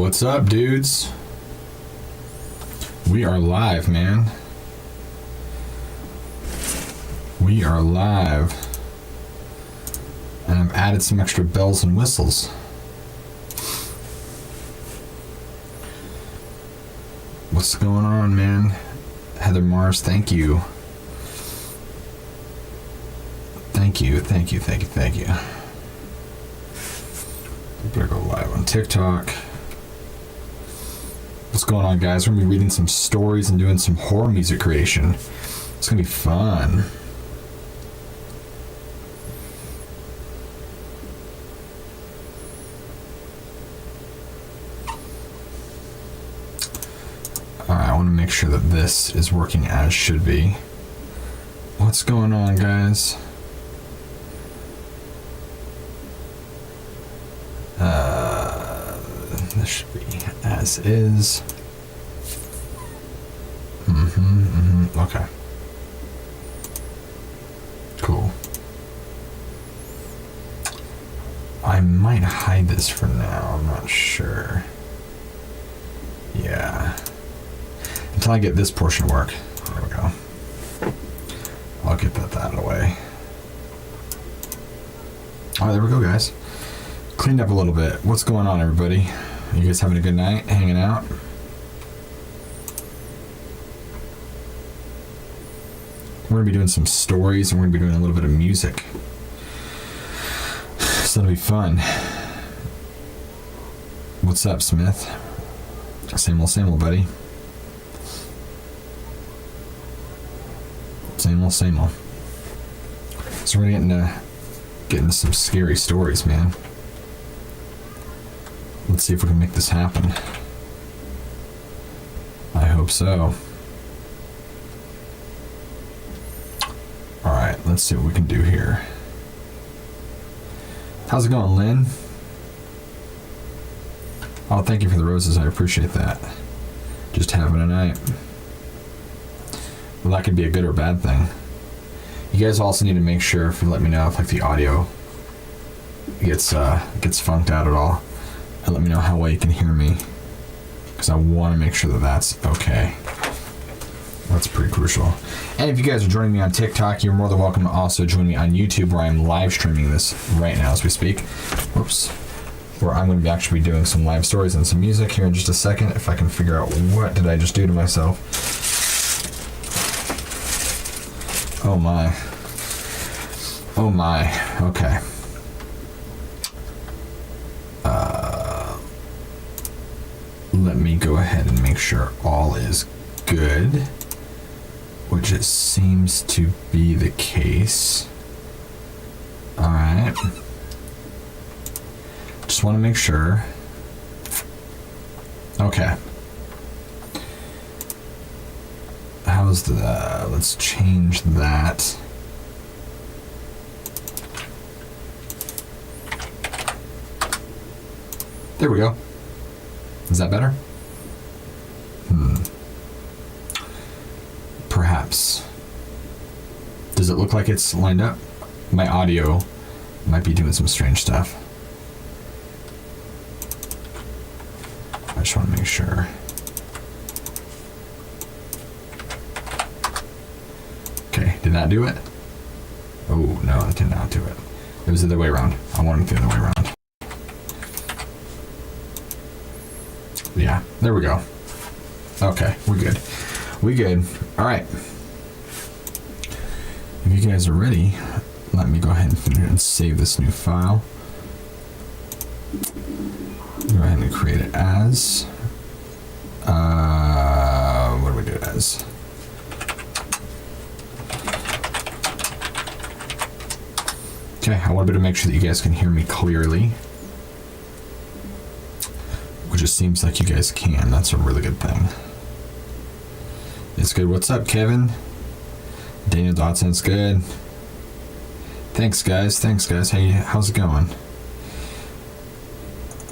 What's up, dudes? We are live, man. We are live. And I've added some extra bells and whistles. What's going on, man? Heather Mars, thank you. Thank you. We better go live on TikTok. What's going on, guys? We're going to be reading some stories and doing some horror music creation. It's going to be fun. Alright, I want to make sure that this is working as should be. What's going on, guys? This should be as is. Okay. Cool. I might hide this for now, I'm not sure. Yeah. Until I get this portion to work. There we go. I'll get that out of the way. Alright, there we go, guys. Cleaned up a little bit. What's going on, everybody? You guys having a good night? Hanging out? We're going to be doing some stories, and we're going to be doing a little bit of music. So it'll be fun. What's up, Smith? Same old, buddy. Same old. So we're going to get into some scary stories, man. Let's see if we can make this happen. I hope so. Alright, let's see what we can do here. How's it going, Lynn? Oh, thank you for the roses. I appreciate that. Just having a night. Well, that could be a good or bad thing. You guys also need to make sure, if you let me know if like the audio gets funked out at all. And let me know how well you can hear me, because I want to make sure that that's okay. That's pretty crucial. And if you guys are joining me on TikTok, you're more than welcome to also join me on YouTube, where I'm live streaming this right now as we speak. Whoops. Where I'm going to be actually doing some live stories and some music here in just a second, if I can figure out what did I just do to myself. Oh my. Okay. Let me go ahead and make sure all is good, which it seems to be the case. Alright. Just want to make sure. Okay. How's the... let's change that. There we go. Is that better? Perhaps. Does it look like it's lined up? My audio might be doing some strange stuff. I just want to make sure. Okay, did that do it? Oh, no, it did not do it. It was the other way around. I wanted it the other way around. Yeah, there we go. Okay, we're good. All right. If you guys are ready, let me go ahead and save this new file. Go ahead and create it as. What do we do it as? Okay, I want to make sure that you guys can hear me clearly. Which it seems like you guys can. That's a really good thing. It's good. What's up, Kevin? Daniel Dotson, it's good. Thanks, guys. How's it going?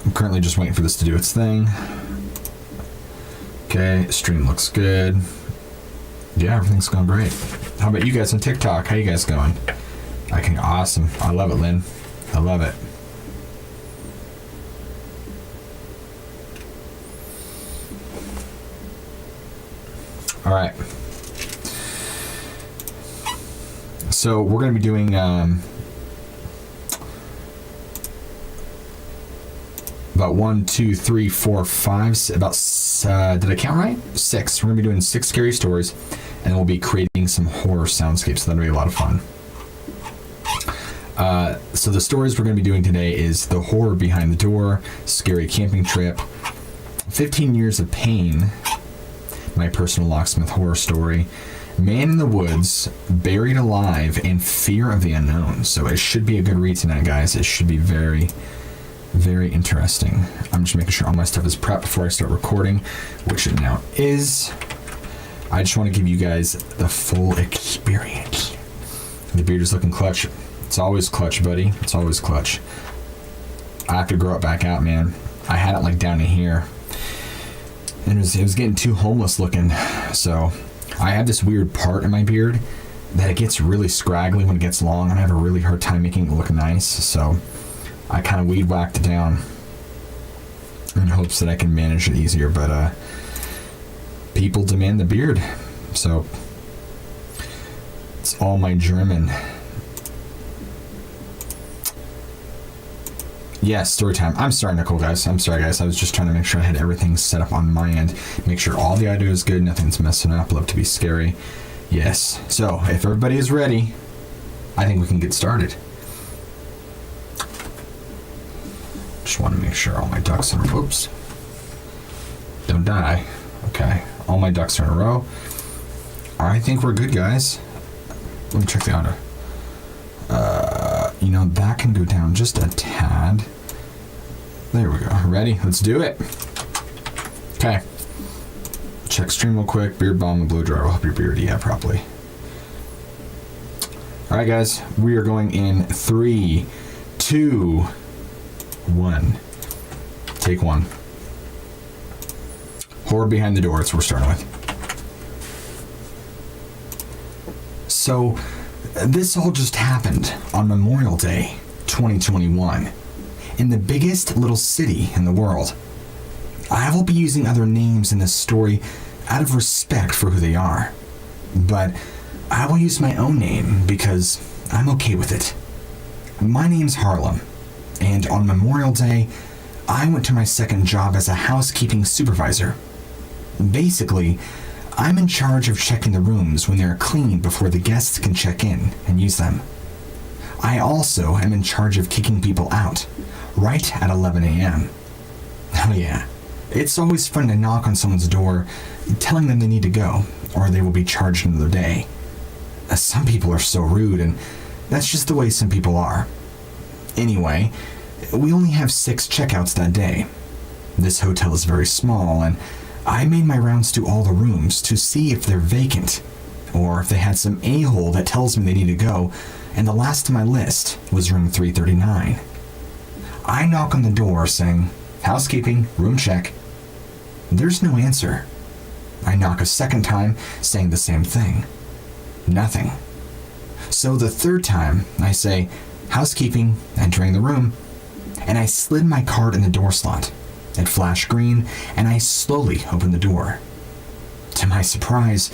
I'm currently just waiting for this to do its thing. Okay, stream looks good. Yeah, everything's going great. How about you guys on TikTok? How you guys going? Awesome. I love it, Lynn. I love it. All right. So we're going to be doing about 1, 2, 3, 4, 5, about, did I count right? 6. We're going to be doing 6 scary stories, and we'll be creating some horror soundscapes. So that'll be a lot of fun. So the stories we're going to be doing today is The Horror Behind the Door, Scary Camping Trip, 15 Years of Pain, my personal Locksmith horror story, Man in the Woods, Buried Alive, and Fear of the Unknown. So it should be a good read tonight, guys. It should be very, very interesting. I'm just making sure all my stuff is prepped before I start recording, which it now is. I just want to give you guys the full experience. The beard is looking clutch. It's always clutch, buddy. It's always clutch. I have to grow it back out, man. I had it like down to here. And it was getting too homeless looking. So I have this weird part in my beard that it gets really scraggly when it gets long, and I have a really hard time making it look nice. So I kind of weed whacked it down in hopes that I can manage it easier. But people demand the beard. So it's all my German. Yes, story time. I'm sorry, Nicole, guys. I'm sorry, guys. I was just trying to make sure I had everything set up on my end. Make sure all the audio is good. Nothing's messing up. Love to be scary. Yes. So, if everybody is ready, I think we can get started. Just want to make sure all my ducks are... Oops. Don't die. Okay. All my ducks are in a row. I think we're good, guys. Let me check the audio. You know, that can go down just a tad. There we go. Ready? Let's do it. Okay. Check stream real quick. Beard balm and blow dryer will help your beard properly. Alright, guys. We are going in 3, 2, 1. Take 1. Horror Behind the Door. That's what we're starting with. So... this all just happened on Memorial Day 2021 in the biggest little city in the world. I will be using other names in this story out of respect for who they are, but I will use my own name because I'm okay with it. My name's Harlem, and on Memorial Day, I went to my second job as a housekeeping supervisor. Basically, I'm in charge of checking the rooms when they're clean before the guests can check in and use them. I also am in charge of kicking people out, right at 11 a.m. Oh yeah, it's always fun to knock on someone's door, telling them they need to go, or they will be charged another day. Some people are so rude, and that's just the way some people are. Anyway, we only have 6 checkouts that day. This hotel is very small, and I made my rounds to all the rooms to see if they're vacant, or if they had some a-hole that tells me they need to go, and the last on my list was room 339. I knock on the door saying, "Housekeeping, room check." There's no answer. I knock a second time saying the same thing. Nothing. So the third time, I say, "Housekeeping," entering the room, and I slid my card in the door slot. It flashed green, and I slowly opened the door. To my surprise,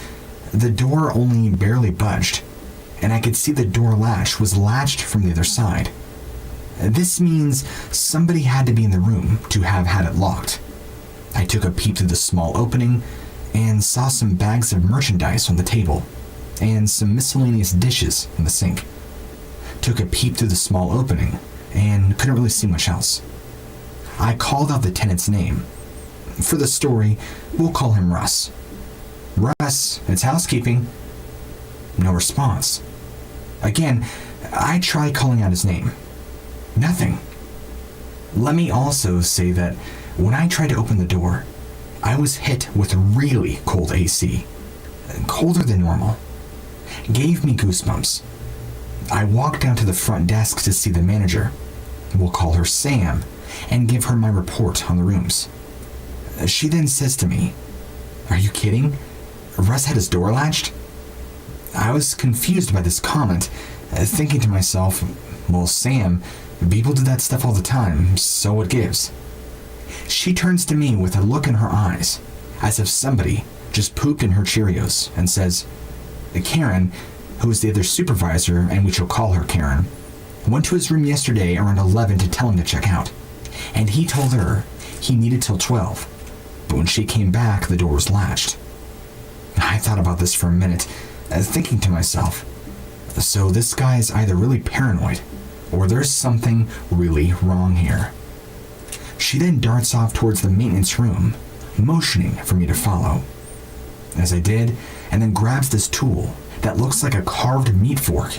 the door only barely budged, and I could see the door latch was latched from the other side. This means somebody had to be in the room to have had it locked. I took a peep through the small opening and saw some bags of merchandise on the table and some miscellaneous dishes in the sink. Took a peep through the small opening and couldn't really see much else. I called out the tenant's name. For the story, we'll call him Russ. "Russ, it's housekeeping." No response. Again, I tried calling out his name. Nothing. Let me also say that when I tried to open the door, I was hit with really cold AC. Colder than normal. Gave me goosebumps. I walked down to the front desk to see the manager. We'll call her Sam, and give her my report on the rooms. She then says to me, "Are you kidding? Russ had his door latched?" I was confused by this comment, thinking to myself, well, Sam, people do that stuff all the time, so what gives? She turns to me with a look in her eyes, as if somebody just pooped in her Cheerios and says, Karen, who is the other supervisor, and we shall call her Karen, went to his room yesterday around 11 to tell him to check out, and he told her he needed till 12, but when she came back, the door was latched. I thought about this for a minute, thinking to myself, so this guy is either really paranoid, or there's something really wrong here. She then darts off towards the maintenance room, motioning for me to follow. As I did, and then grabs this tool that looks like a carved meat fork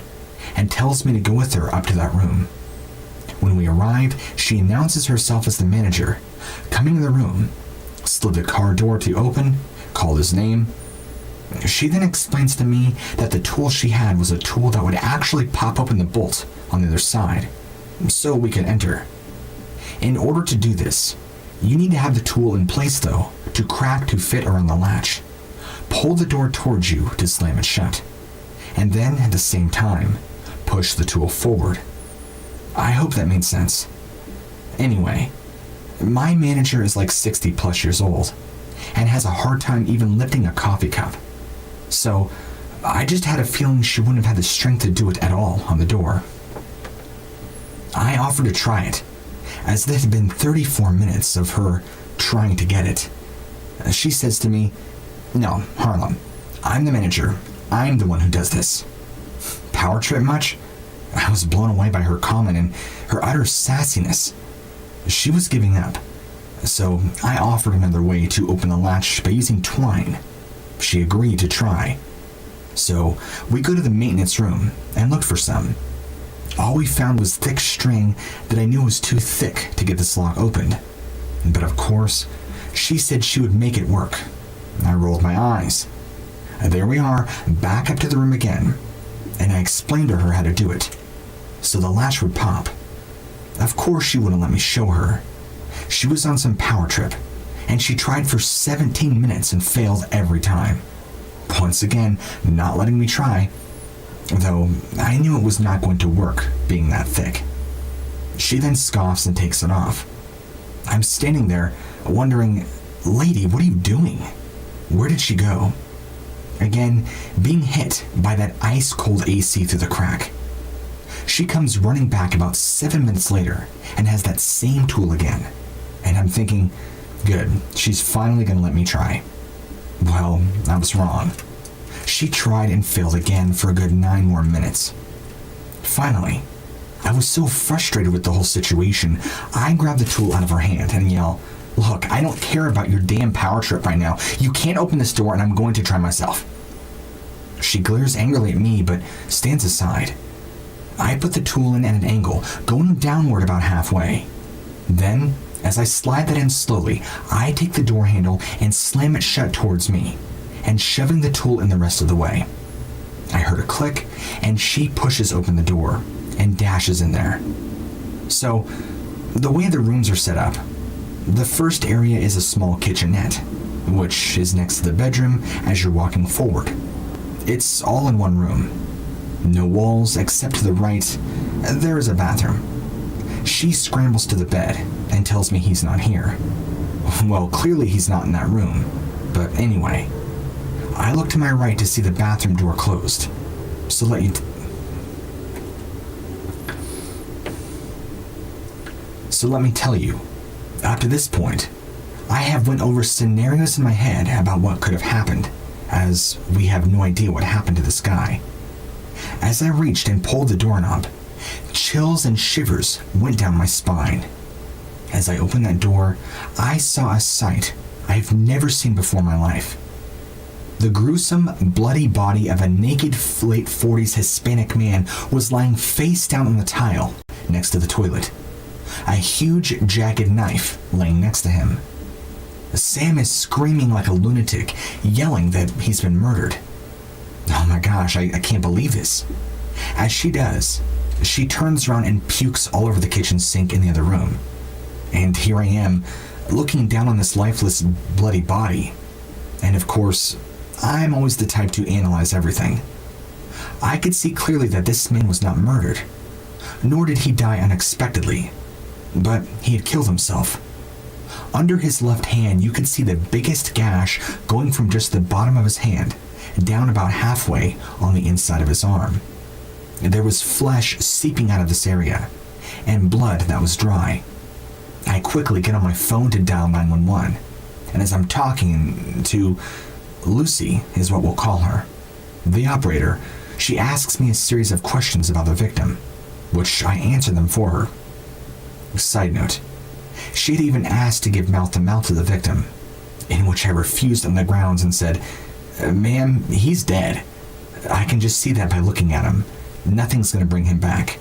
and tells me to go with her up to that room. When we arrive, she announces herself as the manager, coming in the room, slid the car door to open, called his name. She then explains to me that the tool she had was a tool that would actually pop open the bolt on the other side, so we could enter. In order to do this, you need to have the tool in place though, to crack to fit around the latch. Pull the door towards you to slam it shut, and then at the same time, push the tool forward. I hope that made sense. Anyway, my manager is like 60 plus years old, and has a hard time even lifting a coffee cup. So, I just had a feeling she wouldn't have had the strength to do it at all on the door. I offered to try it, as there had been 34 minutes of her trying to get it. She says to me, "No, Harlem, I'm the manager. I'm the one who does this." Power trip much? I was blown away by her comment and her utter sassiness. She was giving up, so I offered another way to open the latch by using twine. She agreed to try. So we go to the maintenance room and looked for some. All we found was thick string that I knew was too thick to get this lock opened. But of course, she said she would make it work. I rolled my eyes. There we are, back up to the room again, and I explained to her how to do it, so the latch would pop. Of course she wouldn't let me show her. She was on some power trip, and she tried for 17 minutes and failed every time. Once again, not letting me try, though I knew it was not going to work, being that thick. She then scoffs and takes it off. I'm standing there, wondering, "Lady, what are you doing? Where did she go?" Again, being hit by that ice-cold AC through the crack. She comes running back about 7 minutes later and has that same tool again. And I'm thinking, good, she's finally going to let me try. Well, I was wrong. She tried and failed again for a good 9 more minutes. Finally, I was so frustrated with the whole situation, I grabbed the tool out of her hand and yell, "Look, I don't care about your damn power trip right now. You can't open this door and I'm going to try myself." She glares angrily at me but stands aside. I put the tool in at an angle, going downward about halfway. Then, as I slide that in slowly, I take the door handle and slam it shut towards me, and shoving the tool in the rest of the way. I heard a click, and she pushes open the door and dashes in there. So, the way the rooms are set up, the first area is a small kitchenette, which is next to the bedroom as you're walking forward. It's all in one room. No walls except to the right, there is a bathroom. She scrambles to the bed and tells me he's not here. Well, clearly he's not in that room, but anyway. I look to my right to see the bathroom door closed. So let me tell you, up to this point, I have went over scenarios in my head about what could have happened, as we have no idea what happened to this guy. As I reached and pulled the doorknob, chills and shivers went down my spine. As I opened that door, I saw a sight I've never seen before in my life. The gruesome, bloody body of a naked, late 40s Hispanic man was lying face down on the tile next to the toilet. A huge, jagged knife laying next to him. Sam is screaming like a lunatic, yelling that he's been murdered. Oh my gosh, I can't believe this. As she does, she turns around and pukes all over the kitchen sink in the other room. And here I am, looking down on this lifeless, bloody body. And of course, I'm always the type to analyze everything. I could see clearly that this man was not murdered, nor did he die unexpectedly, but he had killed himself. Under his left hand, you could see the biggest gash going from just the bottom of his hand down about halfway on the inside of his arm. There was flesh seeping out of this area, and blood that was dry. I quickly get on my phone to dial 911, and as I'm talking to Lucy, is what we'll call her, the operator, she asks me a series of questions about the victim, which I answer them for her. Side note, she'd even asked to give mouth-to-mouth to the victim, in which I refused on the grounds and said, "Ma'am, he's dead. I can just see that by looking at him. Nothing's going to bring him back.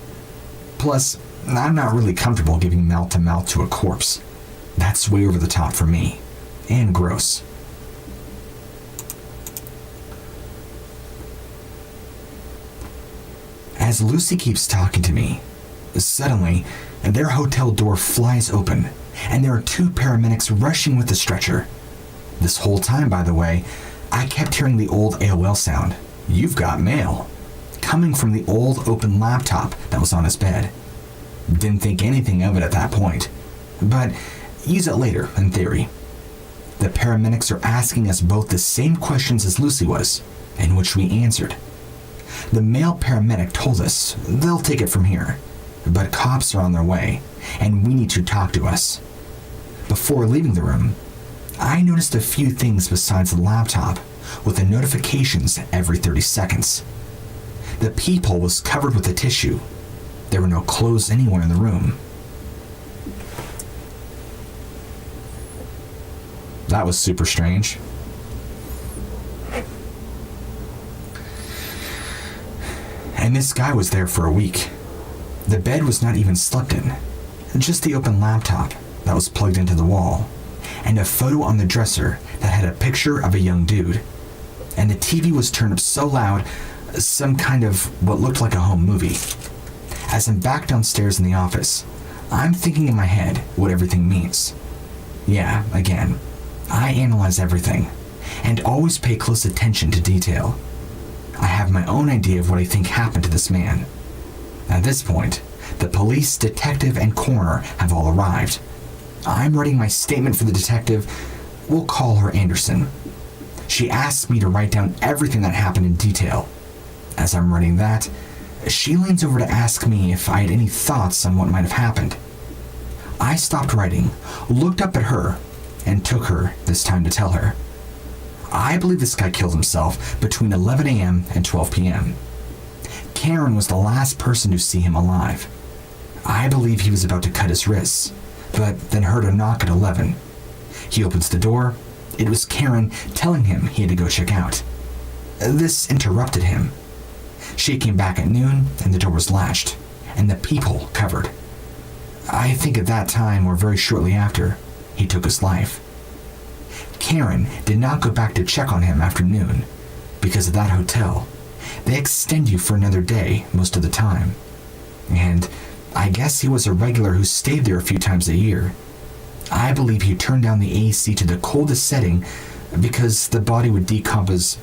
Plus, I'm not really comfortable giving mouth-to-mouth to a corpse. That's way over the top for me, and gross." As Lucy keeps talking to me, suddenly, their hotel door flies open, and there are 2 paramedics rushing with the stretcher. This whole time, by the way, I kept hearing the old AOL sound, "You've got mail," coming from the old open laptop that was on his bed. Didn't think anything of it at that point, but use it later in theory. The paramedics are asking us both the same questions as Lucy was, in which we answered. The male paramedic told us they'll take it from here, but cops are on their way, and we need to talk to us. Before leaving the room, I noticed a few things besides the laptop, with the notifications every 30 seconds. The peephole was covered with a tissue. There were no clothes anywhere in the room. That was super strange. And this guy was there for a week. The bed was not even slept in, just the open laptop that was plugged into the wall, and a photo on the dresser that had a picture of a young dude. And the TV was turned up so loud, some kind of what looked like a home movie. As I'm back downstairs in the office, I'm thinking in my head what everything means. Yeah, again, I analyze everything, and always pay close attention to detail. I have my own idea of what I think happened to this man. At this point, the police, detective, and coroner have all arrived. I'm writing my statement for the detective. We'll call her Anderson. She asks me to write down everything that happened in detail. As I'm writing that, she leans over to ask me if I had any thoughts on what might have happened. I stopped writing, looked up at her, and took her this time to tell her. I believe this guy killed himself between 11 a.m. and 12 p.m. Karen was the last person to see him alive. I believe he was about to cut his wrists, but then heard a knock at 11. He opens the door. It was Karen telling him he had to go check out. This interrupted him. She came back at noon, and the door was latched, and the peephole covered. I think at that time, or very shortly after, he took his life. Karen did not go back to check on him after noon, because of that hotel. They extend you for another day most of the time. And I guess he was a regular who stayed there a few times a year. I believe he turned down the AC to the coldest setting because the body would decompose.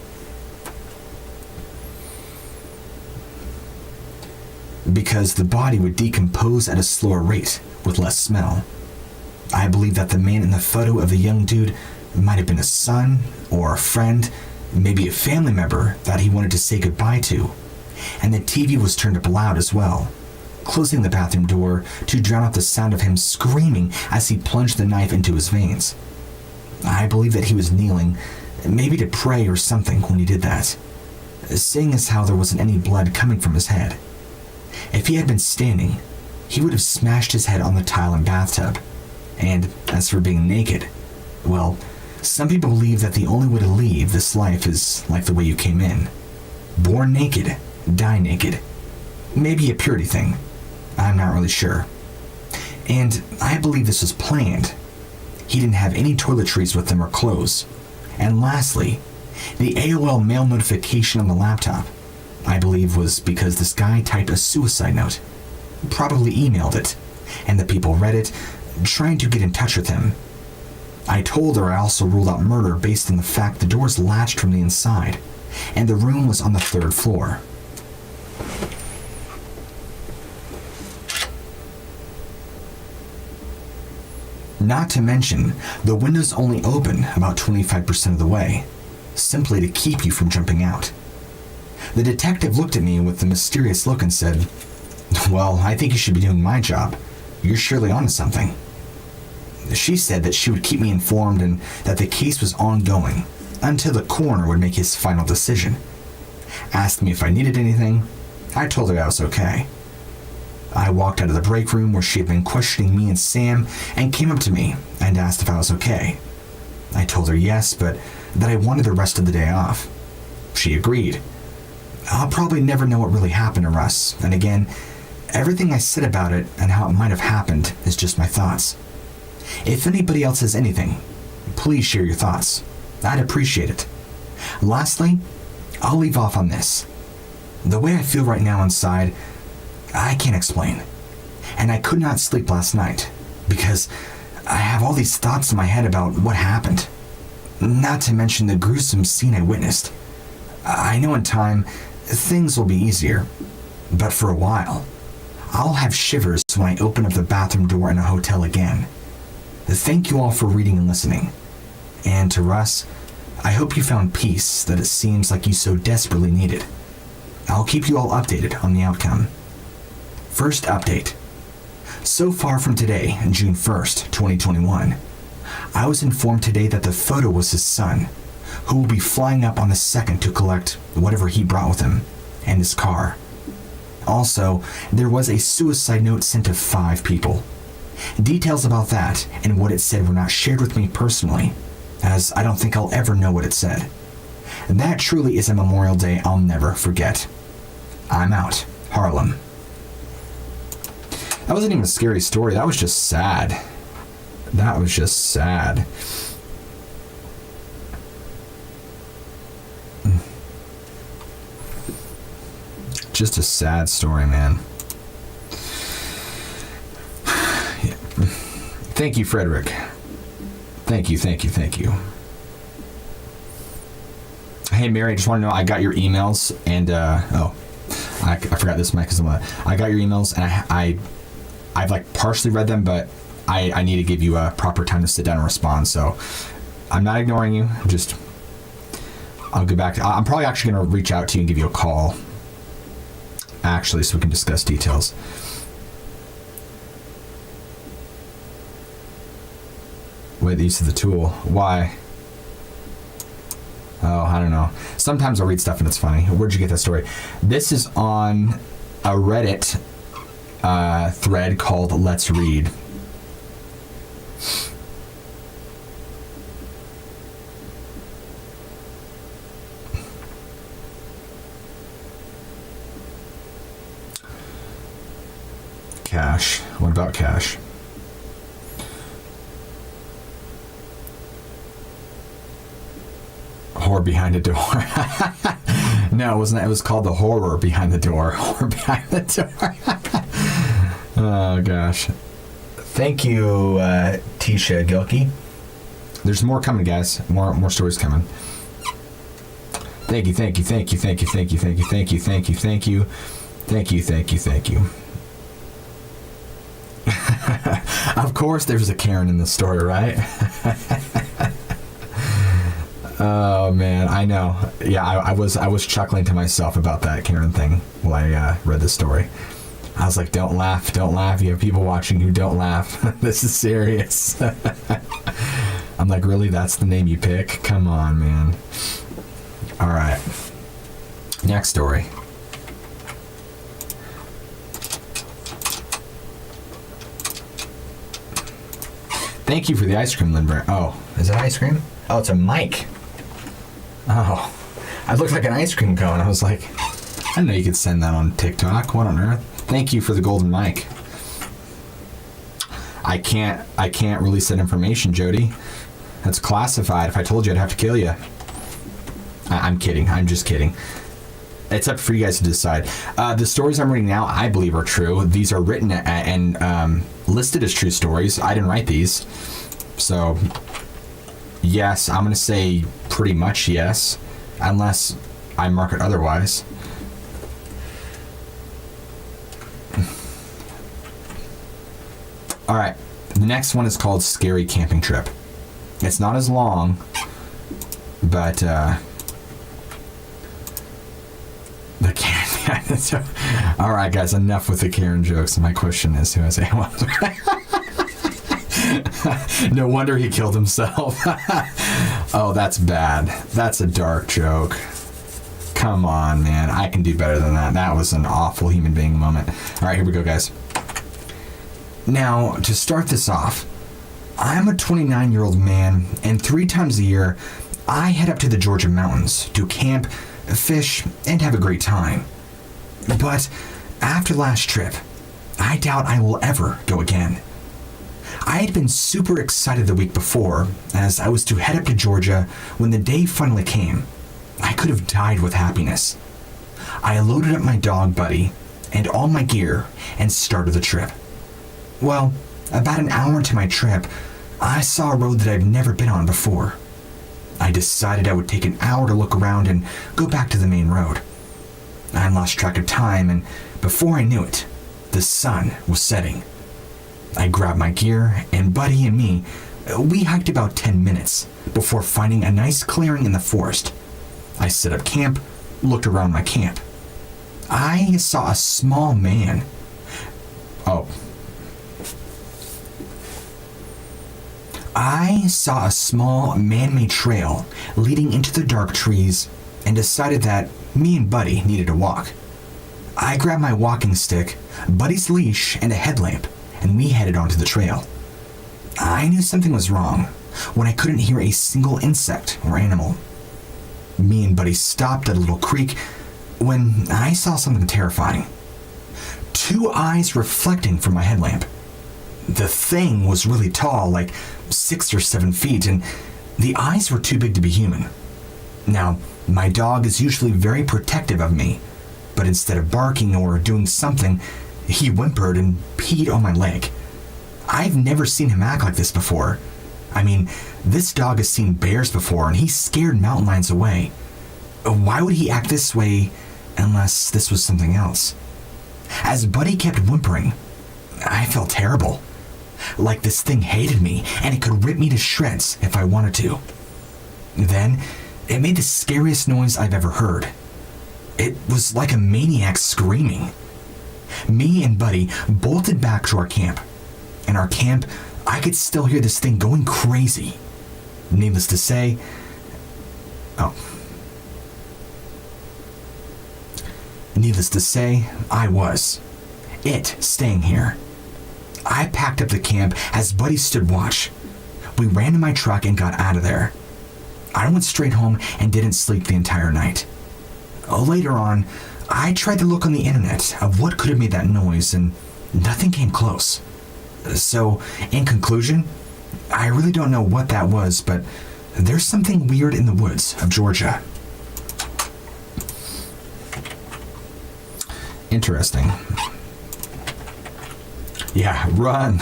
Because the body would decompose at a slower rate with less smell. I believe that the man in the photo of the young dude might have been a son or a friend, maybe a family member that he wanted to say goodbye to. And the TV was turned up loud as well, closing the bathroom door to drown out the sound of him screaming as he plunged the knife into his veins. I believe that he was kneeling, maybe to pray or something when he did that, seeing as how there wasn't any blood coming from his head. If he had been standing, he would have smashed his head on the tile and bathtub. And as for being naked, well, some people believe that the only way to leave this life is like the way you came in. Born naked, die naked. Maybe a purity thing. I'm not really sure. And I believe this was planned. He didn't have any toiletries with him or clothes. And lastly, the AOL mail notification on the laptop, I believe, was because this guy typed a suicide note. Probably emailed it, and the people read it, trying to get in touch with him. I told her I also ruled out murder based on the fact the doors latched from the inside, and the room was on the 3rd floor. Not to mention, the windows only open about 25% of the way, simply to keep you from jumping out. The detective looked at me with a mysterious look and said, "Well, I think you should be doing my job. You're surely onto something." She said that she would keep me informed and that the case was ongoing until the coroner would make his final decision. Asked me if I needed anything. I told her I was okay. I walked out of the break room where she had been questioning me and Sam and came up to me and asked if I was okay. I told her yes, but that I wanted the rest of the day off. She agreed. I'll probably never know what really happened to Russ, and again, everything I said about it and how it might have happened is just my thoughts. If anybody else has anything, please share your thoughts. I'd appreciate it. Lastly, I'll leave off on this. The way I feel right now inside, I can't explain. And I could not sleep last night because I have all these thoughts in my head about what happened. Not to mention the gruesome scene I witnessed. I know in time, things will be easier. But for a while, I'll have shivers when I open up the bathroom door in a hotel again. Thank you all for reading and listening. And to Russ, I hope you found peace that it seems like you so desperately needed. I'll keep you all updated on the outcome. First update. So far from today, June 1st, 2021, I was informed today that the photo was his son, who will be flying up on the 2nd to collect whatever he brought with him, and his car. Also, there was a suicide note sent to 5 people. Details about that and what it said were not shared with me personally, as I don't think I'll ever know what it said. That truly is a Memorial Day I'll never forget. I'm out. Harlem. That wasn't even a scary story. That was just sad. That was just sad. Just a sad story, man. Thank you, Frederick. Thank you. Hey, Mary, I just want to know, I got your emails, and, I forgot this mic is on. I got your emails, and I've like partially read them, but I need to give you a proper time to sit down and respond, so I'm not ignoring you, I'll get back. I'm probably actually going to reach out to you and give you a call, actually, so we can discuss details. Wait, the use of the tool. Why? Oh, I don't know. Sometimes I'll read stuff and it's funny. Where'd you get that story? This is on a Reddit thread called Let's Read. Cash. What about cash? Whore behind a door. No, it wasn't. It was called The Horror Behind the Door. Horror Behind the Door. Oh, gosh. Thank you, Tisha Gilkey. There's more coming, guys. More stories coming. Thank you. Of course there's a Karen in this story, right? Oh man, I know. Yeah, I was chuckling to myself about that Karen thing while I read the story. I was like, don't laugh. You have people watching who don't laugh. This is serious. I'm like, really? That's the name you pick? Come on, man. All right. Next story. Thank you for the ice cream, Lindbergh. Oh, is it ice cream? Oh, it's a mic. Oh, I looked like an ice cream cone. I was like, I didn't know you could send that on TikTok. What on earth? Thank you for the golden mic. I can't release that information, Jody. That's classified. If I told you, I'd have to kill you. I'm kidding. I'm just kidding. It's up for you guys to decide. The stories I'm reading now, I believe, are true. These are written and listed as true stories. I didn't write these. So, yes, I'm going to say pretty much yes, unless I mark it otherwise. All right. The next one is called Scary Camping Trip. It's not as long, but the Karen. All right, guys, enough with the Karen jokes. My question is, who has a No wonder he killed himself. Oh, that's bad. That's a dark joke. Come on, man. I can do better than that. That was an awful human being moment. All right, here we go, guys. Now, to start this off, I'm a 29-year-old man, and 3 times a year, I head up to the Georgia mountains to camp, fish, and have a great time. But after last trip, I doubt I will ever go again. I had been super excited the week before, as I was to head up to Georgia when the day finally came. I could have died with happiness. I loaded up my dog Buddy and all my gear and started the trip. Well, about an hour into my trip, I saw a road that I've never been on before. I decided I would take an hour to look around and go back to the main road. I lost track of time, and before I knew it, the sun was setting. I grabbed my gear, and Buddy and me, we hiked about 10 minutes before finding a nice clearing in the forest. I set up camp, looked around my camp. I saw a small man. I saw a small man-made trail leading into the dark trees and decided that me and Buddy needed to walk. I grabbed my walking stick, Buddy's leash, and a headlamp, and we headed onto the trail. I knew something was wrong when I couldn't hear a single insect or animal. Me and Buddy stopped at a little creek when I saw something terrifying. 2 eyes reflecting from my headlamp. The thing was really tall, like 6 or 7 feet, and the eyes were too big to be human. Now, my dog is usually very protective of me, but instead of barking or doing something, he whimpered and peed on my leg. I've never seen him act like this before. I mean, this dog has seen bears before, and he scared mountain lions away. Why would he act this way unless this was something else? As Buddy kept whimpering, I felt terrible. Like this thing hated me, and it could rip me to shreds if I wanted to. Then, it made the scariest noise I've ever heard. It was like a maniac screaming. Me and Buddy bolted back to our camp. In our camp, I could still hear this thing going crazy. Needless to say, I was. It staying here. I packed up the camp as Buddy stood watch. We ran to my truck and got out of there. I went straight home and didn't sleep the entire night. Later on, I tried to look on the internet of what could have made that noise, and nothing came close. So, in conclusion, I really don't know what that was, but there's something weird in the woods of Georgia. Interesting. Yeah, run.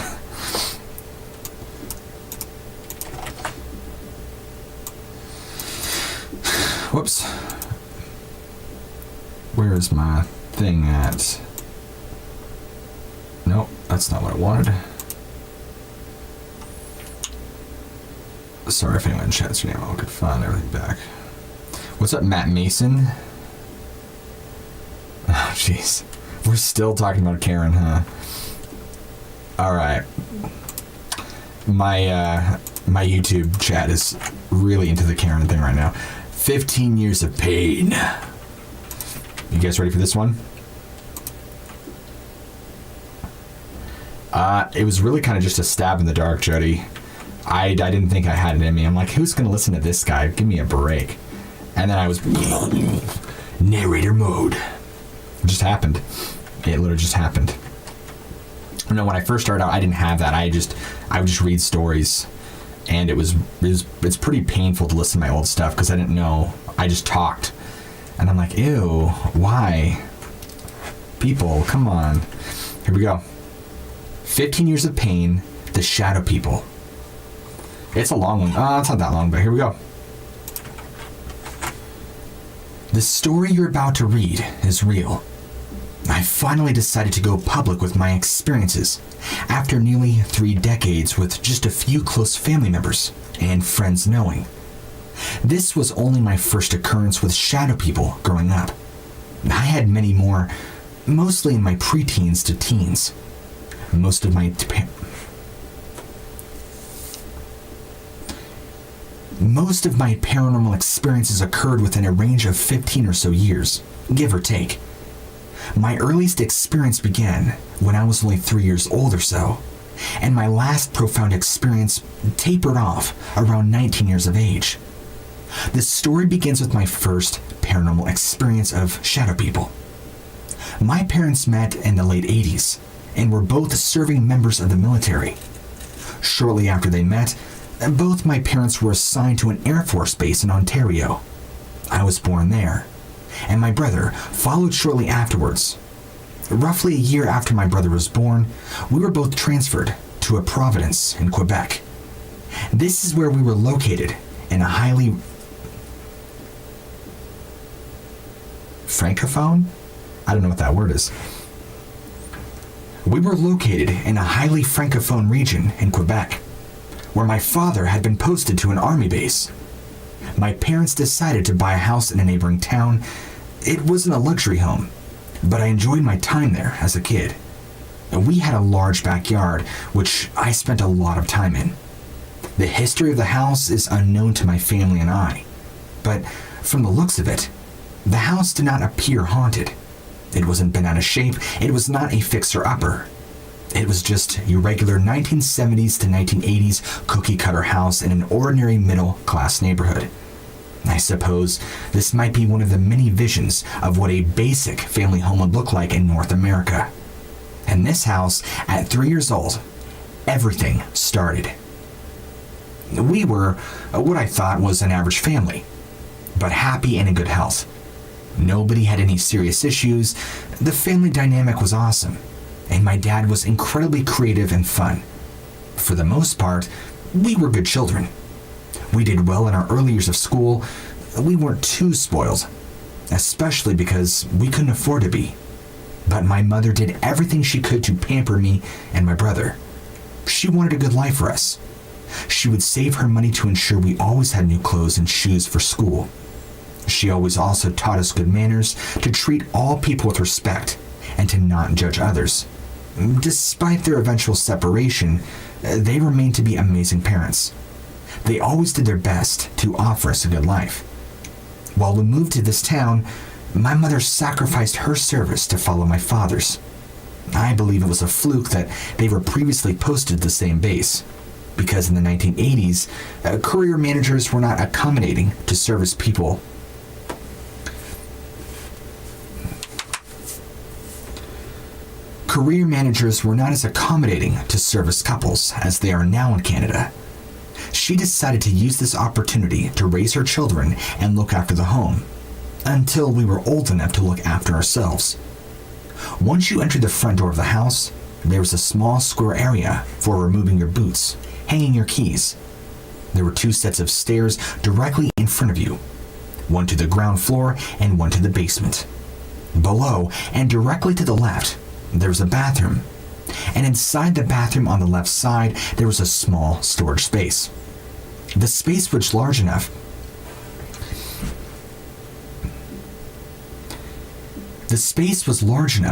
Whoops. Where is my thing at? Nope, that's not what I wanted. Sorry if anyone chats your name. I could find everything back. What's up, Matt Mason? Oh, jeez. We're still talking about Karen, huh? All right. My YouTube chat is really into the Karen thing right now. 15 years of pain. You guys ready for this one? It was really kind of just a stab in the dark, Jody. I didn't think I had it in me. I'm like, who's going to listen to this guy? Give me a break. And then I was narrator mode. It just happened. It literally just happened. No, when I first started out, I didn't have that. I would just read stories, and it's pretty painful to listen to my old stuff because I didn't know. I just talked, and I'm like, ew, why? People, come on. Here we go. 15 Years of Pain, The Shadow People. It's a long one. It's not that long, but here we go. The story you're about to read is real. I I finally decided to go public with my experiences after nearly 3 decades with just a few close family members and friends knowing. This was only my first occurrence with shadow people growing up. I had many more, mostly in my preteens to teens. Most of my paranormal experiences occurred within a range of 15 or so years, give or take. My earliest experience began when I was only 3 years old or so, and my last profound experience tapered off around 19 years of age. The story begins with my first paranormal experience of shadow people. My parents met in the late 80s and were both serving members of the military. Shortly after they met, both my parents were assigned to an Air Force base in Ontario. I was born there, and my brother followed shortly afterwards. Roughly a year after my brother was born, we were both transferred to a province in Quebec. This is where we were located in a highly francophone? I don't know what that word is. We were located in a highly francophone region in Quebec, where my father had been posted to an army base. My parents decided to buy a house in a neighboring town. It wasn't a luxury home, but I enjoyed my time there as a kid. We had a large backyard, which I spent a lot of time in. The history of the house is unknown to my family and I, but from the looks of it, the house did not appear haunted. It wasn't bent out of shape. It was not a fixer-upper. It was just your regular 1970s to 1980s cookie-cutter house in an ordinary middle-class neighborhood. I suppose this might be one of the many visions of what a basic family home would look like in North America. In this house, at 3 years old, everything started. We were what I thought was an average family, but happy and in good health. Nobody had any serious issues. The family dynamic was awesome, and my dad was incredibly creative and fun. For the most part, we were good children. We did well in our early years of school. We weren't too spoiled, especially because we couldn't afford to be. But my mother did everything she could to pamper me and my brother. She wanted a good life for us. She would save her money to ensure we always had new clothes and shoes for school. She always also taught us good manners, to treat all people with respect, and to not judge others. Despite their eventual separation, they remained to be amazing parents. They always did their best to offer us a good life. While we moved to this town, my mother sacrificed her service to follow my father's. I believe it was a fluke that they were previously posted at the same base, because in the 1980s, career managers were not accommodating to service people. Career managers were not as accommodating to service couples as they are now in Canada. She decided to use this opportunity to raise her children and look after the home, until we were old enough to look after ourselves. Once you entered the front door of the house, there was a small square area for removing your boots, hanging your keys. There were 2 sets of stairs directly in front of you, one to the ground floor and one to the basement. Below and directly to the left, there was a bathroom, and inside the bathroom on the left side, there was a small storage space. The space was large enough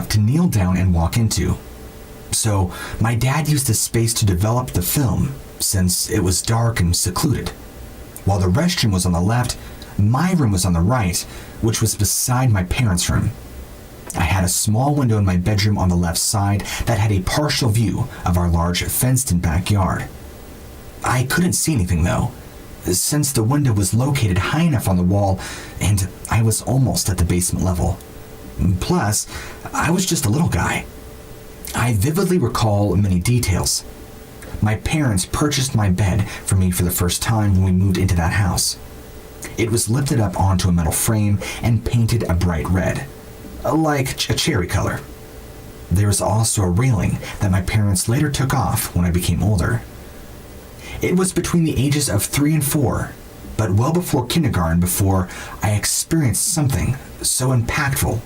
to kneel down and walk into. So my dad used this space to develop the film, since it was dark and secluded. While the restroom was on the left, my room was on the right, which was beside my parents' room. I had a small window in my bedroom on the left side that had a partial view of our large fenced-in backyard. I couldn't see anything though, since the window was located high enough on the wall and I was almost at the basement level. Plus, I was just a little guy. I vividly recall many details. My parents purchased my bed for me for the first time when we moved into that house. It was lifted up onto a metal frame and painted a bright red, like a cherry color. There was also a railing that my parents later took off when I became older. It was between the ages of 3 and 4, but well before kindergarten before I experienced something so impactful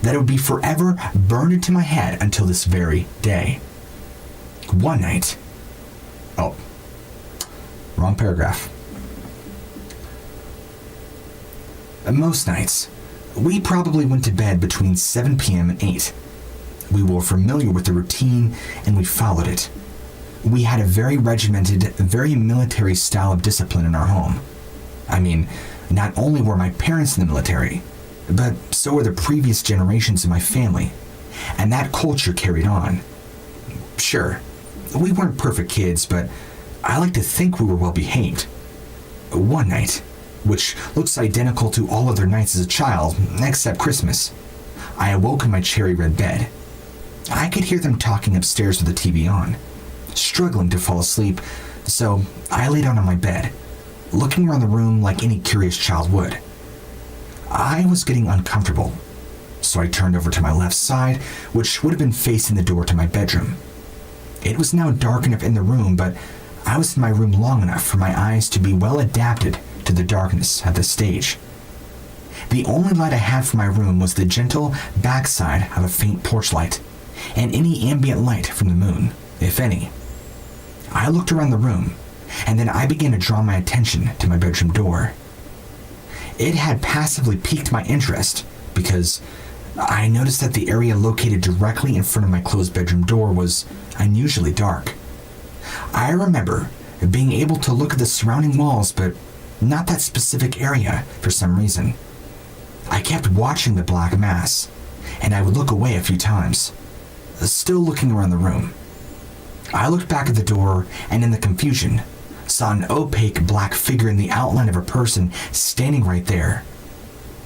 that it would be forever burned into my head until this very day. One night... Oh, wrong paragraph. Most nights, we probably went to bed between 7 p.m. and 8. We were familiar with the routine and we followed it. We had a very regimented, very military style of discipline in our home. I mean, not only were my parents in the military, but so were the previous generations of my family, and that culture carried on. Sure, we weren't perfect kids, but I like to think we were well behaved. One night, which looks identical to all other nights as a child, except Christmas, I awoke in my cherry red bed. I could hear them talking upstairs with the TV on, struggling to fall asleep, so I lay down on my bed, looking around the room like any curious child would. I was getting uncomfortable, so I turned over to my left side, which would have been facing the door to my bedroom. It was now dark enough in the room, but I was in my room long enough for my eyes to be well adapted to the darkness at this stage. The only light I had for my room was the gentle backside of a faint porch light, and any ambient light from the moon, if any. I looked around the room, and then I began to draw my attention to my bedroom door. It had passively piqued my interest because I noticed that the area located directly in front of my closed bedroom door was unusually dark. I remember being able to look at the surrounding walls, but not that specific area for some reason. I kept watching the black mass, and I would look away a few times, still looking around the room. I looked back at the door, and in the confusion, saw an opaque black figure in the outline of a person standing right there.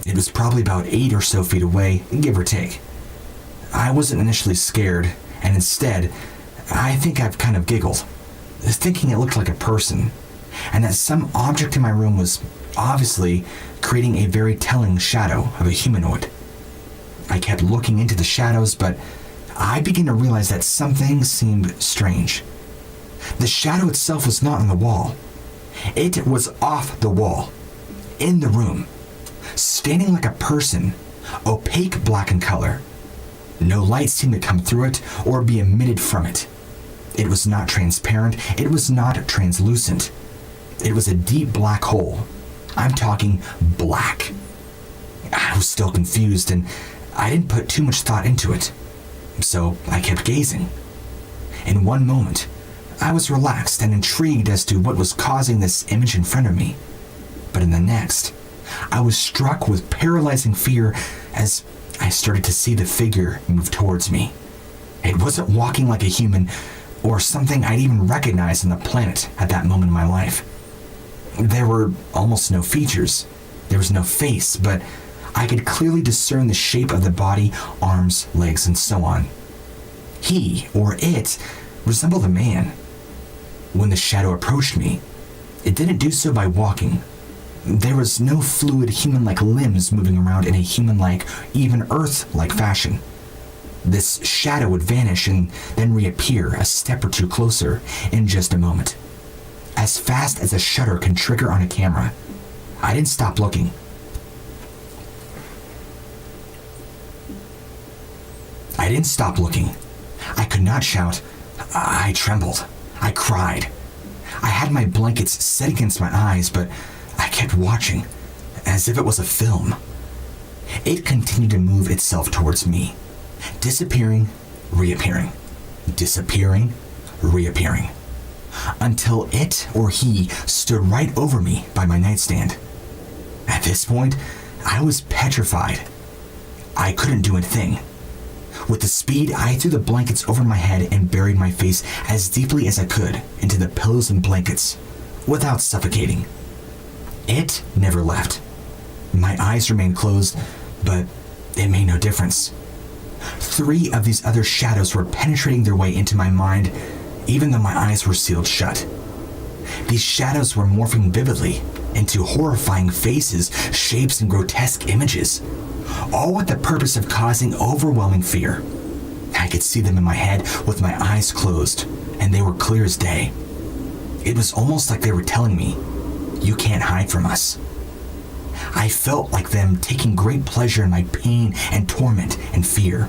It was probably about 8 or so feet away, give or take. I wasn't initially scared, and instead, I think I've kind of giggled, thinking it looked like a person, and that some object in my room was obviously creating a very telling shadow of a humanoid. I kept looking into the shadows, but I began to realize that something seemed strange. The shadow itself was not on the wall. It was off the wall, in the room, standing like a person, opaque black in color. No light seemed to come through it or be emitted from it. It was not transparent, it was not translucent. It was a deep black hole. I'm talking black. I was still confused, and I didn't put too much thought into it. So I kept gazing. In one moment, I was relaxed and intrigued as to what was causing this image in front of me. But in the next, I was struck with paralyzing fear as I started to see the figure move towards me. It wasn't walking like a human or something I'd even recognized on the planet at that moment in my life. There were almost no features. There was no face, but I could clearly discern the shape of the body, arms, legs, and so on. He, or it, resembled a man. When the shadow approached me, it didn't do so by walking. There was no fluid human-like limbs moving around in a human-like, even Earth-like fashion. This shadow would vanish and then reappear a step or two closer in just a moment. As fast as a shutter can trigger on a camera. I didn't stop looking. I could not shout. I trembled. I cried. I had my blankets set against my eyes, but I kept watching, as if it was a film. It continued to move itself towards me, disappearing, reappearing, disappearing, reappearing, until it or he stood right over me by my nightstand. At this point, I was petrified. I couldn't do a thing. With the speed, I threw the blankets over my head and buried my face as deeply as I could into the pillows and blankets, without suffocating. It never left. My eyes remained closed, but it made no difference. 3 of these other shadows were penetrating their way into my mind, even though my eyes were sealed shut. These shadows were morphing vividly into horrifying faces, shapes, and grotesque images, all with the purpose of causing overwhelming fear. I could see them in my head with my eyes closed, and they were clear as day. It was almost like they were telling me, "You can't hide from us." I felt like them taking great pleasure in my pain and torment and fear.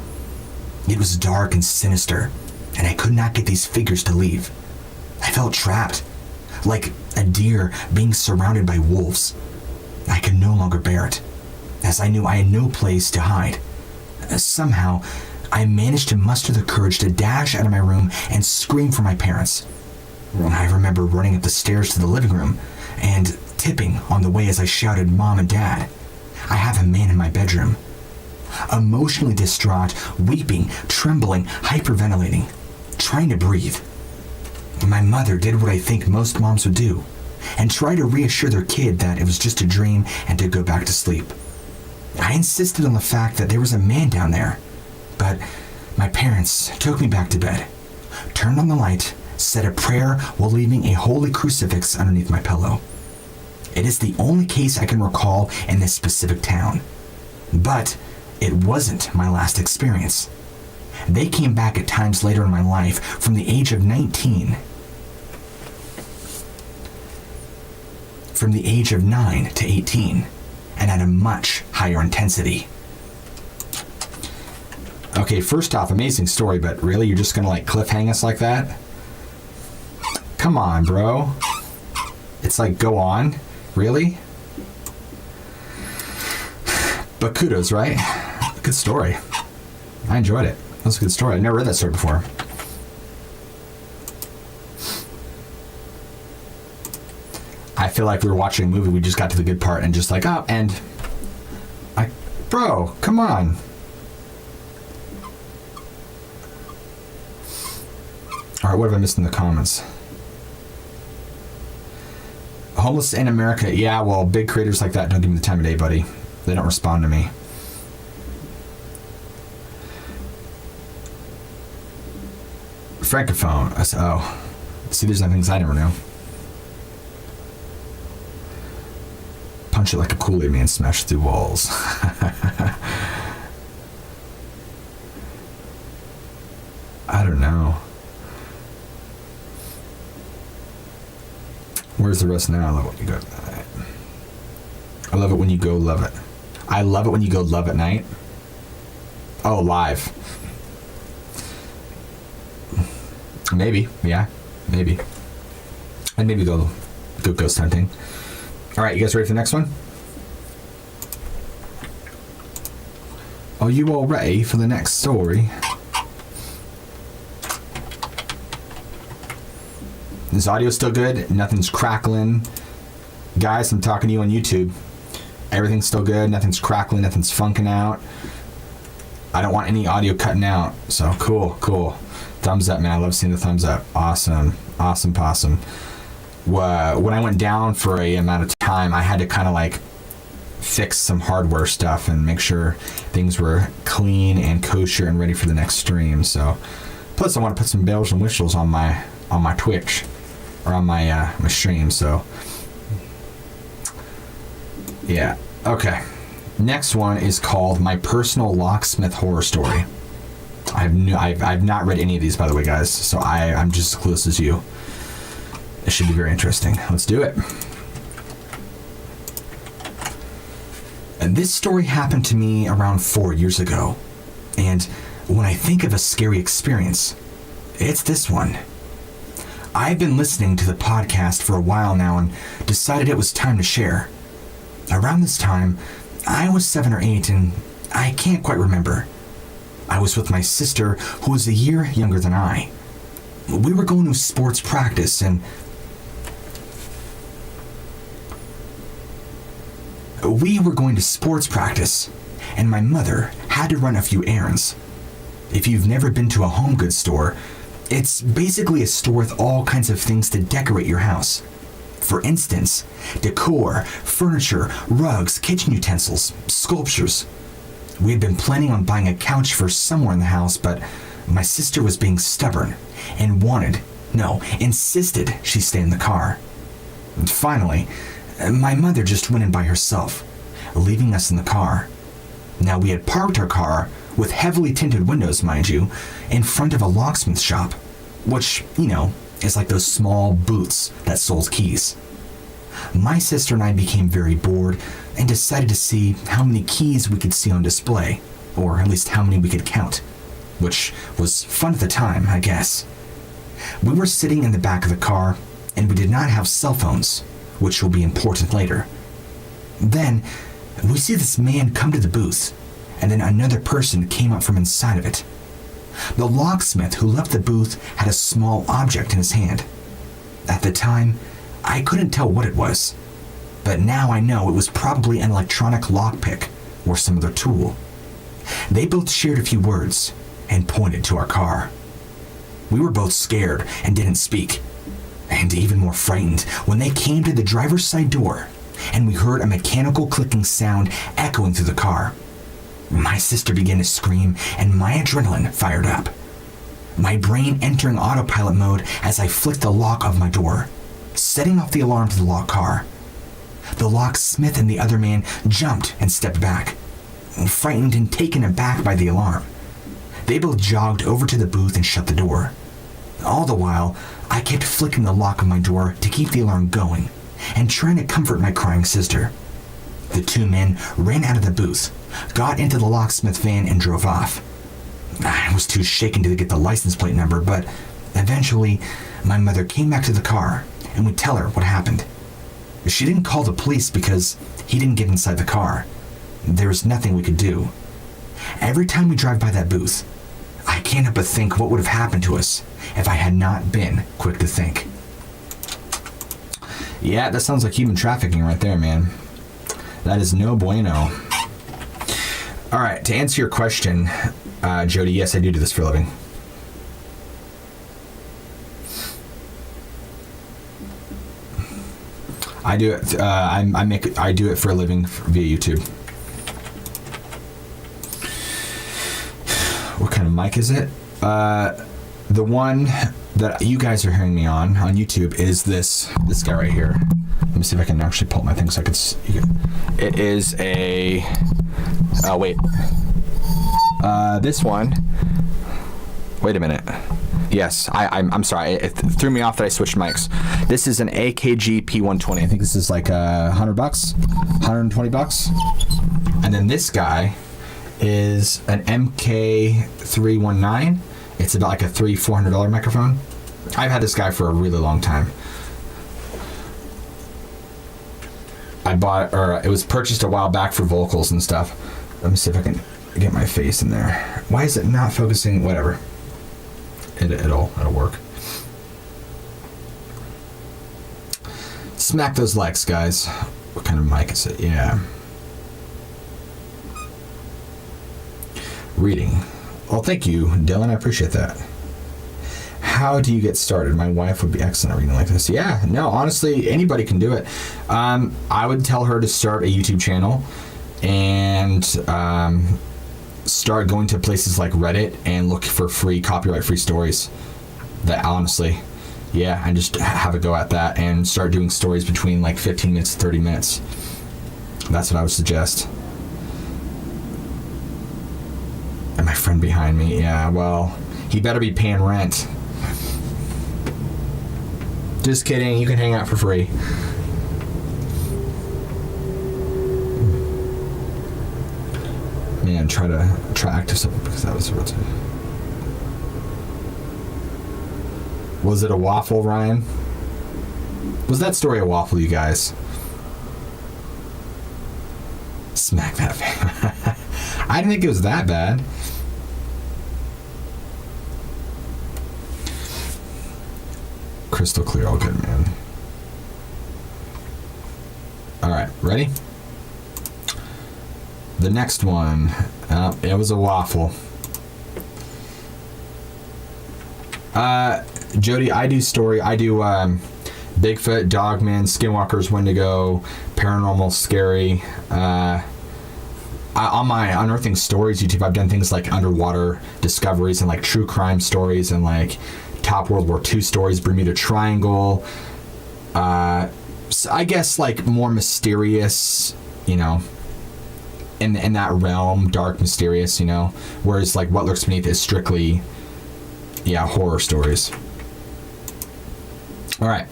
It was dark and sinister, and I could not get these figures to leave. I felt trapped, like a deer being surrounded by wolves. I could no longer bear it, as I knew I had no place to hide. Somehow, I managed to muster the courage to dash out of my room and scream for my parents. I remember running up the stairs to the living room and tipping on the way as I shouted, "Mom and Dad, I have a man in my bedroom." Emotionally distraught, weeping, trembling, hyperventilating, trying to breathe. My mother did what I think most moms would do, and try to reassure their kid that it was just a dream and to go back to sleep. I insisted on the fact that there was a man down there, but my parents took me back to bed, turned on the light, said a prayer while leaving a holy crucifix underneath my pillow. It is the only case I can recall in this specific town, but it wasn't my last experience. They came back at times later in my life from the age of 19. From the age of 9 to 18, and at a much higher intensity. Okay, first off, amazing story, but really, you're just gonna cliffhang us like that? Come on, bro. It's go on? Really? But kudos, right? Good story. I enjoyed it. That was a good story. I've never read that story before. I feel like we were watching a movie, we just got to the good part and just and bro, come on. All right, what have I missed in the comments? Homeless in America. Yeah, well, big creators like that don't give me the time of day, buddy. They don't respond to me. Francophone. I said, oh. See, there's some things I never knew. Punch it like a Kool-Aid man, smash through walls. I don't know. Where's the rest now? I love it when you go. I love it when you go love it. I love it when you go love at night. Oh, live. Maybe, yeah, maybe. And maybe go ghost hunting. All right, you guys ready for the next one? Are you all ready for the next story? This audio still good? Nothing's crackling. Guys, I'm talking to you on YouTube. Everything's still good. Nothing's crackling. Nothing's funking out. I don't want any audio cutting out. So cool. Thumbs up, man. I love seeing the thumbs up. Awesome possum. When I went down for a amount of time, I had to kind of fix some hardware stuff and make sure things were clean and kosher and ready for the next stream. So, plus I want to put some bells and whistles on my Twitch or on my stream. So, yeah. Okay. Next one is called My Personal Locksmith Horror Story. I've not read any of these, by the way, guys. So I'm just as close as you. It should be very interesting. Let's do it. And this story happened to me around 4 years ago. And when I think of a scary experience, it's this one. I've been listening to the podcast for a while now and decided it was time to share. Around this time, I was 7 or 8 and I can't quite remember. I was with my sister, who was a year younger than I. We were going to sports practice and my mother had to run a few errands. If you've never been to a home goods store, it's basically a store with all kinds of things to decorate your house. For instance, decor, furniture, rugs, kitchen utensils, sculptures. We had been planning on buying a couch for somewhere in the house, but my sister was being stubborn and insisted she stay in the car. And finally, my mother just went in by herself, leaving us in the car. Now, we had parked our car, with heavily tinted windows, mind you, in front of a locksmith shop, which, is like those small booths that sold keys. My sister and I became very bored, and decided to see how many keys we could see on display, or at least how many we could count, which was fun at the time, I guess. We were sitting in the back of the car, and we did not have cell phones, which will be important later. Then, we see this man come to the booth, and then another person came up from inside of it. The locksmith who left the booth had a small object in his hand. At the time, I couldn't tell what it was, but now I know it was probably an electronic lockpick or some other tool. They both shared a few words and pointed to our car. We were both scared and didn't speak, and even more frightened when they came to the driver's side door and we heard a mechanical clicking sound echoing through the car. My sister began to scream and my adrenaline fired up, my brain entering autopilot mode as I flicked the lock of my door, setting off the alarm to the locked car. The locksmith and the other man jumped and stepped back, frightened and taken aback by the alarm. They both jogged over to the booth and shut the door. All the while, I kept flicking the lock of my door to keep the alarm going and trying to comfort my crying sister. The two men ran out of the booth, got into the locksmith van, and drove off. I was too shaken to get the license plate number, but eventually, my mother came back to the car and would tell her what happened. She didn't call the police because he didn't get inside the car. There was nothing we could do. Every time we drive by that booth, I can't help but think what would have happened to us if I had not been quick to think. Yeah, that sounds like human trafficking right there, man. That is no bueno. All right, to answer your question, Jody, yes, I do this for a living. I do it. I do it for a living via YouTube. What kind of mic is it? The one that you guys are hearing me on YouTube is this guy right here. Let me see if I can actually pull up my thing so I could. It is a. Oh wait. This one. Wait a minute. Yes, I'm sorry. It threw me off that I switched mics. This is an AKG P120. I think this is like $100, $120. And then this guy is an MK319. It's about like a $400 microphone. I've had this guy for a really long time. I bought, or it was purchased a while back for vocals and stuff. Let me see if I can get my face in there. Why is it not focusing? Whatever. It'll work. Smack those likes, guys. What kind of mic is it? Yeah. Reading. Well, thank you, Dylan. I appreciate that. How do you get started? My wife would be excellent at reading like this. Yeah, no, honestly, anybody can do it. I would tell her to start a YouTube channel and start going to places like Reddit and look for free, copyright-free stories. That honestly, yeah, and just have a go at that and start doing stories between like 15 minutes to 30 minutes. That's what I would suggest. And my friend behind me, yeah, well, he better be paying rent. Just kidding, you can hang out for free. Man, try active stuff because that was what. Was it a waffle, Ryan? Was that story a waffle, you guys? Smack that thing. I didn't think it was that bad. Crystal clear, all good, man. All right, ready? The next one, it was a waffle. Jody, I do Bigfoot, Dogman, Skinwalkers, Wendigo, Paranormal, Scary. On my Unearthing Stories YouTube, I've done things like underwater discoveries and like true crime stories and like top World War II stories, Bermuda Triangle. So I guess like more mysterious, you know, in that realm, dark, mysterious, you know, whereas like What Lurks Beneath is strictly, yeah, horror stories. All right,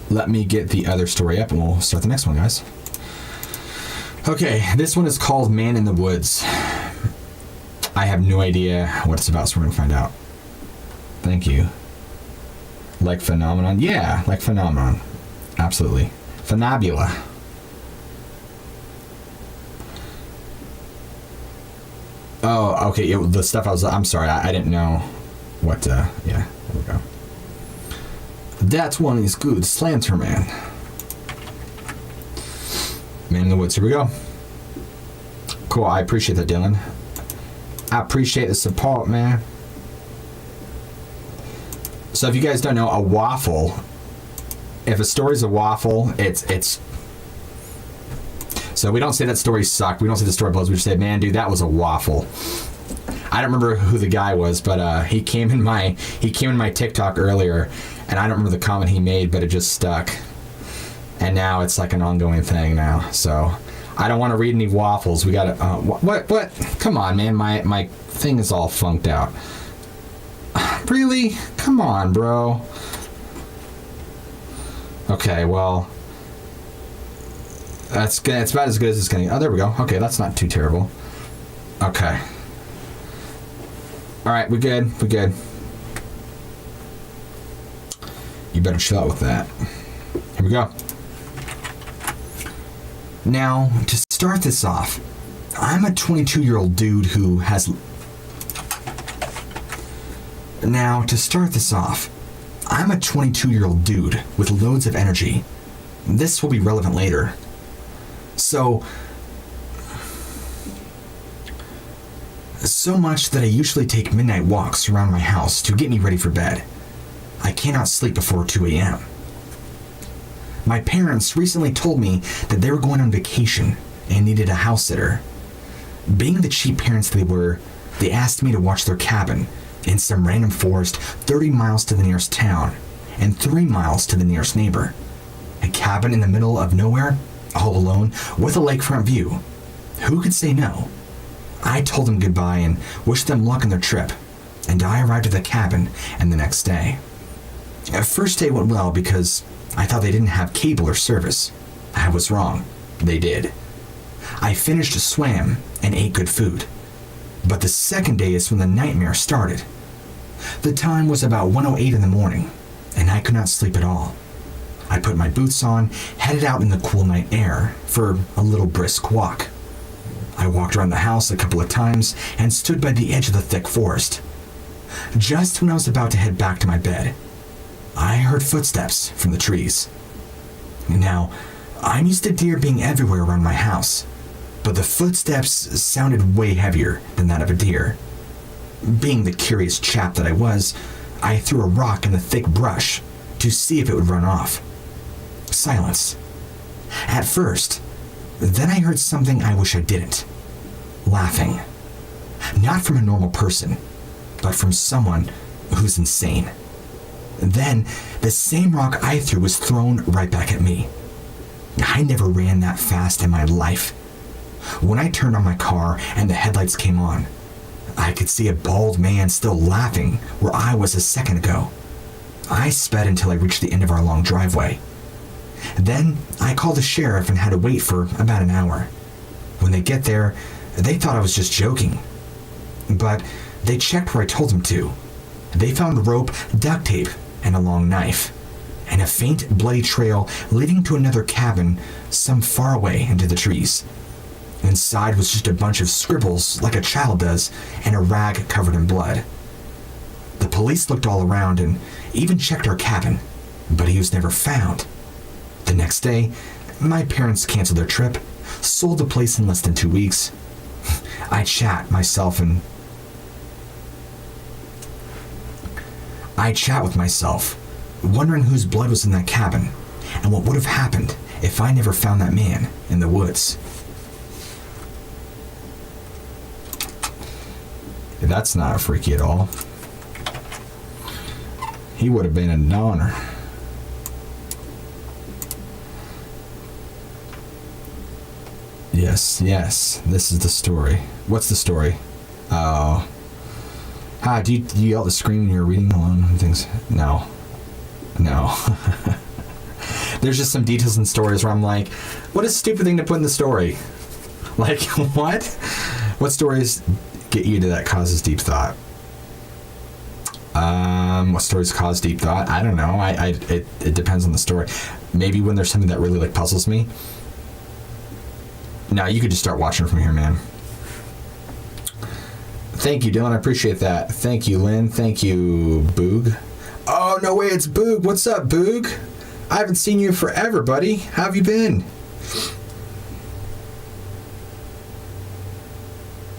let me get the other story up and we'll start the next one, guys. Okay, this one is called Man in the Woods. I have no idea what it's about, so we're going to find out. Thank you. Like phenomenon? Yeah, like phenomenon. Absolutely. Phenabula. Oh, okay. The stuff I'm sorry. I didn't know what. Yeah, there we go. That one is good. Slanter Man. Man in the Woods. Here we go. Cool. I appreciate that, Dylan. I appreciate the support, man. So if you guys don't know, a waffle, if a story's a waffle, it's so we don't say that story sucked. We don't say the story blows. We just say, man, dude, that was a waffle. I don't remember who the guy was, but he came in my TikTok earlier, and I don't remember the comment he made, but it just stuck. And now it's like an ongoing thing now. So I don't want to read any waffles. We got to what? Come on, man. My thing is all funked out. Really? Come on, bro. Okay, well, that's good. It's about as good as it's gonna. Oh, there we go. Okay, that's not too terrible. Okay. All right, we're good. We're good. You better chill out with that. Here we go. Now, to start this off, I'm a 22-year-old dude who has... Now, to start this off, I'm a 22-year-old dude with loads of energy. This will be relevant later. So much that I usually take midnight walks around my house to get me ready for bed. I cannot sleep before 2 a.m. My parents recently told me that they were going on vacation and needed a house sitter. Being the cheap parents they were, they asked me to watch their cabin in some random forest 30 miles to the nearest town and 3 miles to the nearest neighbor. A cabin in the middle of nowhere, all alone, with a lakefront view. Who could say no? I told them goodbye and wished them luck on their trip, and I arrived at the cabin and the next day. First day went well because I thought they didn't have cable or service. I was wrong. They did. I finished, swam, and ate good food. But the second day is when the nightmare started. The time was about 1:08 in the morning, and I could not sleep at all. I put my boots on, headed out in the cool night air for a little brisk walk. I walked around the house a couple of times and stood by the edge of the thick forest. Just when I was about to head back to my bed, I heard footsteps from the trees. Now, I'm used to deer being everywhere around my house, but the footsteps sounded way heavier than that of a deer. Being the curious chap that I was, I threw a rock in the thick brush to see if it would run off. Silence. At first. Then I heard something I wish I didn't. Laughing. Not from a normal person, but from someone who's insane. Then, the same rock I threw was thrown right back at me. I never ran that fast in my life. When I turned on my car and the headlights came on, I could see a bald man still laughing where I was a second ago. I sped until I reached the end of our long driveway. Then, I called the sheriff and had to wait for about an hour. When they get there, they thought I was just joking. But they checked where I told them to. They found rope, duct tape, and a long knife, and a faint, bloody trail leading to another cabin some far away into the trees. Inside was just a bunch of scribbles like a child does, and a rag covered in blood. The police looked all around and even checked our cabin, but he was never found. The next day, my parents canceled their trip, sold the place in less than 2 weeks. I chat with myself, wondering whose blood was in that cabin, and what would have happened if I never found that man in the woods. That's not freaky at all. He would have been a donor. Yes, this is the story. What's the story? Oh. Do you yell at the screen when you're reading along and things? No. There's just some details in stories where I'm like, what a stupid thing to put in the story. Like, what? What stories get you to that causes deep thought? What stories cause deep thought? I don't know. It depends on the story. Maybe when there's something that really like puzzles me. No, you could just start watching from here, man. Thank you, Dylan. I appreciate that. Thank you, Lynn. Thank you, Boog. Oh, no way, it's Boog. What's up, Boog? I haven't seen you forever, buddy. How have you been?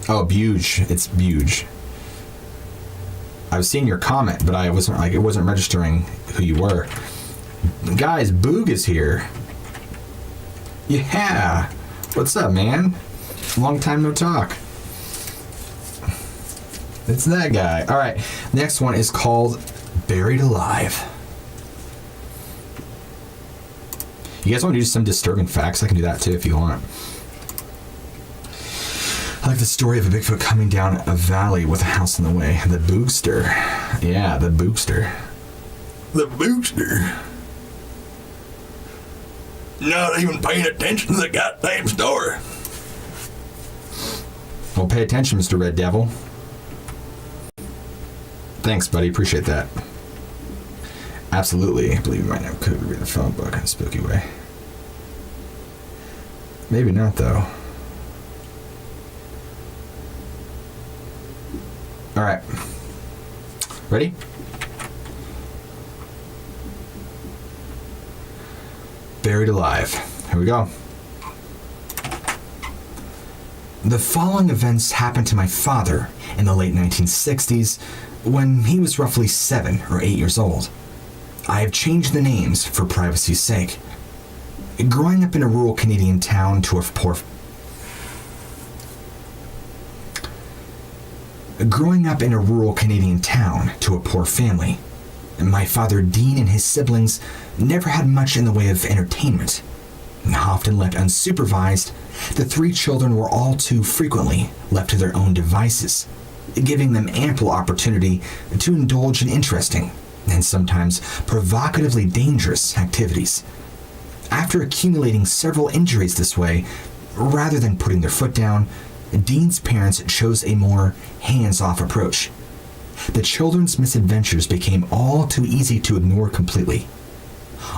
Oh, Buge. It's Buge. I was seeing your comment, but it wasn't registering who you were. Guys, Boog is here. Yeah. What's up, man? Long time no talk. It's that guy. All right. Next one is called Buried Alive. You guys want to do some disturbing facts? I can do that too if you want. I like the story of a Bigfoot coming down a valley with a house in the way. The Boogster. Yeah, the Boogster. The Boogster. Not even paying attention to the goddamn story. Well, pay attention, Mr. Red Devil. Thanks, buddy. Appreciate that. Absolutely. I believe you might now could read the phone book in a spooky way. Maybe not, though. All right. Ready? Buried Alive. Here we go. The following events happened to my father in the late 1960s when he was roughly 7 or 8 years old. I have changed the names for privacy's sake. Growing up in a rural Canadian town to a poor family, my father Dean and his siblings never had much in the way of entertainment. Often left unsupervised, the 3 children were all too frequently left to their own devices, giving them ample opportunity to indulge in interesting and sometimes provocatively dangerous activities. After accumulating several injuries this way, rather than putting their foot down, Dean's parents chose a more hands-off approach. The children's misadventures became all too easy to ignore completely.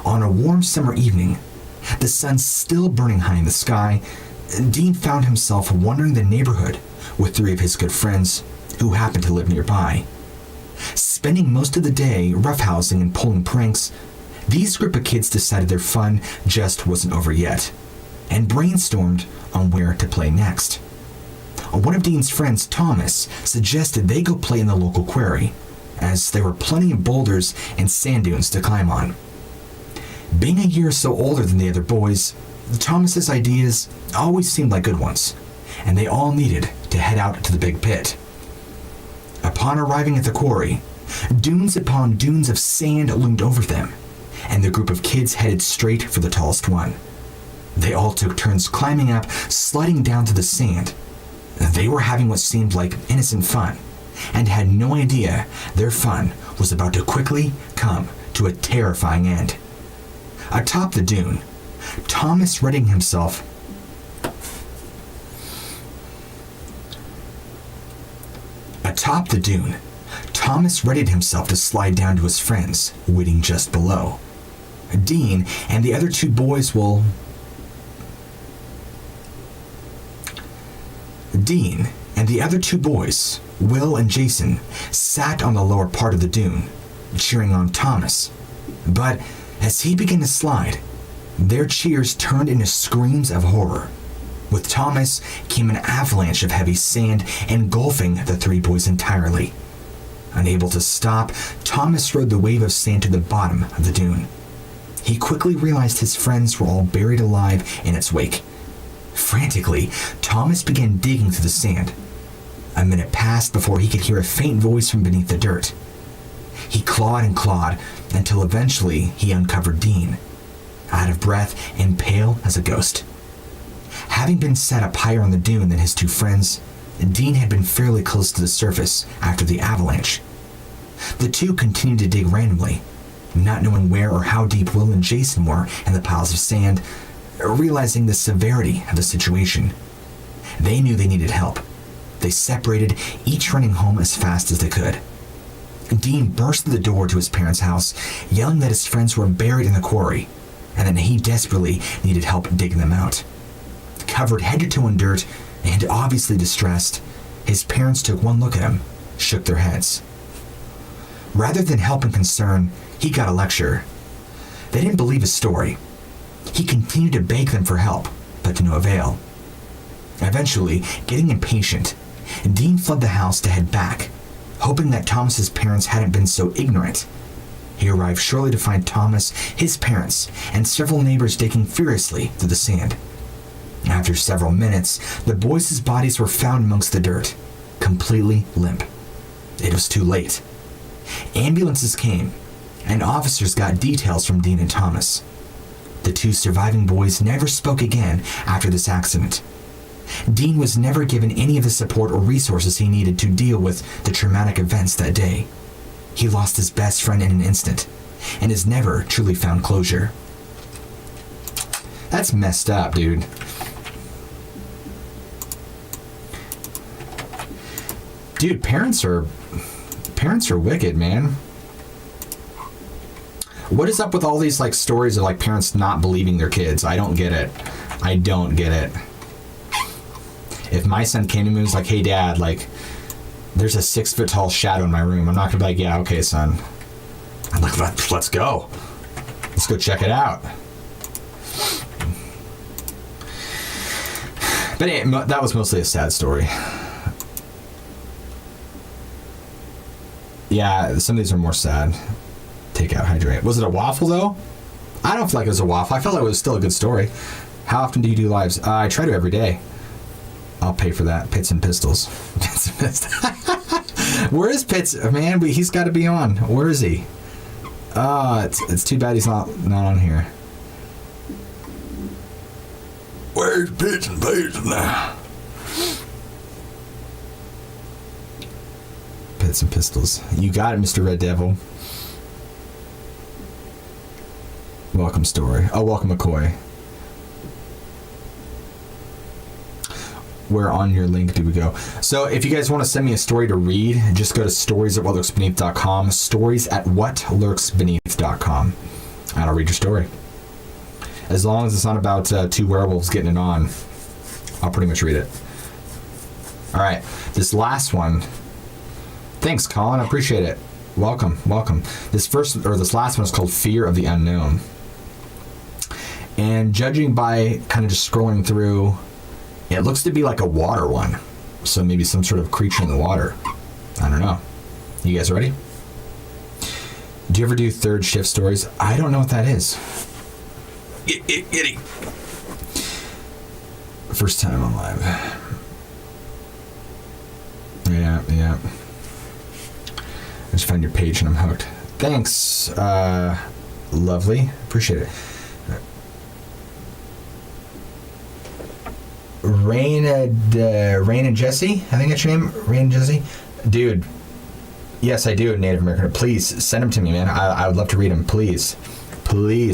On a warm summer evening, the sun still burning high in the sky, Dean found himself wandering the neighborhood with 3 of his good friends who happened to live nearby. Spending most of the day roughhousing and pulling pranks, these group of kids decided their fun just wasn't over yet, and brainstormed on where to play next. One of Dean's friends, Thomas, suggested they go play in the local quarry, as there were plenty of boulders and sand dunes to climb on. Being a year or so older than the other boys, Thomas's ideas always seemed like good ones, and they all needed to head out to the big pit. Upon arriving at the quarry, dunes upon dunes of sand loomed over them, and the group of kids headed straight for the tallest one. They all took turns climbing up, sliding down to the sand. They were having what seemed like innocent fun, and had no idea their fun was about to quickly come to a terrifying end. Atop the dune, Thomas readied himself to slide down to his friends, waiting just below. Dean and the other 2 boys Will and Jason, sat on the lower part of the dune, cheering on Thomas. But as he began to slide, their cheers turned into screams of horror. With Thomas came an avalanche of heavy sand engulfing the 3 boys entirely. Unable to stop, Thomas rode the wave of sand to the bottom of the dune. He quickly realized his friends were all buried alive in its wake. Frantically, Thomas began digging through the sand. A minute passed before he could hear a faint voice from beneath the dirt. He clawed and clawed until eventually he uncovered Dean, out of breath and pale as a ghost. Having been set up higher on the dune than his 2 friends, Dean had been fairly close to the surface after the avalanche. The 2 continued to dig randomly, not knowing where or how deep Will and Jason were in the piles of sand, realizing the severity of the situation. They knew they needed help. They separated, each running home as fast as they could. Dean burst through the door to his parents' house, yelling that his friends were buried in the quarry, and that he desperately needed help digging them out. Covered head to toe in dirt and obviously distressed, his parents took one look at him, shook their heads. Rather than help and concern, he got a lecture. They didn't believe his story. He continued to beg them for help, but to no avail. Eventually, getting impatient, Dean fled the house to head back, hoping that Thomas's parents hadn't been so ignorant. He arrived shortly to find Thomas, his parents, and several neighbors digging furiously through the sand. After several minutes, the boys' bodies were found amongst the dirt, completely limp. It was too late. Ambulances came, and officers got details from Dean and Thomas. The two surviving boys never spoke again after this accident. Dean was never given any of the support or resources he needed to deal with the traumatic events that day. He lost his best friend in an instant, and has never truly found closure. That's messed up, dude. Dude, parents are wicked, man. What is up with all these like stories of like parents not believing their kids? I don't get it. I don't get it. If my son came to me and was like, "Hey dad, like there's a 6-foot tall shadow in my room," I'm not gonna be like, "Yeah, okay, son." I'm like, let's go. Let's go check it out. But that was mostly a sad story. Yeah, some of these are more sad. Take out, hydrate. Was it a waffle though? I don't feel like it was a waffle. I felt like it was still a good story. How often do you do lives? I try to every day. I'll pay for that. Pits and Pistols. Pits and Pistols. Where is Pits? Man, he's got to be on. Where is he? It's too bad he's not on here. Where's Pits and Pistols now? Pits and Pistols. You got it, Mr. Red Devil. Welcome, Story. Oh, welcome, McCoy. Where on your link do we go? So if you guys want to send me a story to read, just go to stories@whatlurksbeneath.com, stories@whatlurksbeneath.com, and I'll read your story. As long as it's not about two werewolves getting it on, I'll pretty much read it. All right, this last one. Thanks, Colin. I appreciate it. Welcome. This last one is called Fear of the Unknown. And judging by kind of just scrolling through, it looks to be like a water one. So maybe some sort of creature in the water. I don't know. You guys ready? Do you ever do third shift stories? I don't know what that is. Get. First time on live. Yeah. I just found your page and I'm hooked. Thanks, lovely. Appreciate it. Rain and Jesse, I think that's your name. Rain and Jesse, dude. Yes, I do. Native American. Please send them to me, man. I would love to read them. Please.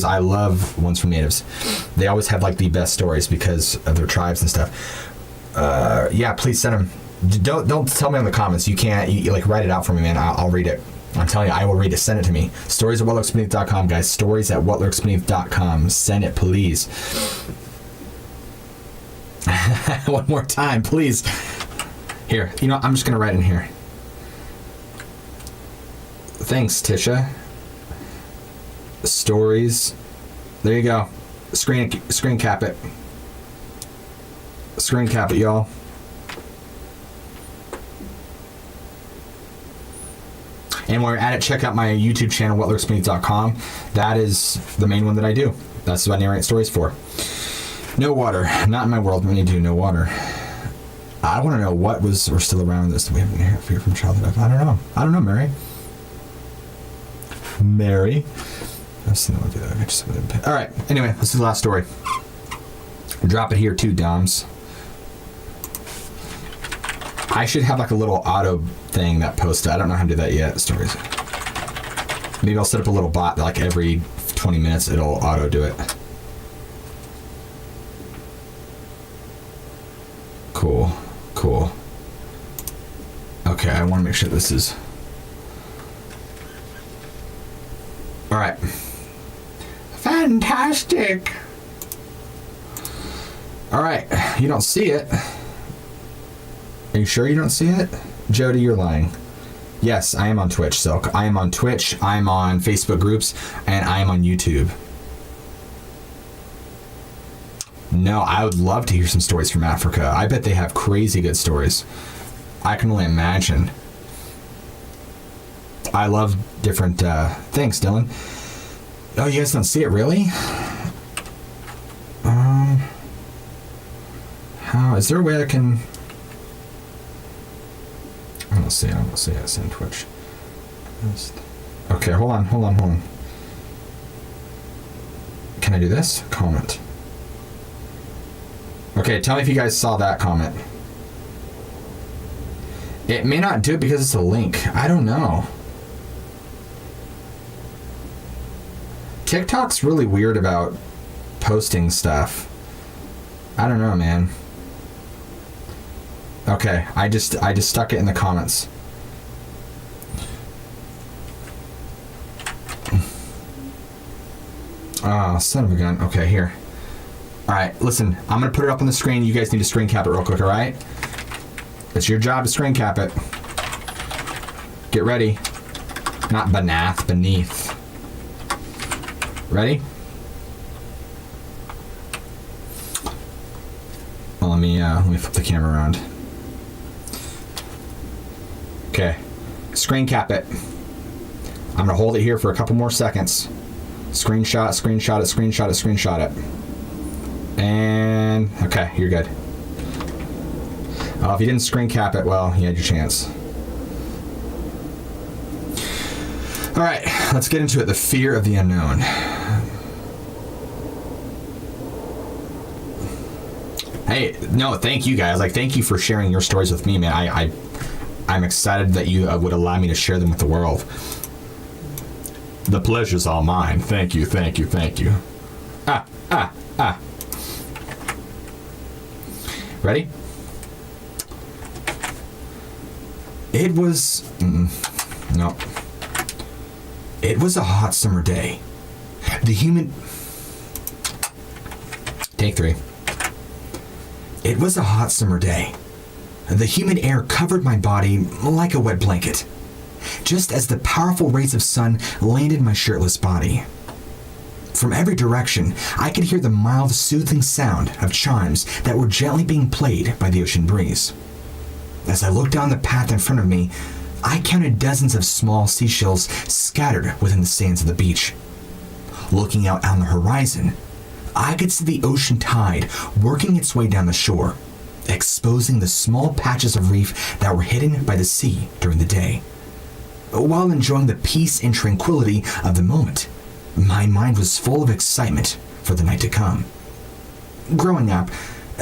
I love ones from natives. They always have like the best stories because of their tribes and stuff. Yeah, please send them. Don't tell me in the comments. You can't. You like write it out for me, man. I'll read it. I'm telling you, I will read it. Send it to me. Stories@whatlurksbeneath.com, guys. Stories@whatlurksbeneath.com. Send it, please. One more time, please. Here, I'm just gonna write in here. Thanks, Tisha. Stories. There you go. Screen cap it. Screen cap it, y'all. And while you're at it, check out my YouTube channel, whatlurksbeneath.com. That is the main one that I do. That's what I narrate stories for. No water. Not in my world. When you do no water. I want to know what we're still around this. We haven't heard from childhood. I don't know, Mary. I still don't want to do that. All right. Anyway, this is the last story. Drop it here too, Doms. I should have like a little auto thing that posts. I don't know how to do that yet. Stories. Maybe I'll set up a little bot that like every 20 minutes it'll auto do it. Cool. I want to make sure this is... All right. Fantastic. All right. You don't see it. Are you sure you don't see it? Jody, you're lying. Yes, I am on Twitch, Silk. I am on Twitch, I'm on Facebook groups, and I am on YouTube. No, I would love to hear some stories from Africa. I bet they have crazy good stories. I can only imagine. I love different things, Dylan. Oh, you guys don't see it, really? How is there a way I can? I don't see it. It's in Twitch. Okay, hold on. Can I do this? Comment. Okay, tell me if you guys saw that comment. It may not do it because it's a link. I don't know. TikTok's really weird about posting stuff. I don't know, man. Okay, I just stuck it in the comments. Oh, son of a gun. Okay, here. Alright, listen, I'm going to put it up on the screen. You guys need to screen cap it real quick, alright? It's your job to screen cap it. Get ready. Not beneath. Ready? Well, let me flip the camera around. Okay. Screen cap it. I'm going to hold it here for a couple more seconds. Screenshot it. And, okay, you're good. If you didn't screen cap it, well, you had your chance. All right, let's get into it. The fear of the unknown. Hey, no, thank you guys. Thank you for sharing your stories with me, man. I'm excited that you would allow me to share them with the world. The pleasure's all mine. Thank you. Ready? It was... no. It was a hot summer day. The humid... Take 3. It was a hot summer day. The humid air covered my body like a wet blanket, just as the powerful rays of sun landed my shirtless body. From every direction, I could hear the mild, soothing sound of chimes that were gently being played by the ocean breeze. As I looked down the path in front of me, I counted dozens of small seashells scattered within the sands of the beach. Looking out on the horizon, I could see the ocean tide working its way down the shore, exposing the small patches of reef that were hidden by the sea during the day. While enjoying the peace and tranquility of the moment, my mind was full of excitement for the night to come. Growing up,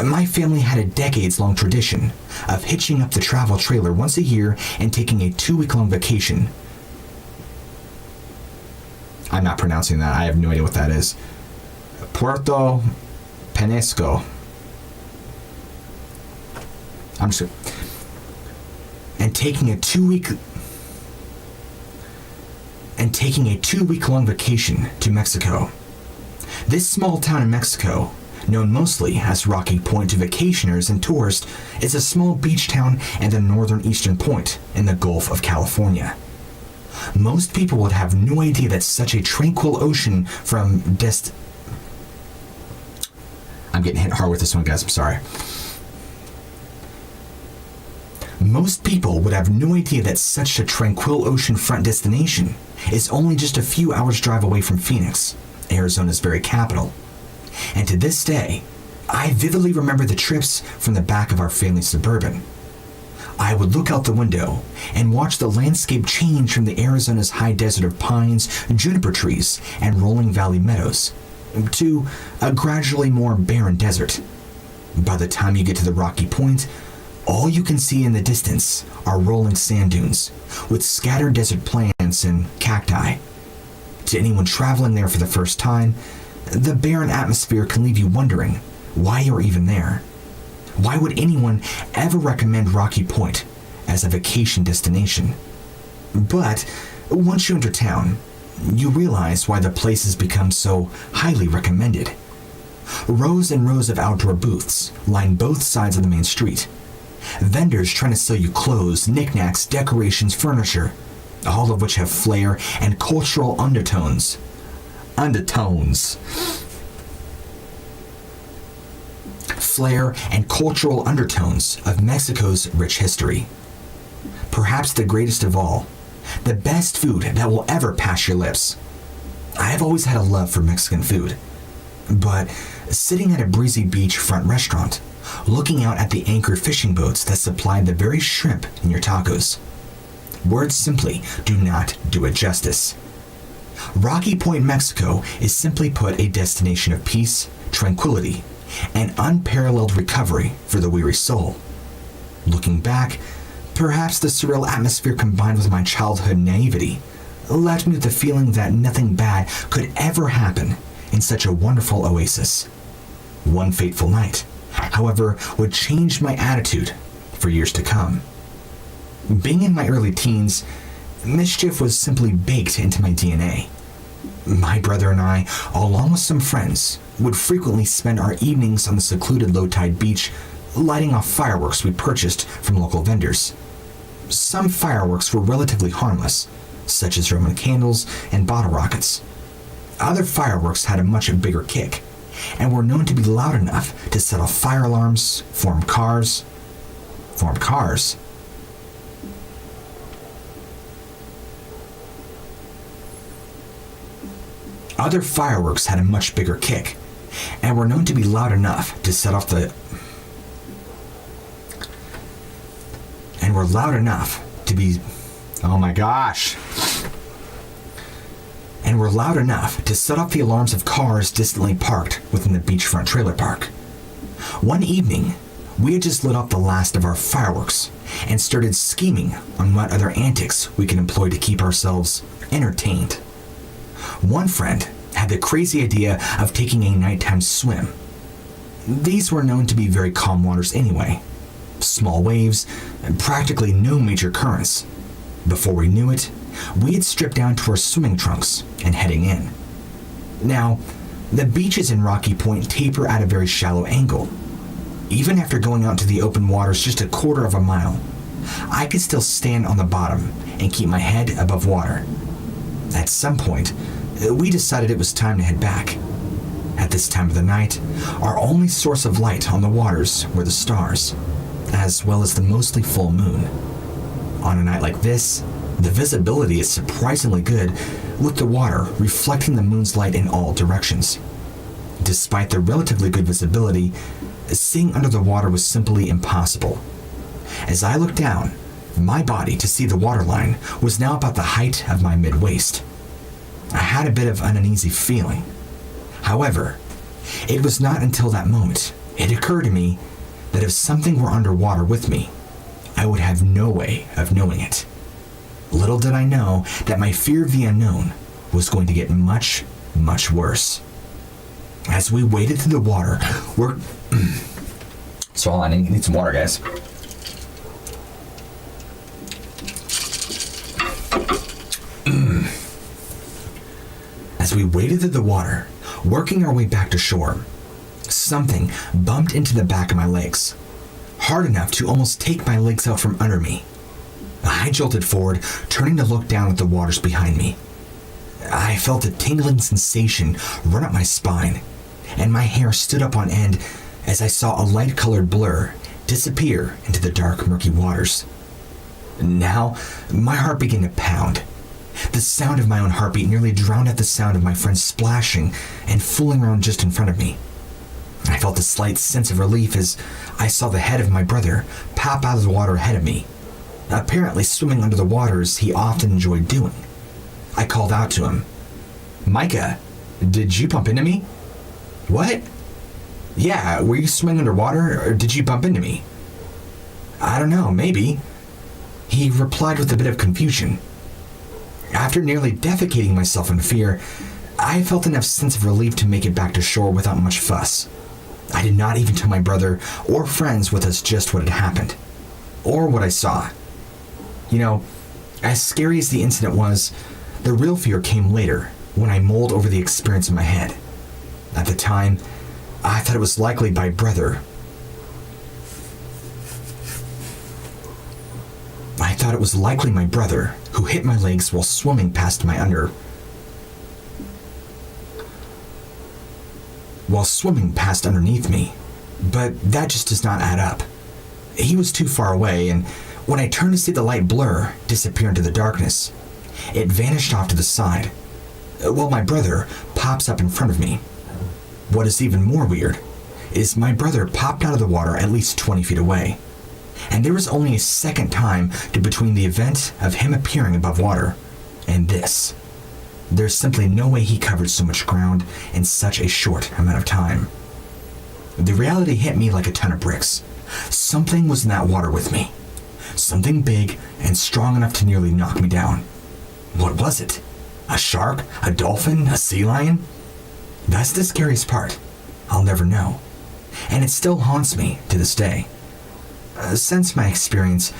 my family had a decades-long tradition of hitching up the travel trailer once a year and taking a 2-week-long vacation. I'm not pronouncing that. I have no idea what that is. Puerto Peñasco. I'm just... And taking a 2-week-long vacation to Mexico. This small town in Mexico, known mostly as Rocky Point to vacationers and tourists, is a small beach town and the northern eastern point in the Gulf of California. Most people would have no idea that such a tranquil ocean from I'm getting hit hard with this one, guys. I'm sorry. Most people would have no idea that such a tranquil oceanfront destination is only just a few hours' drive away from Phoenix, Arizona's very capital. And to this day, I vividly remember the trips from the back of our family Suburban. I would look out the window and watch the landscape change from the Arizona's high desert of pines, juniper trees, and rolling valley meadows to a gradually more barren desert. By the time you get to the Rocky Point, all you can see in the distance are rolling sand dunes with scattered desert plants and cacti. To anyone traveling there for the first time, the barren atmosphere can leave you wondering why you're even there. Why would anyone ever recommend Rocky Point as a vacation destination. But once you enter town, you realize why the place has become so highly recommended. Rows and rows of outdoor booths line both sides of the main street. Vendors trying to sell you clothes, knickknacks, decorations, furniture, all of which have flair and cultural undertones. Flair and cultural undertones of Mexico's rich history. Perhaps the greatest of all, the best food that will ever pass your lips. I have always had a love for Mexican food, but sitting at a breezy beachfront restaurant, looking out at the anchored fishing boats that supply the very shrimp in your tacos, words simply do not do it justice. Rocky Point, Mexico is simply put a destination of peace, tranquility, and unparalleled recovery for the weary soul. Looking back, perhaps the surreal atmosphere combined with my childhood naivety left me with the feeling that nothing bad could ever happen in such a wonderful oasis. One fateful night, however, would change my attitude for years to come. Being in my early teens, mischief was simply baked into my DNA. My brother and I, along with some friends, would frequently spend our evenings on the secluded low-tide beach lighting off fireworks we purchased from local vendors. Some fireworks were relatively harmless, such as Roman candles and bottle rockets. Other fireworks had a much bigger kick, and were known to be loud enough to set off fire alarms, form cars. Other fireworks had a much bigger kick, and were known to be loud enough to set off the... and were loud enough to be... oh my gosh! And were loud enough to set off the alarms of cars distantly parked within the beachfront trailer park. One evening, we had just lit off the last of our fireworks and started scheming on what other antics we could employ to keep ourselves entertained. One friend had the crazy idea of taking a nighttime swim. These were known to be very calm waters anyway. Small waves, and practically no major currents. Before we knew it, we had stripped down to our swimming trunks and heading in. Now, the beaches in Rocky Point taper at a very shallow angle. Even after going out to the open waters just a quarter of a mile, I could still stand on the bottom and keep my head above water. At some point, we decided it was time to head back. At this time of the night, our only source of light on the waters were the stars, as well as the mostly full moon. On a night like this, the visibility is surprisingly good, with the water reflecting the moon's light in all directions. Despite the relatively good visibility, seeing under the water was simply impossible. As I looked down, my body to see the waterline was now about the height of my mid-waist. I had a bit of an uneasy feeling. However, it was not until that moment it occurred to me that if something were underwater with me, I would have no way of knowing it. Little did I know that my fear of the unknown was going to get much, much worse. As we waded through the water, So I need some water, guys. As we waded through the water, working our way back to shore, something bumped into the back of my legs, hard enough to almost take my legs out from under me. I jolted forward, turning to look down at the waters behind me. I felt a tingling sensation run up my spine, and my hair stood up on end as I saw a light-colored blur disappear into the dark, murky waters. Now, my heart began to pound. The sound of my own heartbeat nearly drowned out the sound of my friends splashing and fooling around just in front of me. I felt a slight sense of relief as I saw the head of my brother pop out of the water ahead of me, apparently swimming under the waters he often enjoyed doing. I called out to him, "Micah, did you bump into me?" "What?" "Yeah, were you swimming underwater, or did you bump into me?" "I don't know, maybe," he replied with a bit of confusion. After nearly defecating myself in fear, I felt enough sense of relief to make it back to shore without much fuss. I did not even tell my brother or friends with us just what had happened, or what I saw. You know, as scary as the incident was, the real fear came later when I mulled over the experience in my head. At the time, I thought it was likely my brother. I thought it was likely my brother who hit my legs while swimming past underneath me. But that just does not add up. He was too far away, and when I turned to see the light blur disappear into the darkness, it vanished off to the side, while my brother pops up in front of me. What is even more weird is my brother popped out of the water at least 20 feet away, and there was only a second time between the event of him appearing above water and this. There's simply no way he covered so much ground in such a short amount of time. The reality hit me like a ton of bricks. Something was in that water with me. Something big and strong enough to nearly knock me down. What was it? A shark? A dolphin? A sea lion? That's the scariest part. I'll never know. And it still haunts me to this day. Since my experience,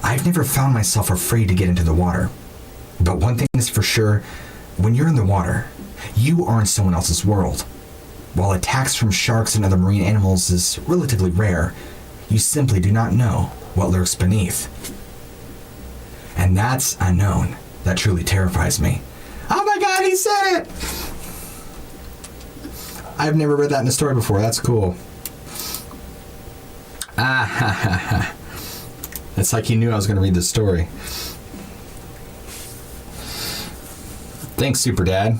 I've never found myself afraid to get into the water. But one thing is for sure, when you're in the water, you are in someone else's world. While attacks from sharks and other marine animals is relatively rare, you simply do not know what lurks beneath. And that's unknown that truly terrifies me. Oh my god, he said it! I've never read that in a story before. That's cool. Ah ha ha ha. It's like he knew I was going to read this story. Thanks, Super Dad.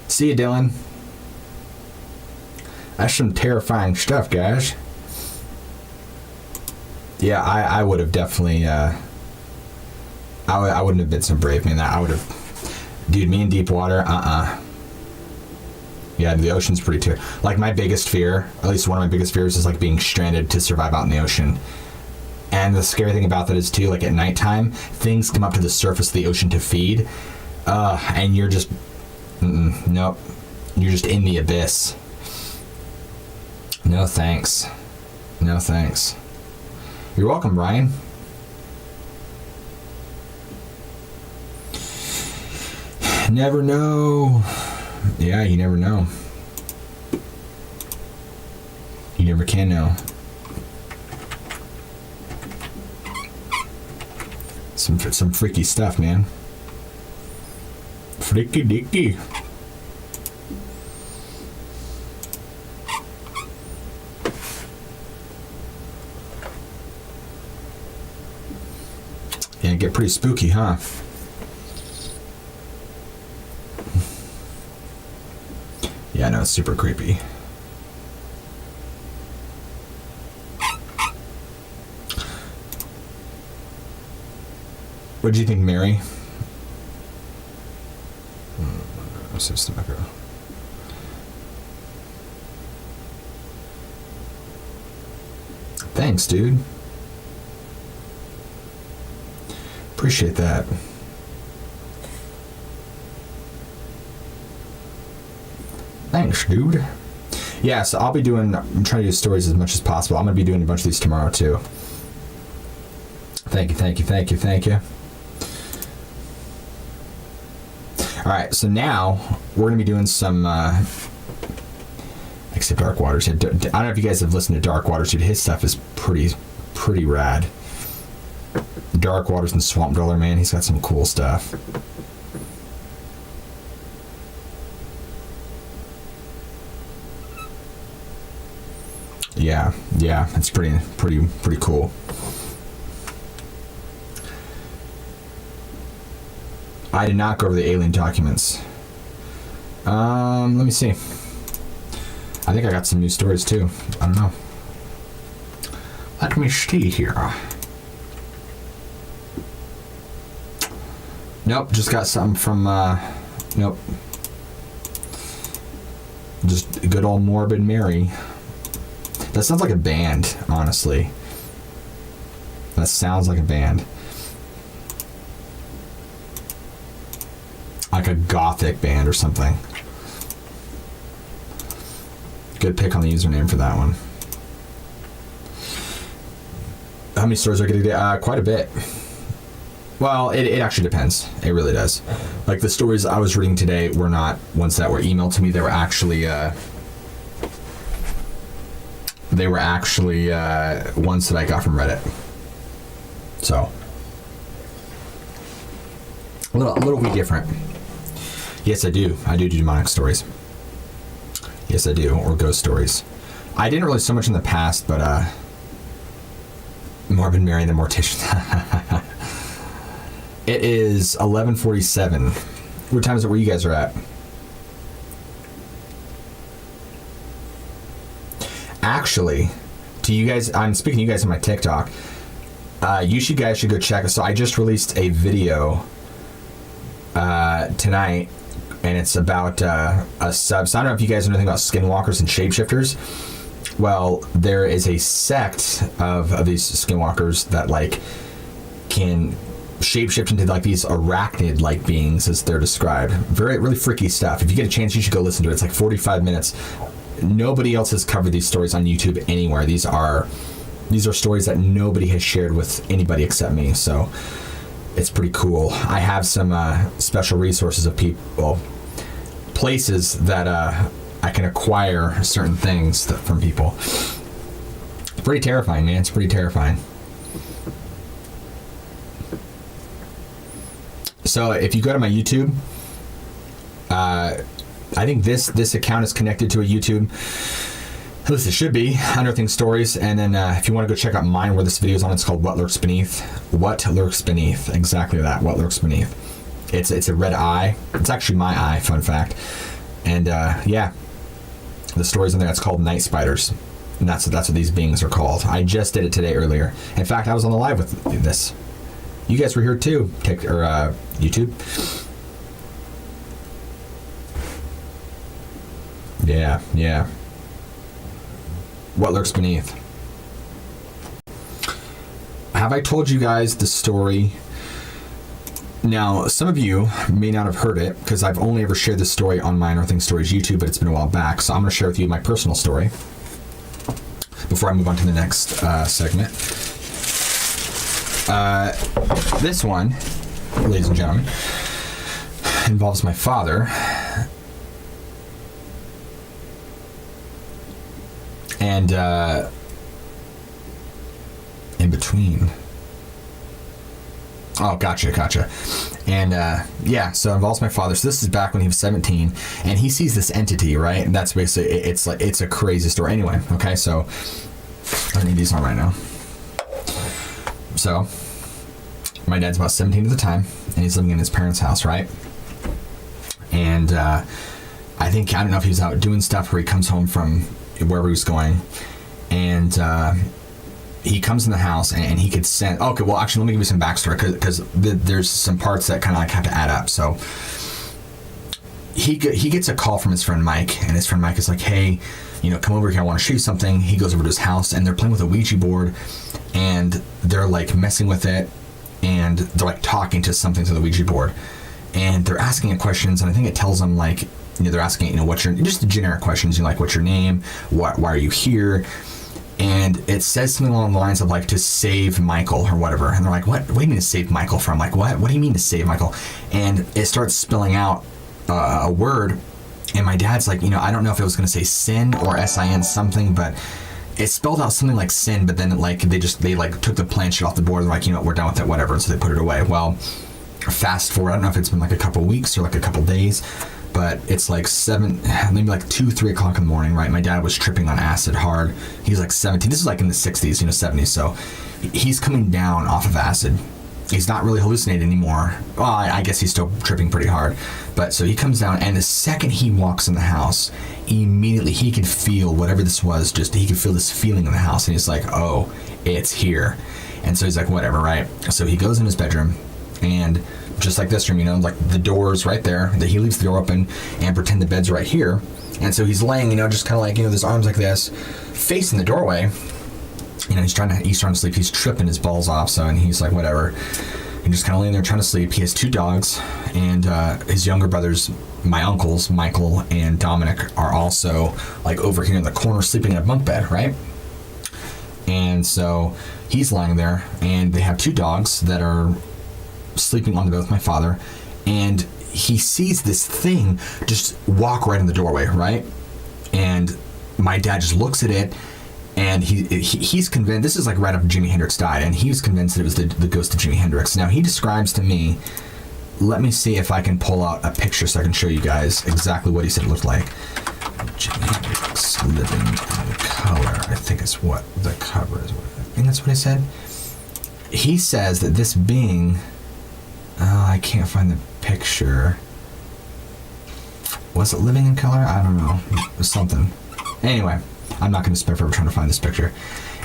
See you, Dylan. That's some terrifying stuff, guys. Yeah, I would have definitely, I wouldn't have been so brave, man. I would have, dude, me in deep water, Yeah, the ocean's pretty terrible. Like, my biggest fear, at least one of my biggest fears, is like being stranded to survive out in the ocean. And the scary thing about that is too, like at nighttime, things come up to the surface of the ocean to feed, and you're just, nope, you're just in the abyss. No thanks. No thanks. You're welcome, Ryan. Never know. Yeah, you never know. You never can know. Some freaky stuff, man. Freaky dicky. Yeah, get pretty spooky, huh? Yeah, I know, it's super creepy. What do you think, Mary? Thanks, dude. Appreciate that. Thanks, dude. Yeah, so I'm trying to do stories as much as possible. I'm going to be doing a bunch of these tomorrow, too. Thank you. Alright, so now we're going to be doing some, except Dark Waters. I don't know if you guys have listened to Dark Waters, dude. His stuff is pretty rad. Dark Waters and Swamp Dweller, man. He's got some cool stuff. Yeah, it's pretty cool. I did not go over the alien documents. Let me see. I think I got some new stories too. I don't know. Let me see here. Nope, just got something from, nope. Just good old Morbid Mary. That sounds like a band, honestly. That sounds like a band. Like a gothic band or something. Good pick on the username for that one. How many stories are going to get? Quite a bit. Well, it actually depends. It really does. Like the stories I was reading today were not ones that were emailed to me. They were actually ones that I got from Reddit. So a little bit different. Yes, I do. I do demonic stories. Yes, I do. Or ghost stories. I didn't really so much in the past, but Morbid Mary the Mortician. It is 11:47. What time is it where you guys are at? Actually, to you guys, I'm speaking to you guys on my TikTok. You guys should go check. So I just released a video tonight, and it's about a sub. So I don't know if you guys know anything about skinwalkers and shapeshifters. Well, there is a sect of these skinwalkers that like can shapeshift into like these arachnid like beings as they're described. Really freaky stuff. If you get a chance, you should go listen to it. It's like 45 minutes. Nobody else has covered these stories on YouTube anywhere. These are stories that nobody has shared with anybody except me. So it's pretty cool. I have some special resources of places that I can acquire certain things from people. It's pretty terrifying, man. It's pretty terrifying. So if you go to my YouTube, I think this account is connected to a YouTube. At least it should be. Under Things Stories. And then if you want to go check out mine where this video is on, it's called What Lurks Beneath. What Lurks Beneath. Exactly that. What Lurks Beneath. It's a red eye. It's actually my eye, fun fact. And yeah, the story's in there. It's called Night Spiders. And that's what these beings are called. I just did it today earlier. In fact, I was on the live with this. You guys were here too, YouTube. Yeah. What Lurks Beneath. Have I told you guys the story? Now, some of you may not have heard it because I've only ever shared this story on my Things Stories YouTube, but it's been a while back. So I'm going to share with you my personal story before I move on to the next segment. This one, ladies and gentlemen, involves my father. And in between. Oh, gotcha. And yeah, so it involves my father. So this is back when he was 17, and he sees this entity, right? And that's basically, it's a crazy story. Anyway, okay, so I need these on right now. So my dad's about 17 at the time, and he's living in his parents' house, right? And I don't know if he was out doing stuff, where he comes home from wherever he was going, and he comes in the house and he could sense. Okay, well, actually, let me give you some backstory because there's some parts that kind of like have to add up. So he gets a call from his friend Mike, and his friend Mike is like, "Hey, come over here. I want to show you something." He goes over to his house, and they're playing with a Ouija board, and they're like messing with it, and they're like talking to something to the Ouija board, and they're asking it questions, and I think it tells them like, they're asking, what's your, just the generic questions, like, what's your name, why are you here, and it says something along the lines of like, to save Michael or whatever, and they're like, what do you mean to save Michael from? Like, what do you mean to save Michael? And it starts spelling out a word, and my dad's like, I don't know if it was going to say sin or sin something, but it spelled out something like sin, but then like they took the planchette off the board, and they're like, we're done with it, whatever, and so they put it away. Well, fast forward, I don't know if it's been like a couple weeks or like a couple days, but it's like 2-3 o'clock in the morning, right? My dad was tripping on acid hard. He's like 17. This is like in the 60s, 70s. So he's coming down off of acid. He's not really hallucinating anymore. Well, I guess he's still tripping pretty hard. But so he comes down, and the second he walks in the house, immediately he can feel whatever this was, he could feel this feeling in the house. And he's like, oh, it's here. And so he's like, whatever, right? So he goes in his bedroom, and just like this room, like the door's right there, that he leaves the door open and pretend the bed's right here. And so he's laying, just kind of like, his arms like this, facing the doorway. He's trying to sleep. He's tripping his balls off. So, and he's like, whatever. And just kind of laying there trying to sleep. He has 2 dogs, and his younger brothers, my uncles, Michael and Dominic, are also like over here in the corner sleeping in a bunk bed, right? And so he's lying there, and they have 2 dogs that are sleeping on the bed with my father, and he sees this thing just walk right in the doorway, right? And my dad just looks at it, and he's convinced, this is like right after Jimi Hendrix died, and he was convinced that it was the ghost of Jimi Hendrix. Now, he describes to me, let me see if I can pull out a picture so I can show you guys exactly what he said it looked like. Jimi Hendrix living in color, I think is what the cover is. I think that's what he said. He says that this being, I can't find the picture. Was it living in color? I don't know. It was something. Anyway, I'm not going to spend forever trying to find this picture.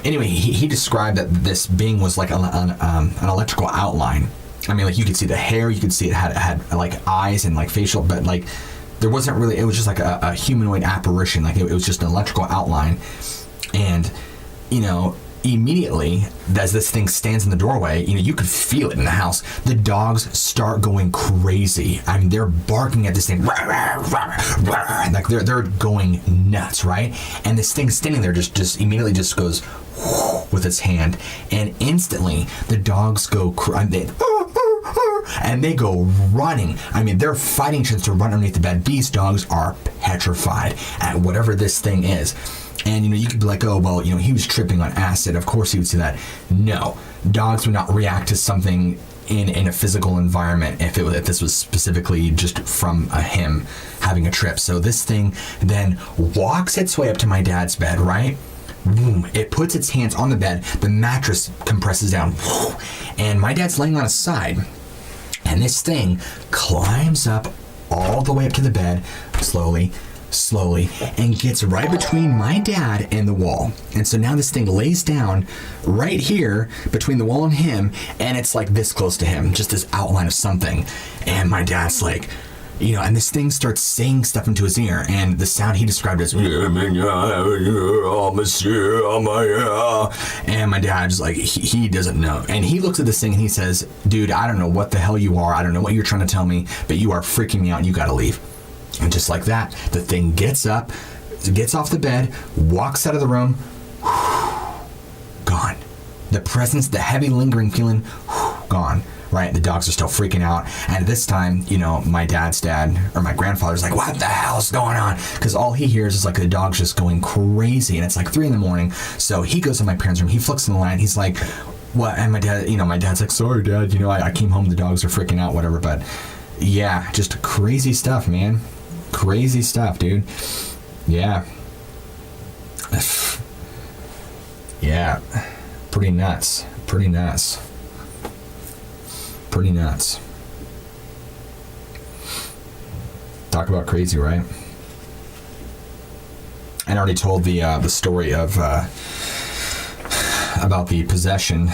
Anyway, he described that this being was like an electrical outline. I mean, like, you could see the hair, you could see it had like eyes and like facial, but like there wasn't really, it was just like a humanoid apparition. Like it was just an electrical outline. And, you know, immediately as this thing stands in the doorway, you know, you could feel it in the house. The dogs start going crazy. I mean, they're barking at this thing. Like they're going nuts, right? And this thing standing there just immediately just goes with its hand, and instantly the dogs go and they go running. I mean, they're fighting to run underneath the bed. These dogs are petrified at whatever this thing is. And, you know, you could be like, oh, well, you know, he was tripping on acid. Of course he would see that. No, dogs would not react to something in a physical environment if this was specifically just from him having a trip. So this thing then walks its way up to my dad's bed, right? Boom. It puts its hands on the bed. The mattress compresses down. And my dad's laying on his side. And this thing climbs up all the way up to the bed, slowly, and gets right between my dad and the wall. And so now this thing lays down right here between the wall and him, and it's like this close to him, just this outline of something. And my dad's like, you know, and this thing starts saying stuff into his ear, and the sound he described as, and my dad's like, he doesn't know. And he looks at this thing and he says, dude, I don't know what the hell you are. I don't know what you're trying to tell me, but you are freaking me out and you got to leave. And just like that, the thing gets up, gets off the bed, walks out of the room, gone. The presence, the heavy lingering feeling, gone. Right? The dogs are still freaking out. And at this time, you know, my dad's dad or my grandfather's like, what the hell is going on? Because all he hears is like the dog's just going crazy, and it's like 3 a.m. So he goes to my parents' room, he flicks in the light, he's like, what? And my dad, you know, my dad's like, sorry, Dad, you know, I came home, the dogs are freaking out, whatever. But yeah, just crazy stuff, man. Crazy stuff, dude. Yeah. Yeah. Pretty nuts. Pretty nuts. Pretty nuts. Talk about crazy, right? And I already told the story of about the possession.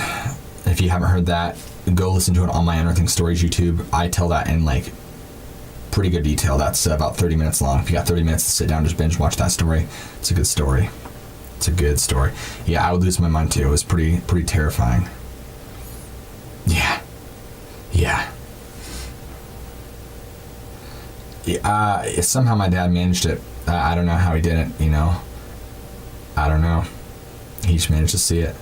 If you haven't heard that, go listen to it on my Unearthing Stories YouTube. I tell that in like pretty good detail. That's about 30 minutes long. If you got 30 minutes to sit down, just binge watch that story. It's a good story. It's a good story. Yeah, I would lose my mind too. It was pretty terrifying. Yeah. Somehow my dad managed it. I don't know how he did it, you know. I don't know. He just managed to see it.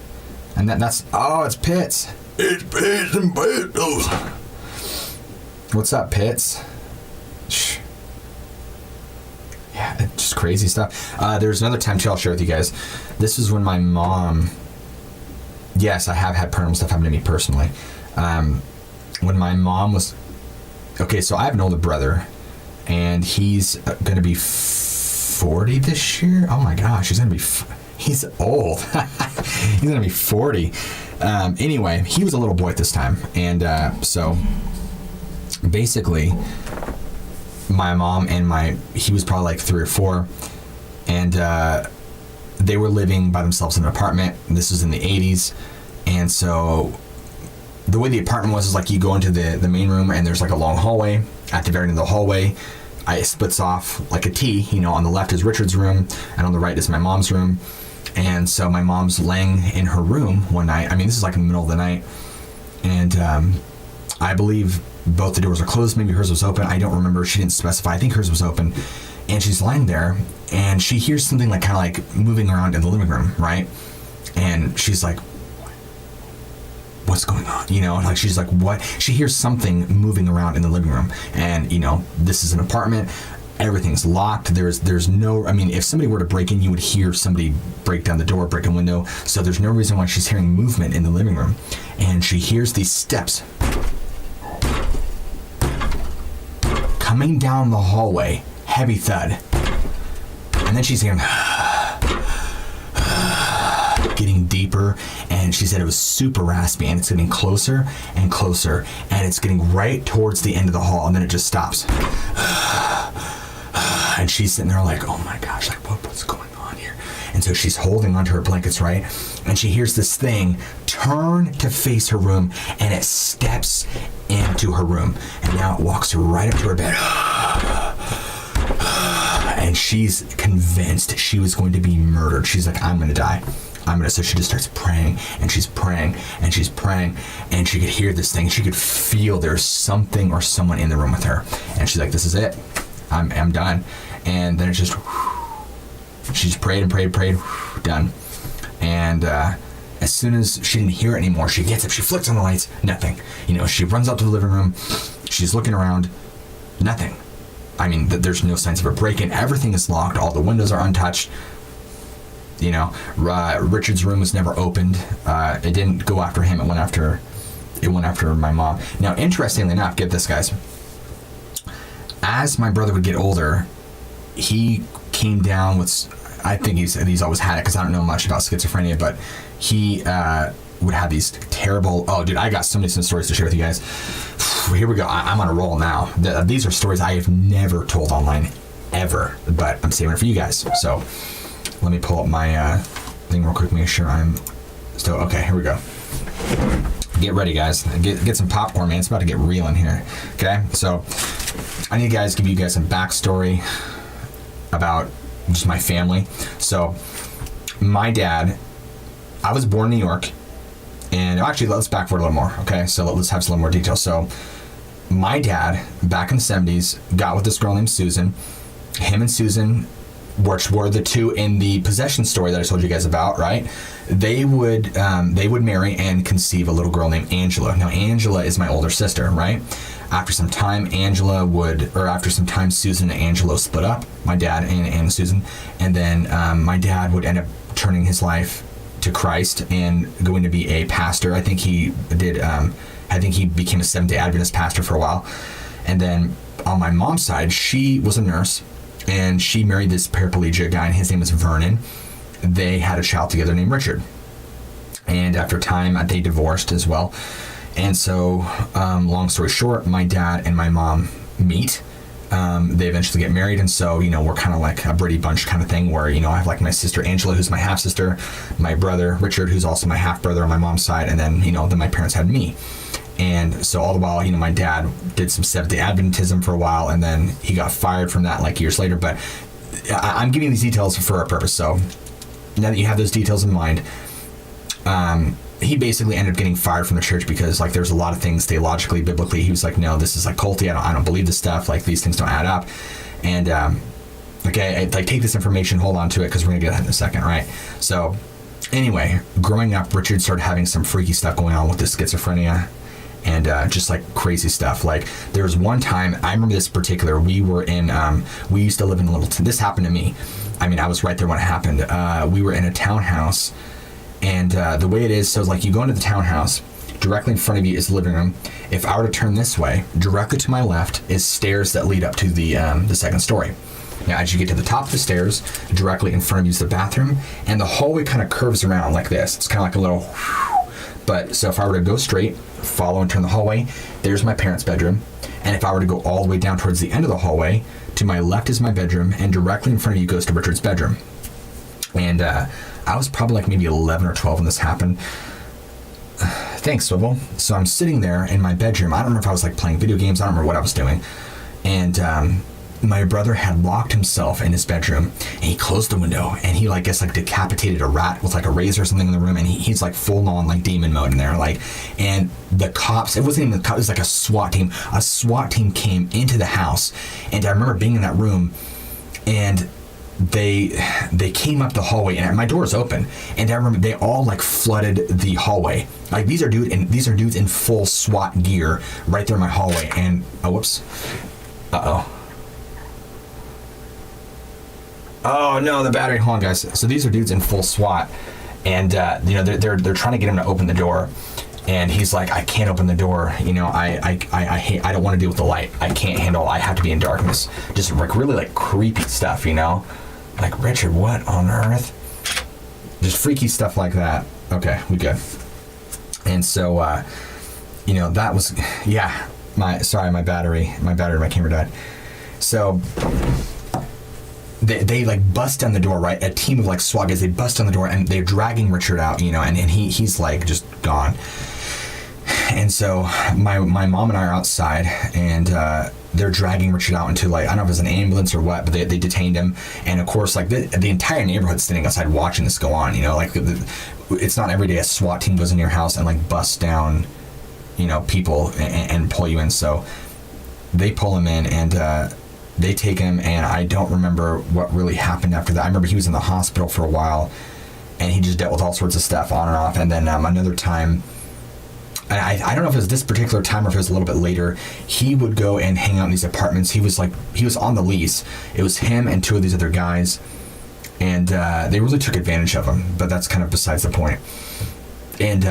And that's... Oh, it's Pitts. It's Pitts and Pitts. What's up, Pitts? Shh. Yeah, it's just crazy stuff. There's another time too I'll share with you guys. This is when my mom... Yes, I have had paranormal stuff happen to me personally. When my mom was... Okay, so I have an older brother, and he's going to be 40 this year. Oh my gosh, he's going to be... He's old. He's going to be 40. Anyway, he was a little boy at this time. And so basically, my mom and he was probably like 3 or 4. And they were living by themselves in an apartment. This was in the 80s. And so the way the apartment was is like you go into the main room, and there's like a long hallway. At the very end of the hallway, it splits off like a T. You know, on the left is Richard's room, and on the right is my mom's room. And so my mom's laying in her room one night. I mean, this is like in the middle of the night. And I believe both the doors are closed. Maybe hers was open. I don't remember. She didn't specify. I think hers was open. And she's lying there, and she hears something like kind of like moving around in the living room, right? And she's like, what's going on? You know, like she's like, what? She hears something moving around in the living room. And, you know, this is an apartment. Everything's locked. There's no, I mean, if somebody were to break in, you would hear somebody break down the door, break a window. So there's no reason why she's hearing movement in the living room. And she hears these steps coming down the hallway, heavy thud. And then she's hearing getting deeper, and she said it was super raspy, and it's getting closer and closer, and it's getting right towards the end of the hall, and then it just stops. And she's sitting there like, oh my gosh, like what's going on here? And so she's holding onto her blankets, right? And she hears this thing turn to face her room, and it steps into her room, and now it walks right up to her bed. And she's convinced she was going to be murdered. She's like, I'm gonna die. So she just starts praying, and she's praying, and she's praying, and she could hear this thing. She could feel there's something or someone in the room with her. And she's like, this is it. I'm done. And then it's just, she's prayed and prayed, done. And as soon as she didn't hear it anymore, she gets up, she flicks on the lights, nothing. You know, she runs out to the living room, she's looking around, nothing. I mean, there's no signs of a break-in. Everything is locked. All the windows are untouched. You know, Richard's room was never opened. It didn't go after him. It went after my mom. Now, interestingly enough, get this, guys. As my brother would get older, he came down with, I think he's always had it, because I don't know much about schizophrenia, but he would have these terrible, oh dude, I got so many stories to share with you guys. Here we go. I'm on a roll now. These are stories I have never told online, ever, but I'm saving it for you guys. So let me pull up my thing real quick, make sure I'm still, okay, here we go. Get ready, guys. Get some popcorn, man. It's about to get real in here. Okay, so I need to give you guys some backstory about just my family. So my dad, I was born in New York, and actually let's back forward a little more. Okay, so let's have some little more detail. So my dad, back in the 70s, got with this girl named Susan. Him and Susan, which were the two in the possession story that I told you guys about, right? They would marry and conceive a little girl named Angela. Now, Angela is my older sister, right? After some time, Susan and Angela split up, my dad and Susan, and then my dad would end up turning his life to Christ and going to be a pastor. I think he did. I think he became a Seventh-day Adventist pastor for a while, and then on my mom's side, she was a nurse. And she married this paraplegia guy, and his name was Vernon. They had a child together named Richard. And after time, they divorced as well. And so, long story short, my dad and my mom meet. They eventually get married, and so, you know, we're kind of like a Brady Bunch kind of thing, where, you know, I have like my sister Angela, who's my half-sister, my brother Richard, who's also my half-brother on my mom's side, and then, you know, then my parents had me. And so all the while, you know, my dad did some Seventh-day Adventism for a while, and then he got fired from that like years later. But I'm giving these details for a purpose. So now that you have those details in mind, he basically ended up getting fired from the church because like there's a lot of things theologically, biblically. He was like, no, this is like culty. I don't believe this stuff. Like these things don't add up. And okay, like take this information, hold on to it, because we're gonna get that in a second, right? So anyway, growing up, Richard started having some freaky stuff going on with this schizophrenia. And just like crazy stuff. Like there was one time, I remember this particular, we used to live in a little, this happened to me. I mean, I was right there when it happened. We were in a townhouse, and the way it is, so it's like you go into the townhouse, directly in front of you is the living room. If I were to turn this way, directly to my left is stairs that lead up to the second story. Now, as you get to the top of the stairs, directly in front of you is the bathroom, and the hallway kind of curves around like this. It's kind of like a little, but so if I were to go straight, follow and turn the hallway, there's my parents' bedroom. And if I were to go all the way down towards the end of the hallway, to my left is my bedroom, and directly in front of you goes to Richard's bedroom. And I was probably like maybe 11 or 12 when this happened. Thanks, Swivel. So I'm sitting there in my bedroom. I don't remember if I was like playing video games. I don't remember what I was doing. And my brother had locked himself in his bedroom, and he closed the window, and he like decapitated a rat with like a razor or something in the room, and he's like full on like demon mode in there, like. And the cops, it wasn't even the cops, it was like a SWAT team. A SWAT team came into the house, and I remember being in that room, and they came up the hallway, and my door's open, and I remember they all like flooded the hallway. Like these are dudes in full SWAT gear right there in my hallway, and whoops, oh no, the battery. Hold on, guys. So these are dudes in full SWAT, and they're trying to get him to open the door, and he's like, I can't open the door. I hate. I don't want to deal with the light. I can't handle. I have to be in darkness. Just like really like creepy stuff, Like, Richard, what on earth? Just freaky stuff like that. Okay, we good. And so, that was, my battery, my camera died. So, they like bust down the door, right? A team of like SWAT guys, they bust down the door and they're dragging Richard out, and he's like just gone. And so my mom and I are outside, and they're dragging Richard out into like, I don't know if it's an ambulance or what, but they detained him. And of course, like the entire neighborhood's standing outside watching this go on. Like it's not every day a SWAT team goes in your house and like busts down, people and pull you in. So they pull him in, and they take him, and I don't remember what really happened after that. I remember he was in the hospital for a while, and he just dealt with all sorts of stuff on and off. And then another time, I don't know if it was this particular time or if it was a little bit later, he would go and hang out in these apartments. He was on the lease. It was him and two of these other guys, and they really took advantage of him, but that's kind of besides the point. And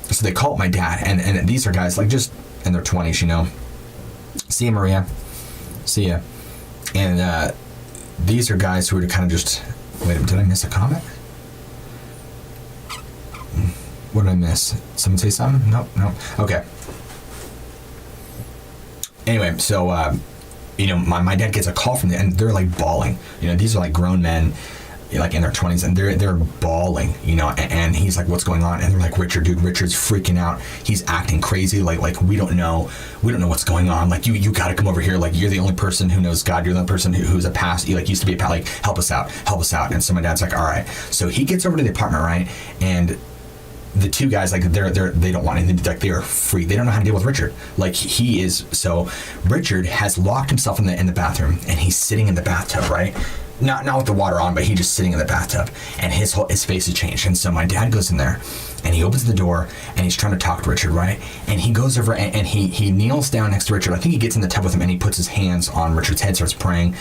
so they called my dad, and these are guys like just in their 20s, See ya, Maria. See ya. And these are guys who were kind of just, wait a minute, did I miss a comment? What did I miss? Someone say something? Nope. Okay. Anyway, so, my dad gets a call from them, and they're like bawling. These are like grown men, like in their 20s, and they're bawling, and he's like, what's going on? And they're like, Richard's freaking out. He's acting crazy. Like we don't know what's going on. Like you got to come over here. Like you're the only person who knows God. You're the only person who's a past, used to be a past, like help us out. And so my dad's like, all right. So he gets over to the apartment, right? And the two guys, like they don't want anything. Like they are free. They don't know how to deal with Richard. Like he is. So Richard has locked himself in the bathroom, and he's sitting in the bathtub, right? Not with the water on, but he's just sitting in the bathtub, and his face has changed. And so my dad goes in there, and he opens the door, and he's trying to talk to Richard, right? And he goes over and he kneels down next to Richard. I think he gets in the tub with him, and he puts his hands on Richard's head, starts praying.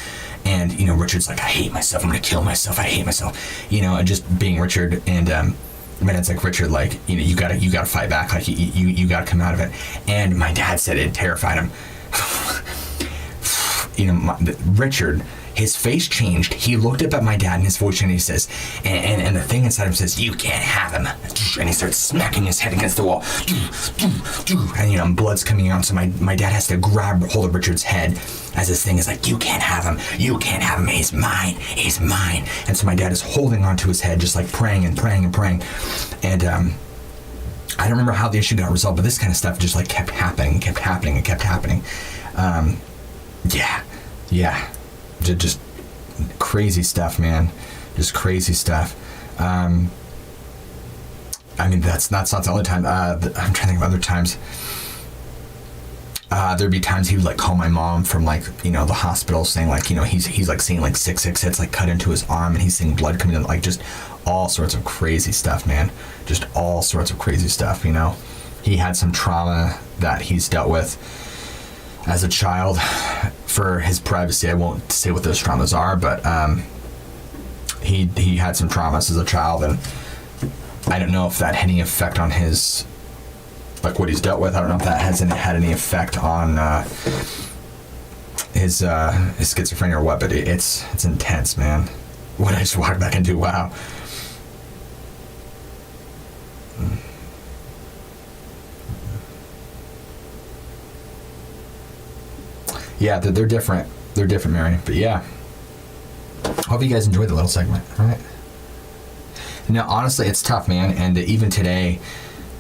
And Richard's like, I hate myself. I'm gonna kill myself. I hate myself. Just being Richard. And my dad's like, Richard, like, you gotta fight back. Like you gotta come out of it. And my dad said it terrified him. Richard, his face changed. He looked up at my dad, and his voice changed, and he says, and the thing inside him says, you can't have him. And he starts smacking his head against the wall. And blood's coming out. So my dad has to grab hold of Richard's head as this thing is like, you can't have him. You can't have him. He's mine. He's mine. And so my dad is holding onto his head, just like praying and praying and praying. And I don't remember how the issue got resolved, but this kind of stuff just like kept happening. Yeah. Just crazy stuff, man. Just crazy stuff. That's not the only time. I'm trying to think of other times. There'd be times he would like call my mom from like, the hospital, saying like, he's like seeing like 6 hits like cut into his arm, and he's seeing blood coming in, like just all sorts of crazy stuff, man. Just all sorts of crazy stuff. He had some trauma that he's dealt with as a child. For his privacy, I won't say what those traumas are, but he had some traumas as a child, and I don't know if that had any effect on his, like what he's dealt with. I don't know if that hasn't had any effect on his schizophrenia or what, but it's intense, man. What I just walked back into, wow. Yeah, they're different. They're different, Mary. But yeah. Hope you guys enjoyed the little segment. All right. Now, honestly, it's tough, man. And even today,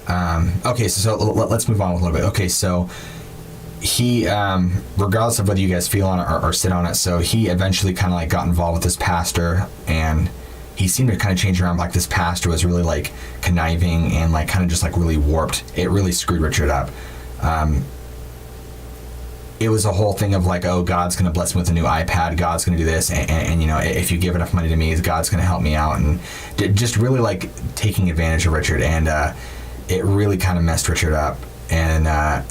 okay, so let's move on a little bit. Okay, so he, regardless of whether you guys feel on it or sit on it, so he eventually kind of like got involved with this pastor, and he seemed to kind of change around. Like this pastor was really like conniving and like kind of just like really warped. It really screwed Richard up. it was a whole thing of like, oh, God's going to bless me with a new iPad. God's going to do this. And, you know, if you give enough money to me, God's going to help me out. And just really like taking advantage of Richard. And it really kind of messed Richard up. And I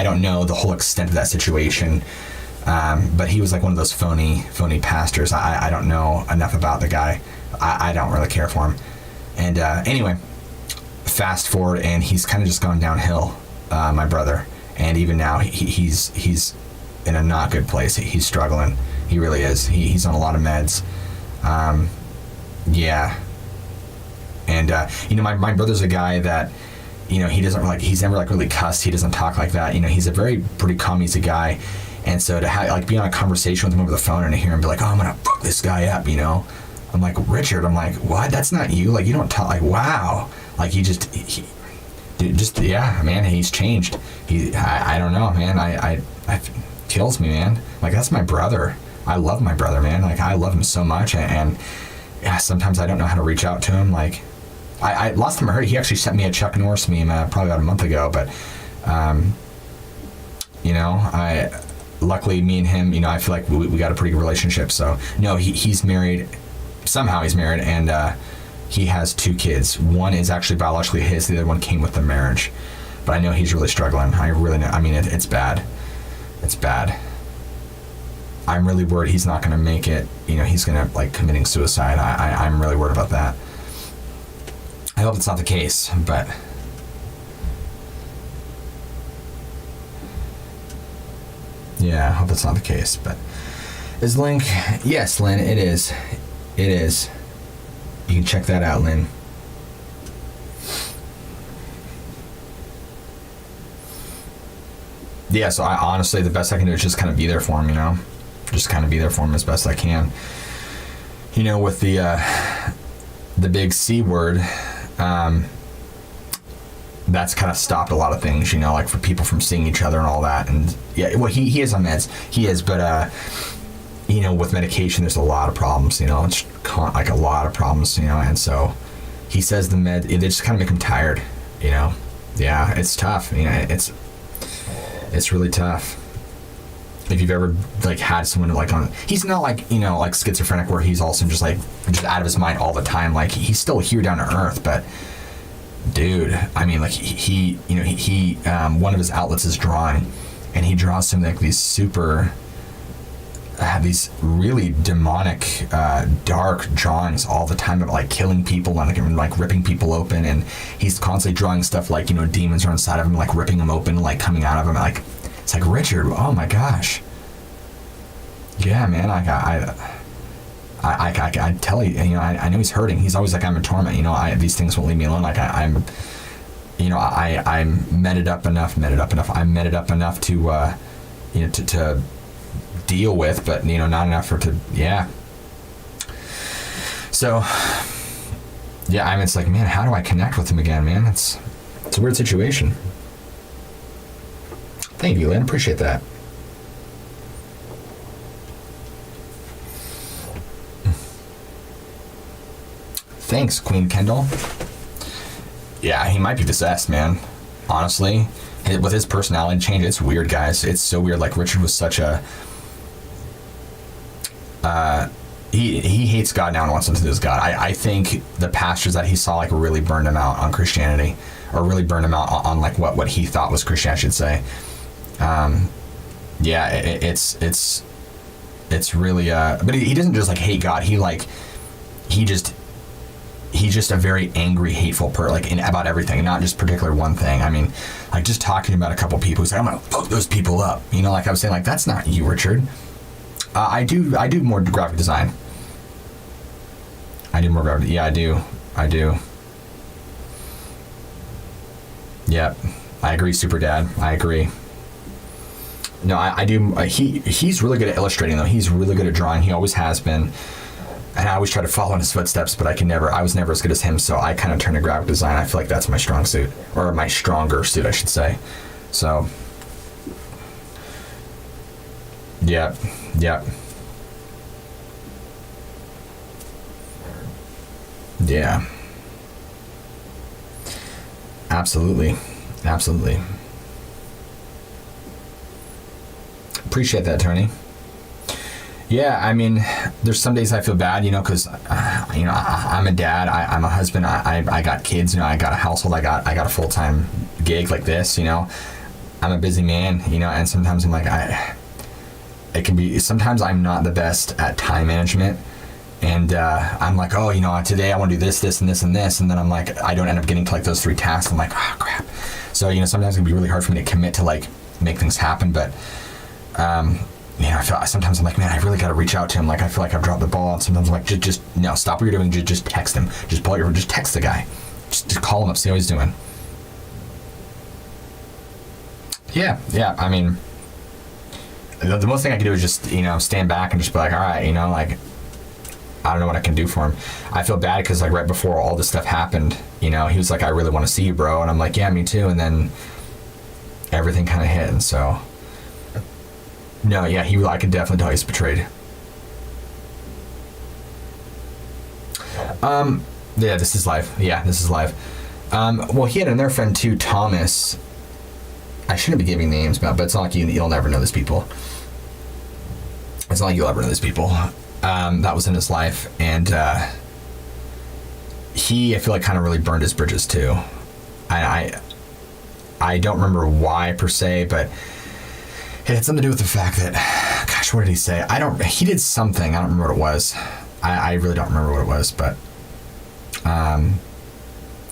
don't know the whole extent of that situation. But he was like one of those phony pastors. I don't know enough about the guy. I don't really care for him. And anyway, fast forward, and he's kind of just gone downhill, my brother. And even now, he's in a not good place. He's struggling. He really is. He's on a lot of meds. Yeah. And you know, my brother's a guy that, you know, he doesn't like. He's never like really cussed. He doesn't talk like that. You know, he's a pretty calm, easy guy. And so to have like be on a conversation with him over the phone and to hear him be like, oh, I'm gonna fuck this guy up, you know. I'm like, Richard. I'm like, what? That's not you. Like, you don't talk. Like, wow. Like, yeah, man, he's changed. I don't know, man. I kills me, man. Like, that's my brother. I love my brother, man. Like, I love him so much, and yeah, sometimes I don't know how to reach out to him. Like, I last time I heard, he actually sent me a Chuck Norris meme probably about a month ago. But, you know, luckily me and him, you know, I feel like we got a pretty good relationship. So no, he's married. Somehow he's married, and he has 2 kids. One is actually biologically his. The other one came with the marriage. But I know he's really struggling. I really know. I mean, it's bad. It's bad. I'm really worried he's not going to make it. You know, he's going to like committing suicide. I'm really worried about that. I hope it's not the case, but yeah, I hope it's not the case. But is Link? Yes, Lynn, it is. It is. You can check that out, Lynn. Yeah, so I honestly, the best I can do is just kind of be there for him, you know? Just kind of be there for him as best I can. You know, with the big C word, that's kind of stopped a lot of things, you know, like for people from seeing each other and all that. And yeah, well, he is on meds. He is, but, you know, with medication, there's a lot of problems, you know, it's like a lot of problems, you know, and so he says the med, they just kind of make him tired, you know. Yeah, it's tough, you know, it's really tough. If you've ever like had someone like on, he's not like, you know, like schizophrenic where he's also just like just out of his mind all the time. Like he's still here down to earth, but dude, I mean, like he you know, he one of his outlets is drawing, and he draws some like these super these really demonic dark drawings all the time of like killing people and like ripping people open, and he's constantly drawing stuff like, you know, demons are inside of him, like ripping them open, like coming out of him. Like it's like, Richard, oh my gosh. Yeah, man, I tell you, you know, I know he's hurting. He's always like, I'm in torment, you know, these things won't leave me alone. Like I'm you know, I'm meted up enough. I'm meted up enough to you know, to deal with, but you know, not enough for to, yeah. So yeah, I mean, it's like, man, how do I connect with him again, man? It's a weird situation. Thank you, Lynn, appreciate that. Thanks, Queen Kendall. Yeah, he might be possessed, man, honestly. With his personality change, it's weird, guys. It's so weird. Like Richard was such a he hates God now and wants to do his God. I think the pastors that he saw like really burned him out on Christianity, or really burned him out on like what he thought was Christianity, I should say. Yeah, it's really but he doesn't just like hate God. He's just a very angry, hateful person, like about everything, not just particular one thing. I mean, like just talking about a couple people who's like, I'm gonna fuck those people up. You know, like I was saying, like that's not you, Richard. I do more graphic design. I do more graphic. Yeah, I do. Yep, I agree, Super Dad. I agree. No, I do. He's really good at illustrating, though. He's really good at drawing. He always has been. And I always try to follow in his footsteps, but I was never as good as him, so I kind of turned to graphic design. I feel like that's my strong suit, or my stronger suit, I should say. So, yep. Yeah. Absolutely. Appreciate that, Tony. Yeah, I mean, there's some days I feel bad, because, I'm a dad, I'm a husband, I got kids, I got a household, I got a full-time gig like this, I'm a busy man, and sometimes I'm like, sometimes I'm not the best at time management, and I'm like, oh, today I want to do this, this, and this, and this, and then I'm like, I don't end up getting to like those 3 tasks. I'm like, oh, crap. So, sometimes it can be really hard for me to commit to like make things happen, but, I feel sometimes I'm like, man, I really got to reach out to him. Like, I feel like I've dropped the ball. And sometimes I'm like, just no, stop what you're doing. Just text him. Just text the guy. Just call him up, see how he's doing. Yeah. I mean, the most thing I can do is just, stand back and just be like, all right, like, I don't know what I can do for him. I feel bad because like right before all this stuff happened, he was like, I really want to see you, bro. And I'm like, yeah, me too. And then everything kind of hit. And so, no, yeah, I can definitely tell he's betrayed. Yeah, this is live. Well, he had another friend too, Thomas. I shouldn't be giving names, but it's not like you'll never know these people. It's not like you'll ever know these people. That was in his life, and he, I feel like, kind of really burned his bridges too. I don't remember why per se, but it had something to do with the fact that, gosh, what did he say? He did something. I don't remember what it was. I really don't remember what it was, but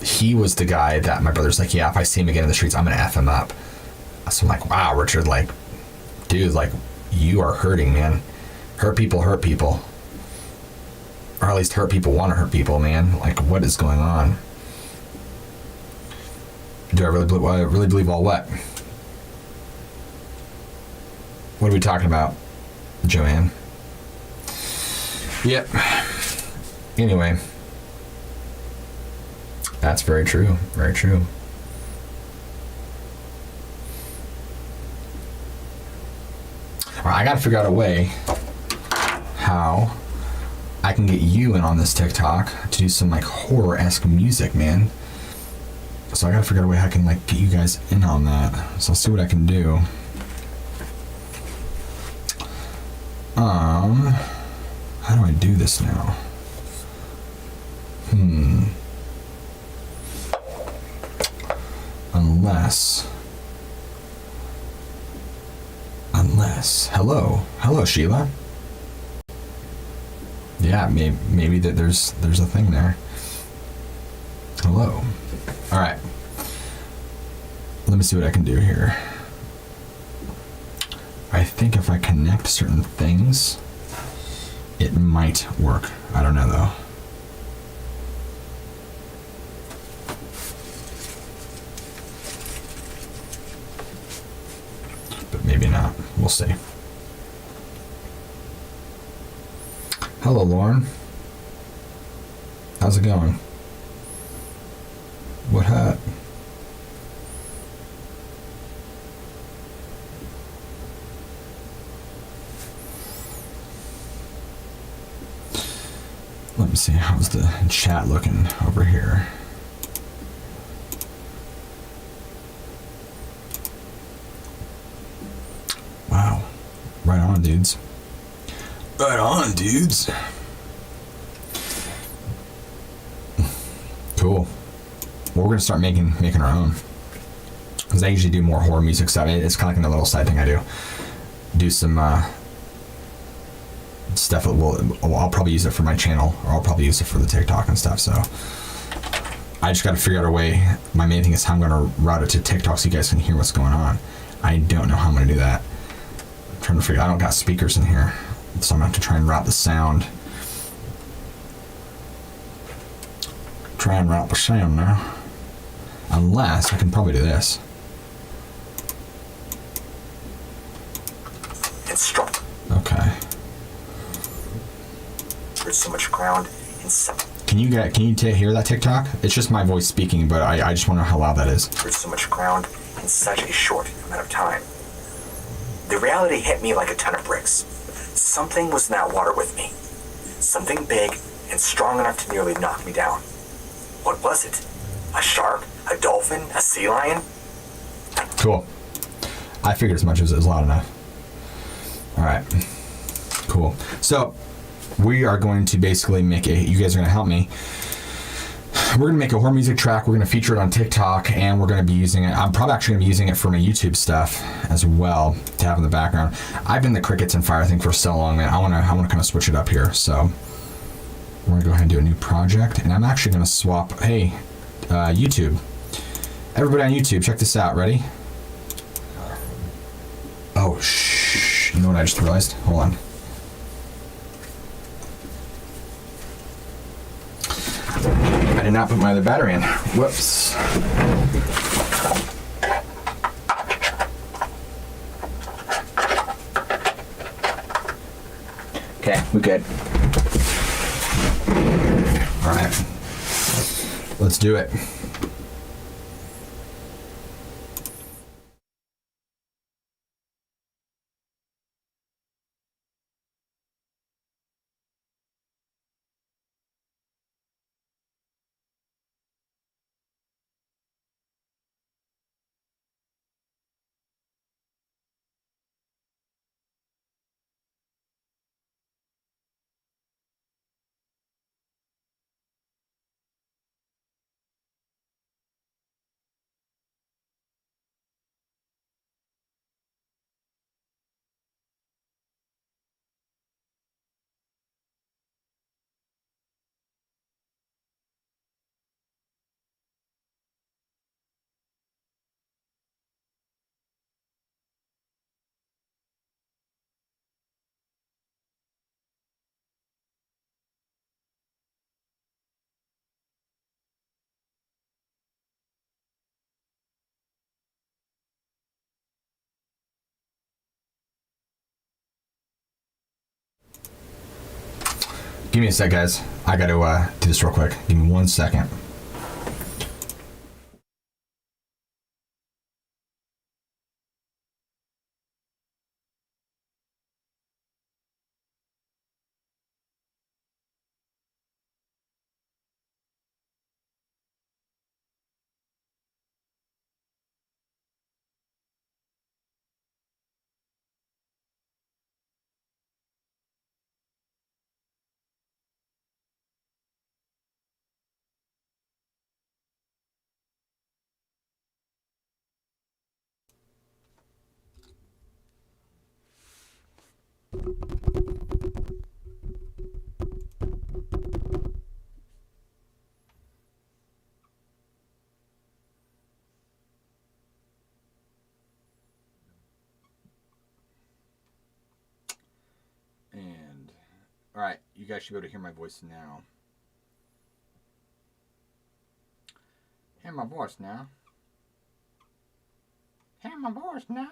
he was the guy that my brother's like, yeah, if I see him again in the streets, I'm going to F him up. So I'm like, wow, Richard, like, dude, like, you are hurting, man. Hurt people. Or at least hurt people want to hurt people, man. Like, what is going on? Do I really believe all what? What are we talking about, Joanne? Yep. Anyway. That's very true. Very true. All right, I gotta figure out a way how I can get you in on this TikTok to do some like horror-esque music, man. So I gotta figure out a way how I can like get you guys in on that. So I'll see what I can do. How do I do this now? Unless, hello, Sheila. Yeah, maybe that there's a thing there. Hello. All right. Let me see what I can do here. I think if I connect certain things, it might work. I don't know though. But maybe not. We'll see. Hello, Lauren. How's it going? What hat? Let me see, how's the chat looking over here? Wow. Right on, dudes. Right on, dudes. Cool. Well, we're gonna start making our own. Because I usually do more horror music stuff. It's kind of like a little side thing I do. Do some stuff. I'll probably use it for my channel, or I'll probably use it for the TikTok and stuff. So I just got to figure out a way. My main thing is how I'm gonna route it to TikTok so you guys can hear what's going on. I don't know how I'm gonna do that. I'm trying to figure. I don't got speakers in here, so I'm gonna have to try and route the sound. Try and route the sound now. Unless I can probably do this. It's strong. Okay. There's so much ground inside. Can you hear that TikTok? It's just my voice speaking, but I just wonder how loud that is. There's so much ground in such a short amount of time. The reality hit me like a ton of bricks. Something was in that water with me. Something big and strong enough to nearly knock me down. What was it? A shark? A dolphin? A sea lion? Cool. I figured as much as it was loud enough. All right. Cool. So we are going to basically make you guys are going to help me. We're going to make a horror music track. We're going to feature it on TikTok, and we're going to be using it. I'm probably actually going to be using it for my YouTube stuff as well to have in the background. I've been the Crickets and Fire thing for so long, man. I want to kind of switch it up here. So we're going to go ahead and do a new project, and I'm actually going to swap. Hey, YouTube. Everybody on YouTube, check this out. Ready? Oh, shh. You know what I just realized? Hold on. I did not put my other battery in. Whoops. Okay, we're good. All right. Let's do it. Give me a sec, guys. I got to do this real quick. Give me 1 second. And, all right, you guys should be able to hear my voice now. Hear my voice now. Hear my voice now.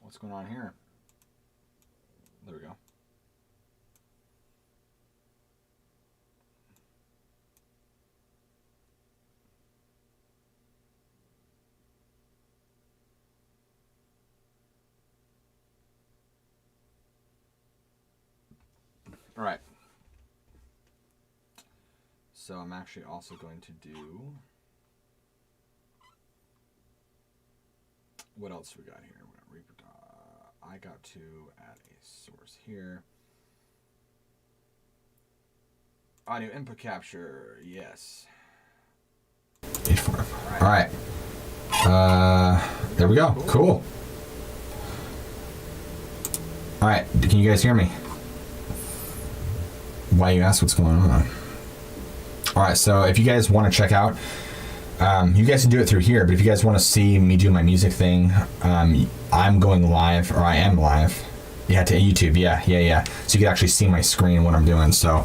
What's going on here? There we go. All right. So I'm actually also going to do, what else we got here? I got to add a source here. Audio input capture, yes. All right. There we go. Cool. All right. Can you guys hear me? Why you ask what's going on? All right. So if you guys want to check out, you guys can do it through here, but if you guys want to see me do my music thing, I'm going live, or I am live. Yeah, to YouTube. Yeah. So you can actually see my screen and what I'm doing. So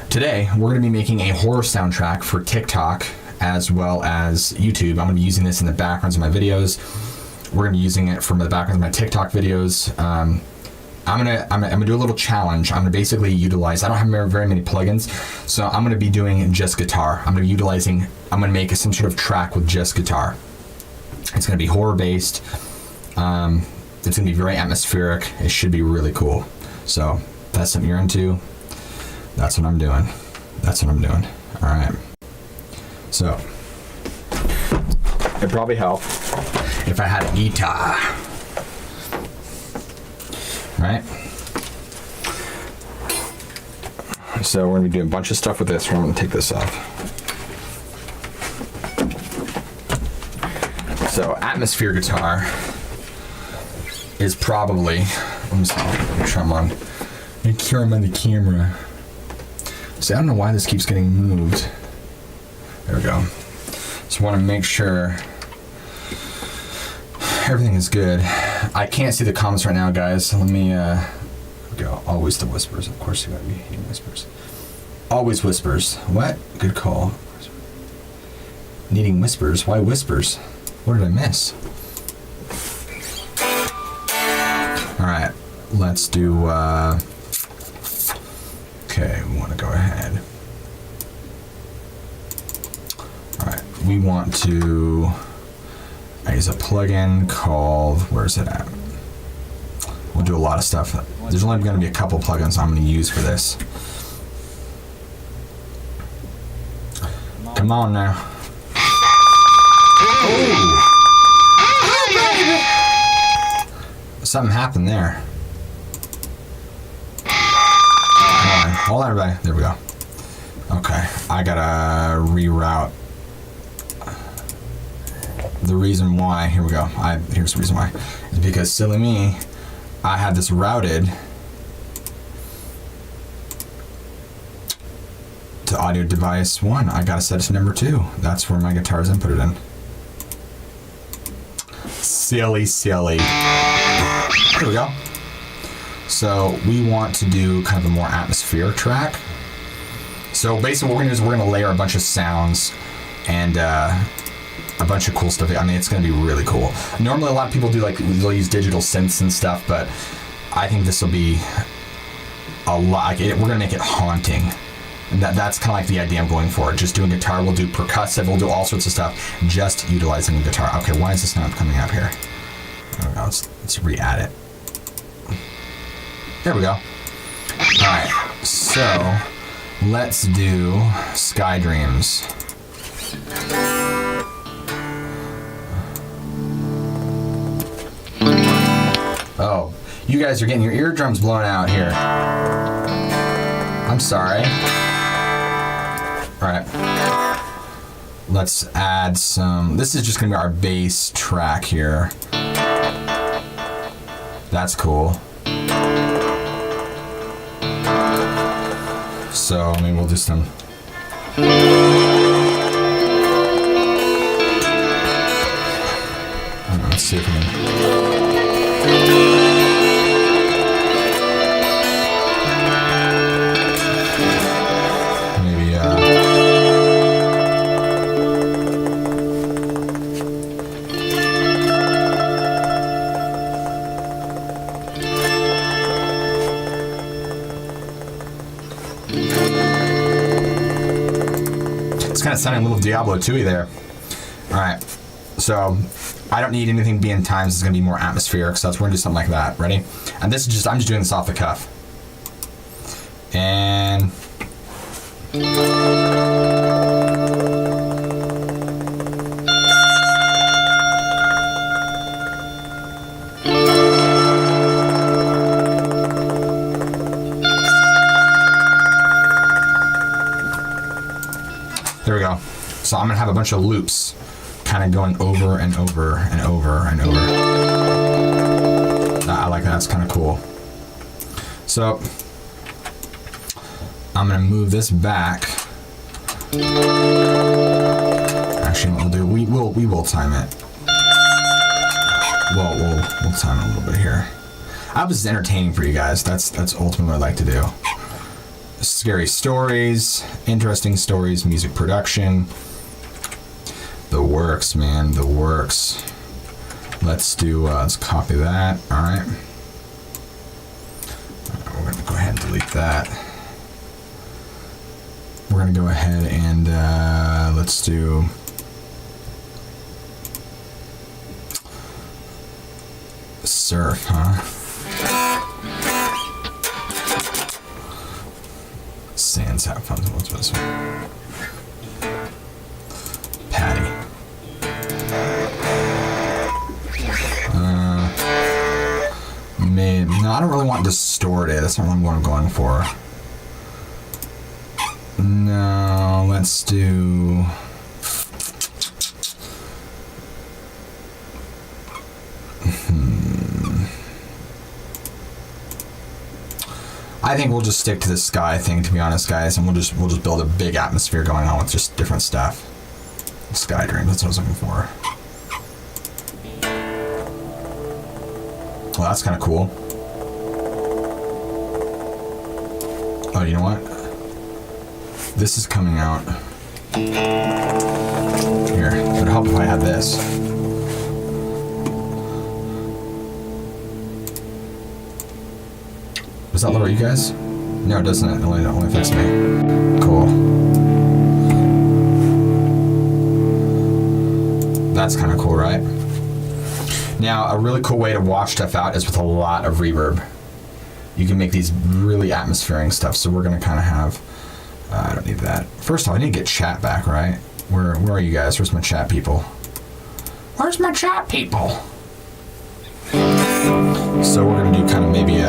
today we're going to be making a horror soundtrack for TikTok as well as YouTube. I'm going to be using this in the backgrounds of my videos. We're going to be using it from the backgrounds of my TikTok videos. I'm gonna do a little challenge. I'm gonna basically utilize, I don't have very many plugins, so I'm gonna be doing just guitar. I'm gonna make some sort of track with just guitar. It's gonna be horror based. It's gonna be very atmospheric. It should be really cool. So if that's something you're into, that's what I'm doing. All right. So, it'd probably help if I had a guitar. Right? So we're gonna be doing a bunch of stuff with this. We're gonna take this off. So atmosphere guitar is probably, let me see, make sure I'm on the camera. See, I don't know why this keeps getting moved. There we go. So I want to make sure everything is good. I can't see the comments right now, guys. Let me go. Always the whispers. Of course, you gotta be hating whispers. Always whispers. What? Good call. Needing whispers. Why whispers? What did I miss? All right. Let's do. Okay, we want to go ahead. All right. We want to. I use a plugin called. Where's it at? We'll do a lot of stuff. There's only going to be a couple plugins I'm going to use for this. Come on now. Oh! Something happened there. Hold on, everybody. There we go. Okay, I gotta reroute. The reason why, here we go. Here's the reason why. It's because silly me, I had this routed to audio device 1. I gotta set it to number 2. That's where my guitar is inputted in. Silly. Here we go. So we want to do kind of a more atmospheric track. So basically what we're gonna do is we're gonna layer a bunch of sounds and a bunch of cool stuff. I mean, it's gonna be really cool. Normally a lot of people do they'll use digital synths and stuff, but I think this will be a lot. We're gonna make it haunting. And that's kind of like the idea I'm going for. Just doing guitar, we'll do percussive, we'll do all sorts of stuff, just utilizing the guitar. Okay, why is this not coming up here? There we go, let's re-add it. There we go. Alright, so let's do Sky Dreams. Oh, you guys are getting your eardrums blown out here. I'm sorry. Alright. Let's add some. This is just going to be our bass track here. That's cool. So, I mean, we'll do some. Let's see if we can. Kind of sounding a little Diablo 2-y there. Alright, so I don't need anything being times. It's going to be more atmospheric, so we're going to do something like that. Ready? And this is just, I'm just doing this off the cuff. And there we go. So I'm gonna have a bunch of loops kind of going over and over and over and over. I like that, it's kind of cool. So I'm gonna move this back. Actually, what we'll do, we will time it. We'll time it a little bit here. I hope this is entertaining for you guys. That's ultimately what I like to do. Scary stories, interesting stories, music production. The works, man, the works. Let's copy that. All right. We're gonna go ahead and delete that. We're gonna go ahead and let's do surf, huh? Sands have fun. What's this one? I don't really want distorted. That's not what I'm going for. No, let's do... I think we'll just stick to the sky thing, to be honest, guys, and we'll just build a big atmosphere going on with just different stuff. Sky dream, that's what I was looking for. Well, that's kind of cool. Oh, you know what? This is coming out. Here, it would help if I had this. Does that lower you guys? No, it doesn't. It only affects me. Cool. That's kind of cool, right? Now, a really cool way to wash stuff out is with a lot of reverb. You can make these really atmospheric stuff, so we're going to kind of have... I don't need that. First of all, I need to get chat back, right? Where are you guys? Where's my chat people? Where's my chat people? So we're going to do kind of maybe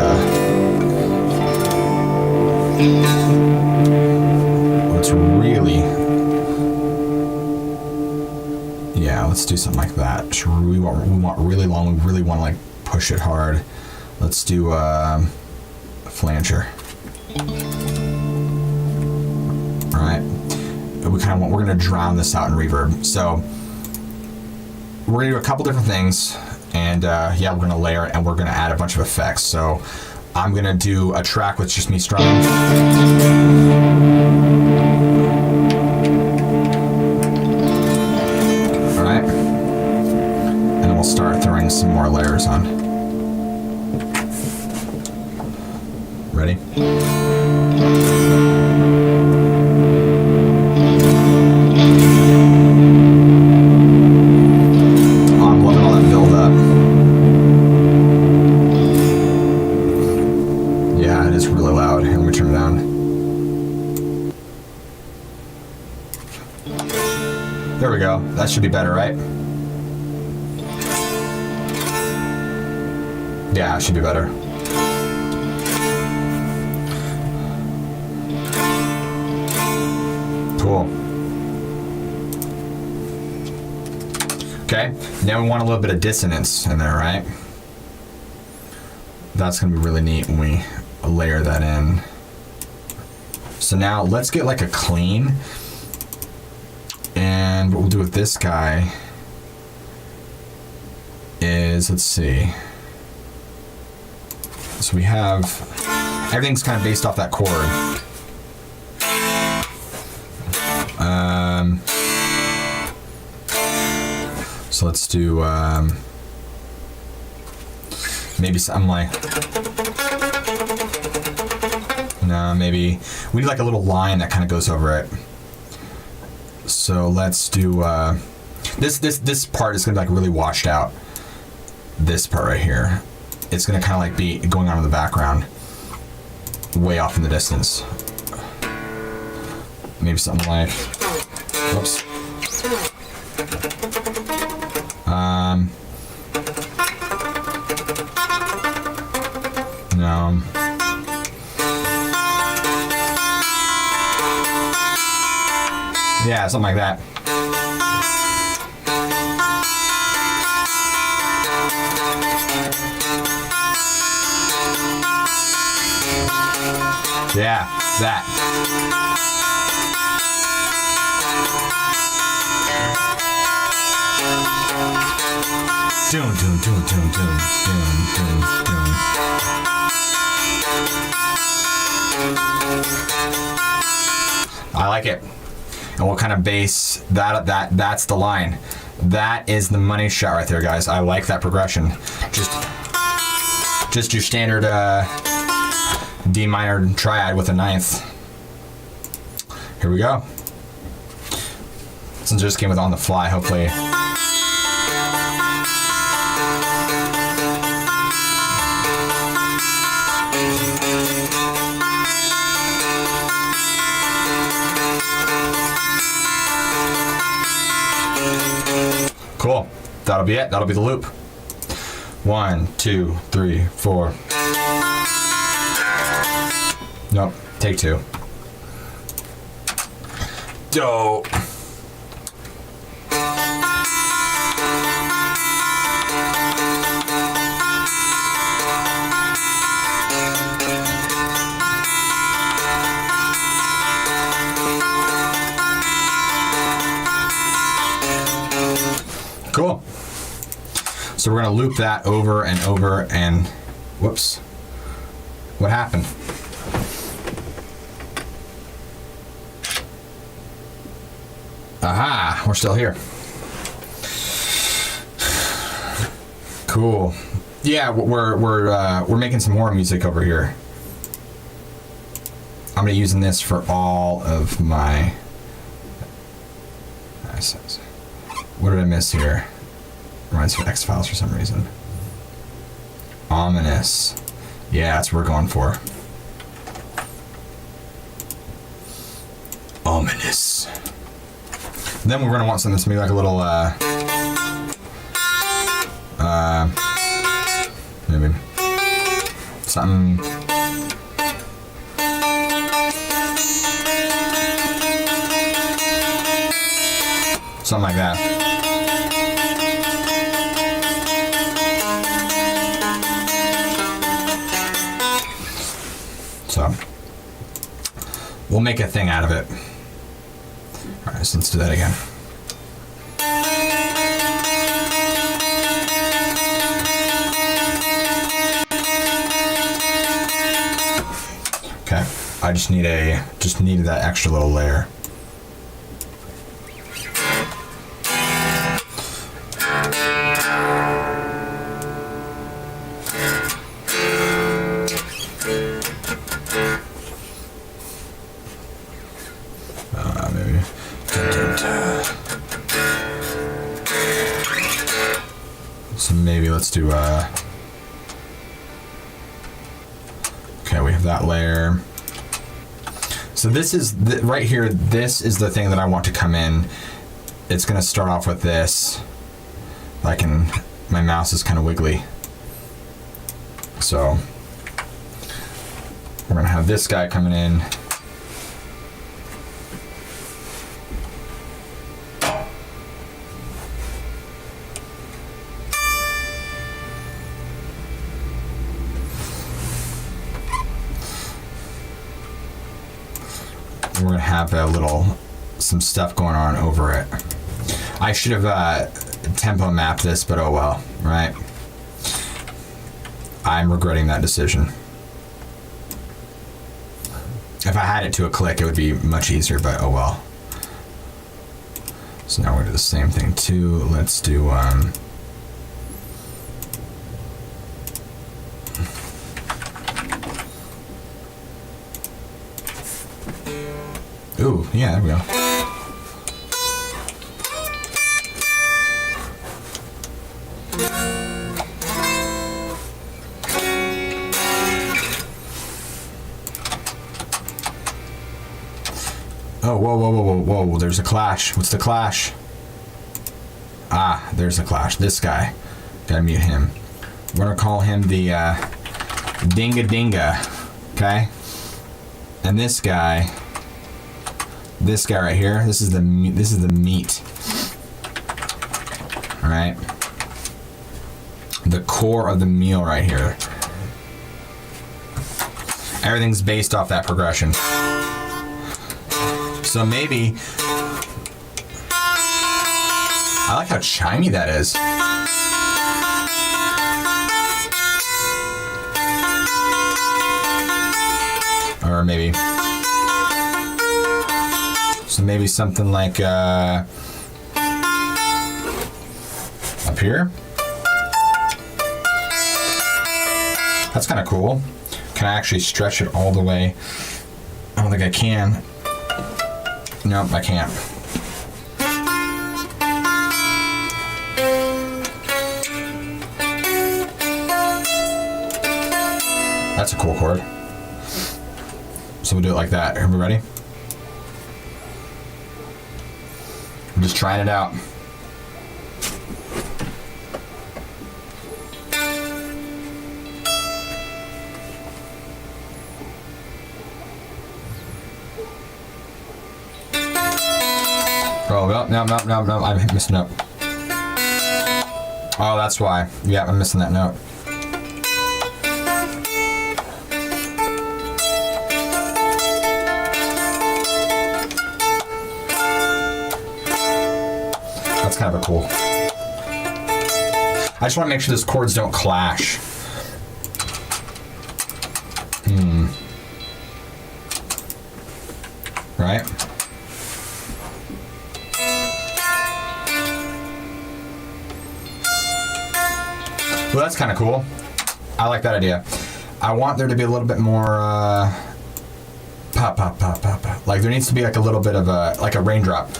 let's really... Yeah, let's do something like that. We want really long. We really want to like push it hard. Let's do a flanger. All right. We're gonna drown this out in reverb. So we're gonna do a couple different things, and yeah, we're gonna layer it, and we're gonna add a bunch of effects. So I'm gonna do a track with just me strumming. We'll start throwing some more layers on. Ready? Oh, I'm loving all that build up. Yeah, it is really loud. Here, let me turn it down. There we go. That should be better, right? Yeah, it should be better. Cool. Okay, now we want a little bit of dissonance in there, right? That's gonna be really neat when we layer that in. So now let's get like a clean. And what we'll do with this guy is, let's see. So we have, everything's kind of based off that chord. So let's do, maybe something like, no, maybe, we need like a little line that kind of goes over it. So let's do, this part is gonna be like really washed out. This part right here. It's gonna kind of like be going on in the background, way off in the distance. Maybe something like, whoops. No. Yeah, something like that. Yeah, that. Doom, doom, doom, doom, doom, doom, doom, doom. I like it. And what kind of bass? That's the line. That is the money shot right there, guys. I like that progression. Just your standard D minor triad with a ninth. Here we go. Since I just came with On the Fly, hopefully. Cool. That'll be it. That'll be the loop. 1, 2, 3, 4. Nope. Take 2. Dope. Cool. So we're going to loop that over and over and... Whoops. What happened? Aha! We're still here. Cool. Yeah, we're making some more music over here. I'm going to be using this for all of my... What did I miss here? Reminds me of X-Files for some reason. Ominous. Yeah, that's what we're going for. Ominous. Then we're going to want something that's maybe like a little, maybe something... Something like that. So, we'll make a thing out of it. Alright, so let's do that again. Okay, I just needed that extra little layer. Maybe. So maybe let's do okay, we have that layer. So this is right here. This is the thing that I want to come in. It's going to start off with this. My mouse is kind of wiggly. So we're going to have this guy coming in. We're going to have some stuff going on over it. I should have tempo mapped this, but oh well, right? I'm regretting that decision. If I had it to a click, it would be much easier, but oh well. So now we're going to do the same thing too. Let's do... Ooh, yeah, there we go. Oh, whoa, there's a clash. What's the clash? Ah, there's a clash. This guy. Gotta mute him. We're gonna call him the Dinga Dinga. Okay? And this guy right here, this is the meat. All right? The core of the meal right here. Everything's based off that progression. So maybe... I like how chimey that is. Or maybe... So maybe something like... up here? That's kind of cool. Can I actually stretch it all the way? I don't think I can. Nope, I can't. That's a cool chord. So we'll do it like that. Are we ready? I'm just trying it out. Oh, no. I'm missing a note. Oh, that's why. Yeah, I'm missing that note. That's kind of a cool. I just want to make sure those chords don't clash. Right? Well, that's kind of cool. I like that idea. I want there to be a little bit more pop, pop, pop, pop, pop. Like there needs to be like a little bit of a like a raindrop.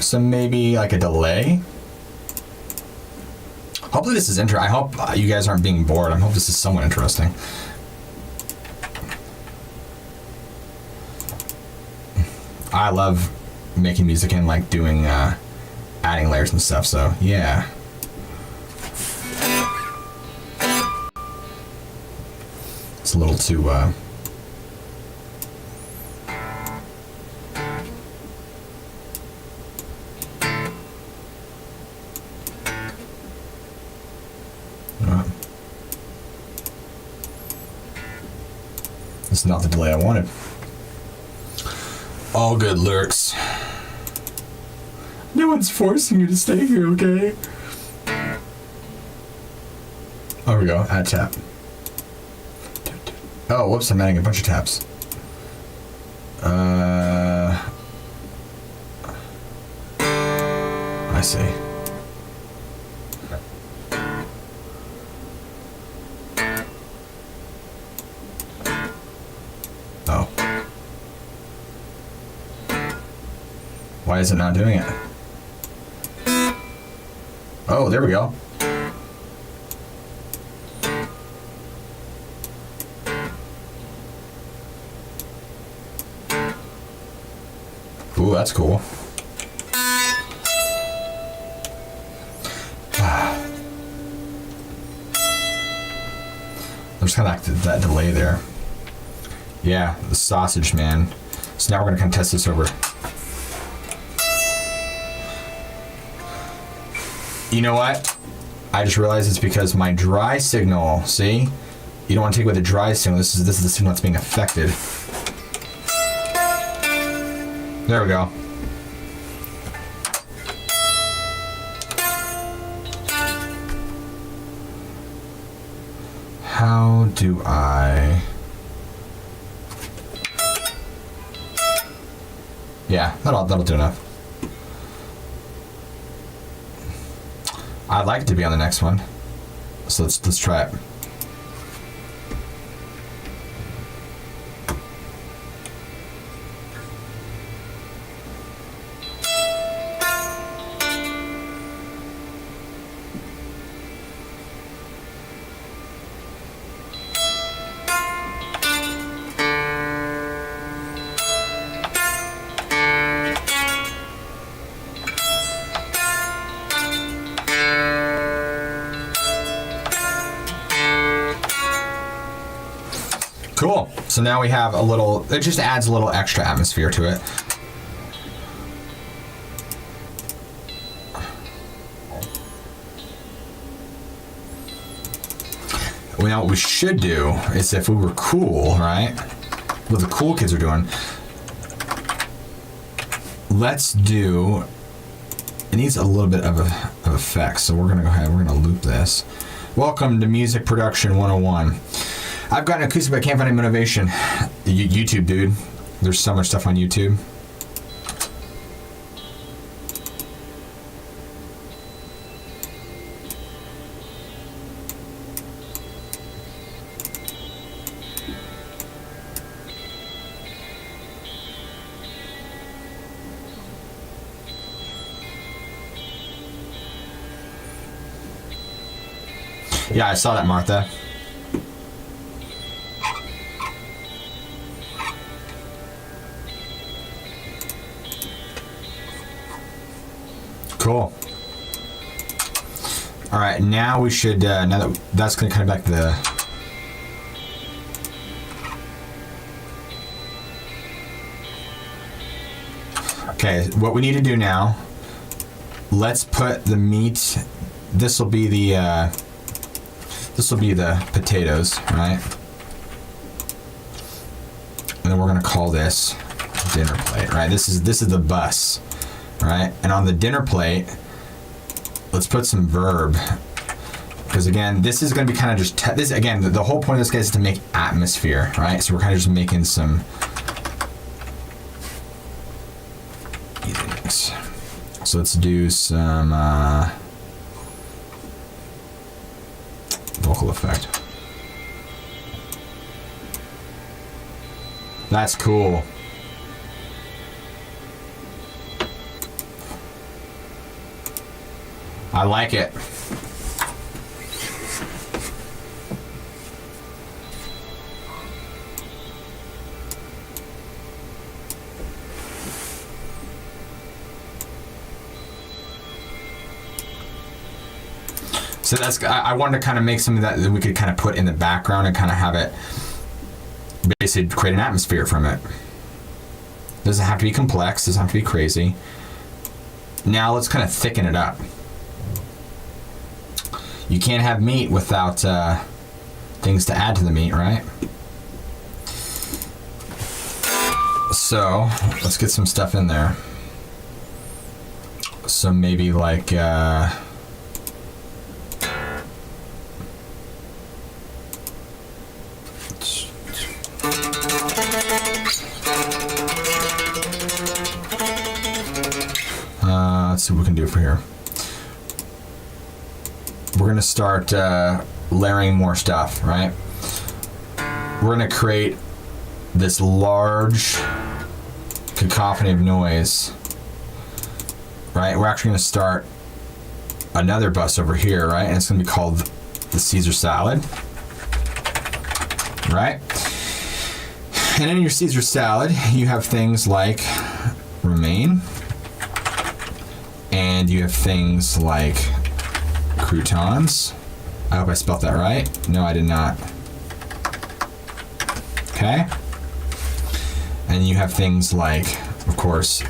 So maybe like a delay. Hopefully this is interesting. I hope you guys aren't being bored. I hope this is somewhat interesting. I love making music and like doing adding layers and stuff, so yeah. It's a little too it's not the delay I wanted. All good, Lurks. No one's forcing you to stay here, okay? There we go, add tap. Oh, whoops, I'm adding a bunch of taps. I see. Oh. Why is it not doing it? Oh, there we go. Ooh, that's cool. There's kind of like that delay there. Yeah, the sausage, man. So now we're gonna kind of test this over. You know what? I just realized it's because my dry signal, see? You don't want to take away the dry signal. This is the signal that's being affected. There we go. How do I... Yeah, that'll do enough. I'd like it to be on the next one. So let's try it. Cool. So now we have a little, it just adds a little extra atmosphere to it. Well, now what we should do is if we were cool, right? What the cool kids are doing. Let's do, it needs a little bit of effects. So we're going to go ahead, we're going to loop this. Welcome to Music Production 101. I've got an acoustic, but I can't find any motivation. YouTube, dude. There's so much stuff on YouTube. Yeah, I saw that, Martha. Cool. All right, now we should, now that that's going to kind of back the... Okay, what we need to do now, let's put the meat, this will be the potatoes, right? And then we're gonna call this dinner plate, right? This is the bus, right? And on the dinner plate, let's put some verb. Because again, this is going to be kind of just, this again, the whole point of this guy is to make atmosphere, right? So we're kind of just making some things. So let's do some vocal effect. That's cool. I like it. So that's, I wanted to kind of make something that we could kind of put in the background and kind of have it basically create an atmosphere from it. Doesn't have to be complex, doesn't have to be crazy. Now let's kind of thicken it up. You can't have meat without things to add to the meat, right? So let's get some stuff in there. So maybe like let's see what we can do for here. We're gonna start layering more stuff, right? We're gonna create this large cacophony of noise, right? We're actually gonna start another bus over here, right? And it's gonna be called the Caesar salad, right? And in your Caesar salad, you have things like romaine, and you have things like croutons. I hope I spelled that right. No, I did not. Okay. And you have things like, of course,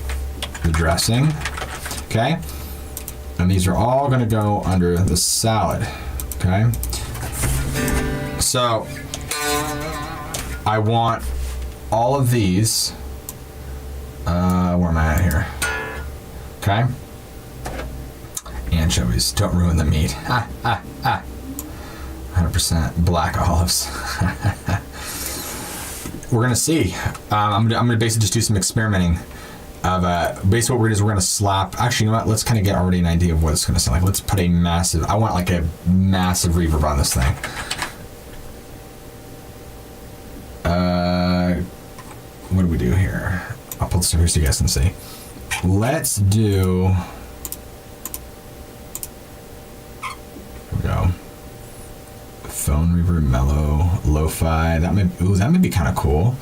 the dressing. Okay. And these are all going to go under the salad. Okay. So I want all of these. Where am I at here? Okay. Anchovies. Don't ruin the meat. 100% black olives. We're gonna see. I'm gonna basically just do some experimenting of basically what we're gonna do is we're gonna slap. Actually, you know what? Let's kind of get already an idea of what it's gonna sound like. Let's put a massive. I want like a massive reverb on this thing. What do we do here? I'll pull this over here so you guys can see. Let's do. Here we go. Phone reverb, mellow, lo-fi. That may be kind of cool.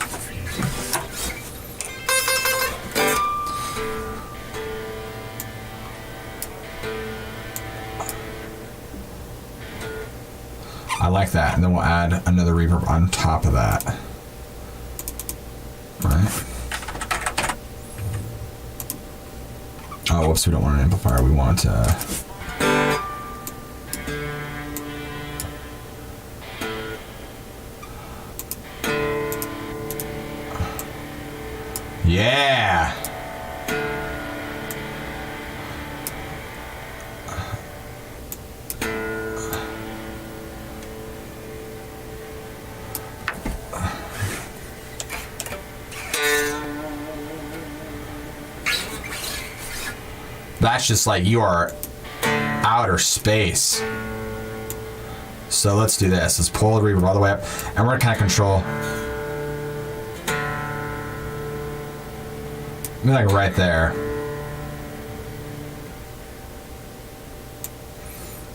I like that, and then we'll add another reverb on top of that. Right. Oh, whoops! We don't want an amplifier. We want. Yeah. That's just like you are outer space. So let's do this. Let's pull the reverb all the way up, and we're gonna kind of control. Maybe like right there.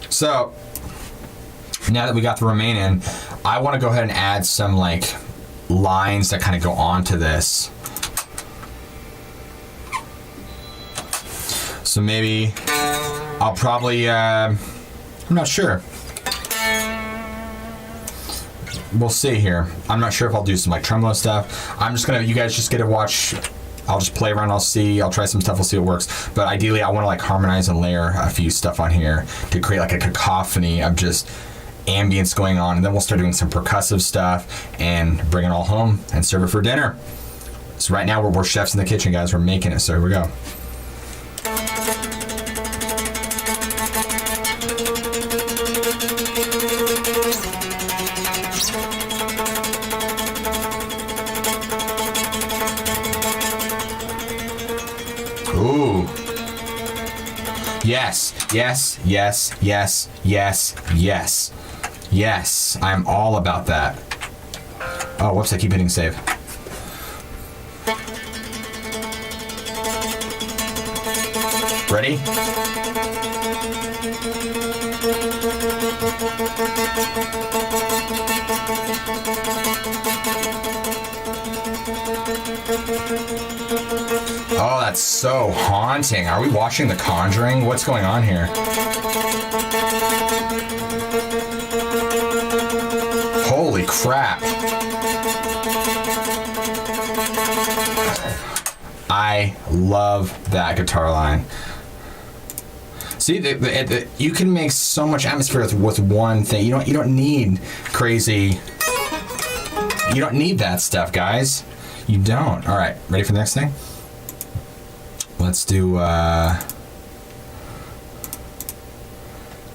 So now that we got the romaine in, I want to go ahead and add some like lines that kind of go onto this. So maybe I'll probably, I'm not sure. We'll see here. I'm not sure if I'll do some like tremolo stuff. I'm just gonna, you guys just get to watch I'll just play around, I'll try some stuff, we'll see what works. But ideally, I want to like harmonize and layer a few stuff on here to create like a cacophony of just ambience going on, and then we'll start doing some percussive stuff and bring it all home and serve it for dinner. So right now, we're chefs in the kitchen, guys. We're making it, so here we go. Ooh. Yes, yes, yes, yes, yes, yes. Yes, I'm all about that. Oh, whoops, I keep hitting save. Ready? Oh, that's so haunting. Are we watching The Conjuring? What's going on here? Holy crap. I love that guitar line. See, you can make so much atmosphere with one thing. You don't need crazy. You don't need that stuff, guys. You don't. All right, ready for the next thing? Let's do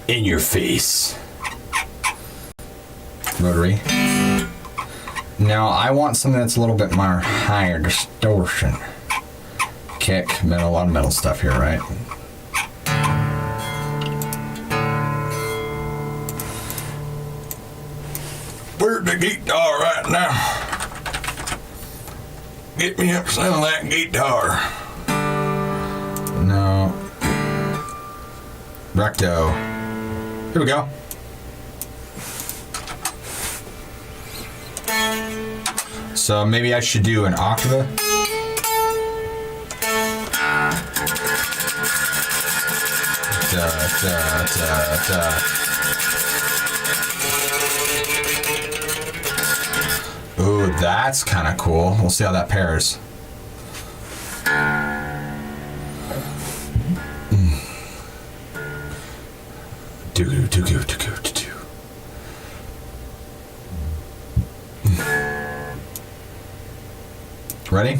In Your Face. Rotary. Now I want something that's a little bit more higher distortion. Kick, metal, a lot of metal stuff here, right? Where's the guitar right now? Get me up some of that guitar. No. Recto. Here we go. So maybe I should do an octave. Da, da, da, da. Ooh, that's kind of cool. We'll see how that pairs. Do-goo, do-goo, do-goo, do-goo. Ready?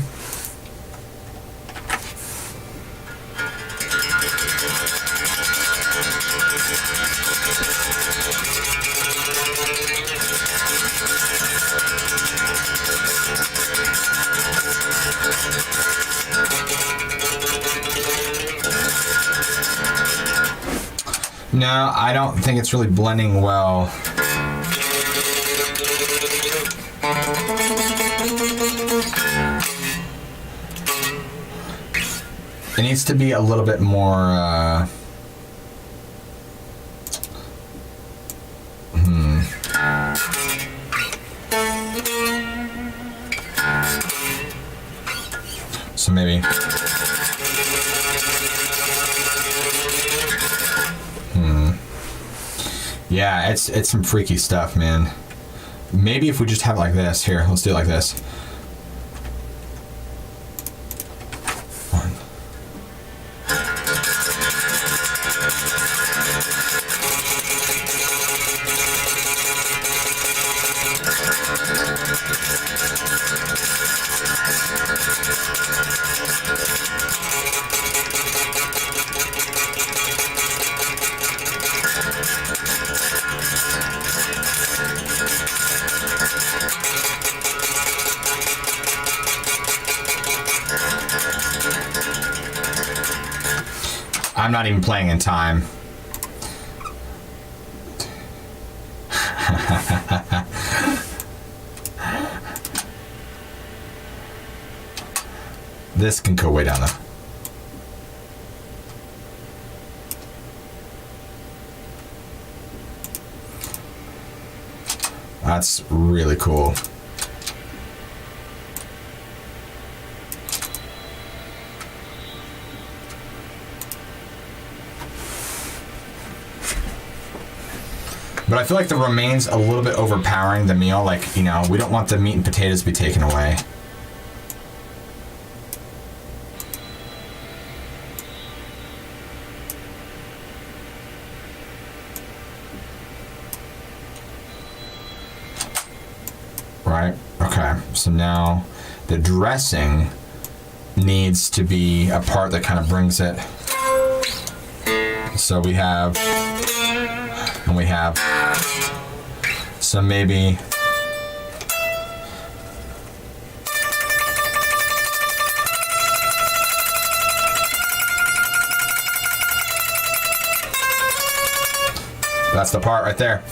No, I don't think it's really blending well. It needs to be a little bit more, So maybe. Yeah, it's some freaky stuff, man. Maybe if we just have it like this. Here, let's do it like this. One. I'm not even playing in time. This can go way down though. That's really cool. But I feel like the remain's a little bit overpowering the meal. Like, you know, we don't want the meat and potatoes to be taken away. right? Okay, so now the dressing needs to be a part that kind of brings it. So we have, and we have, so maybe, that's the part right there.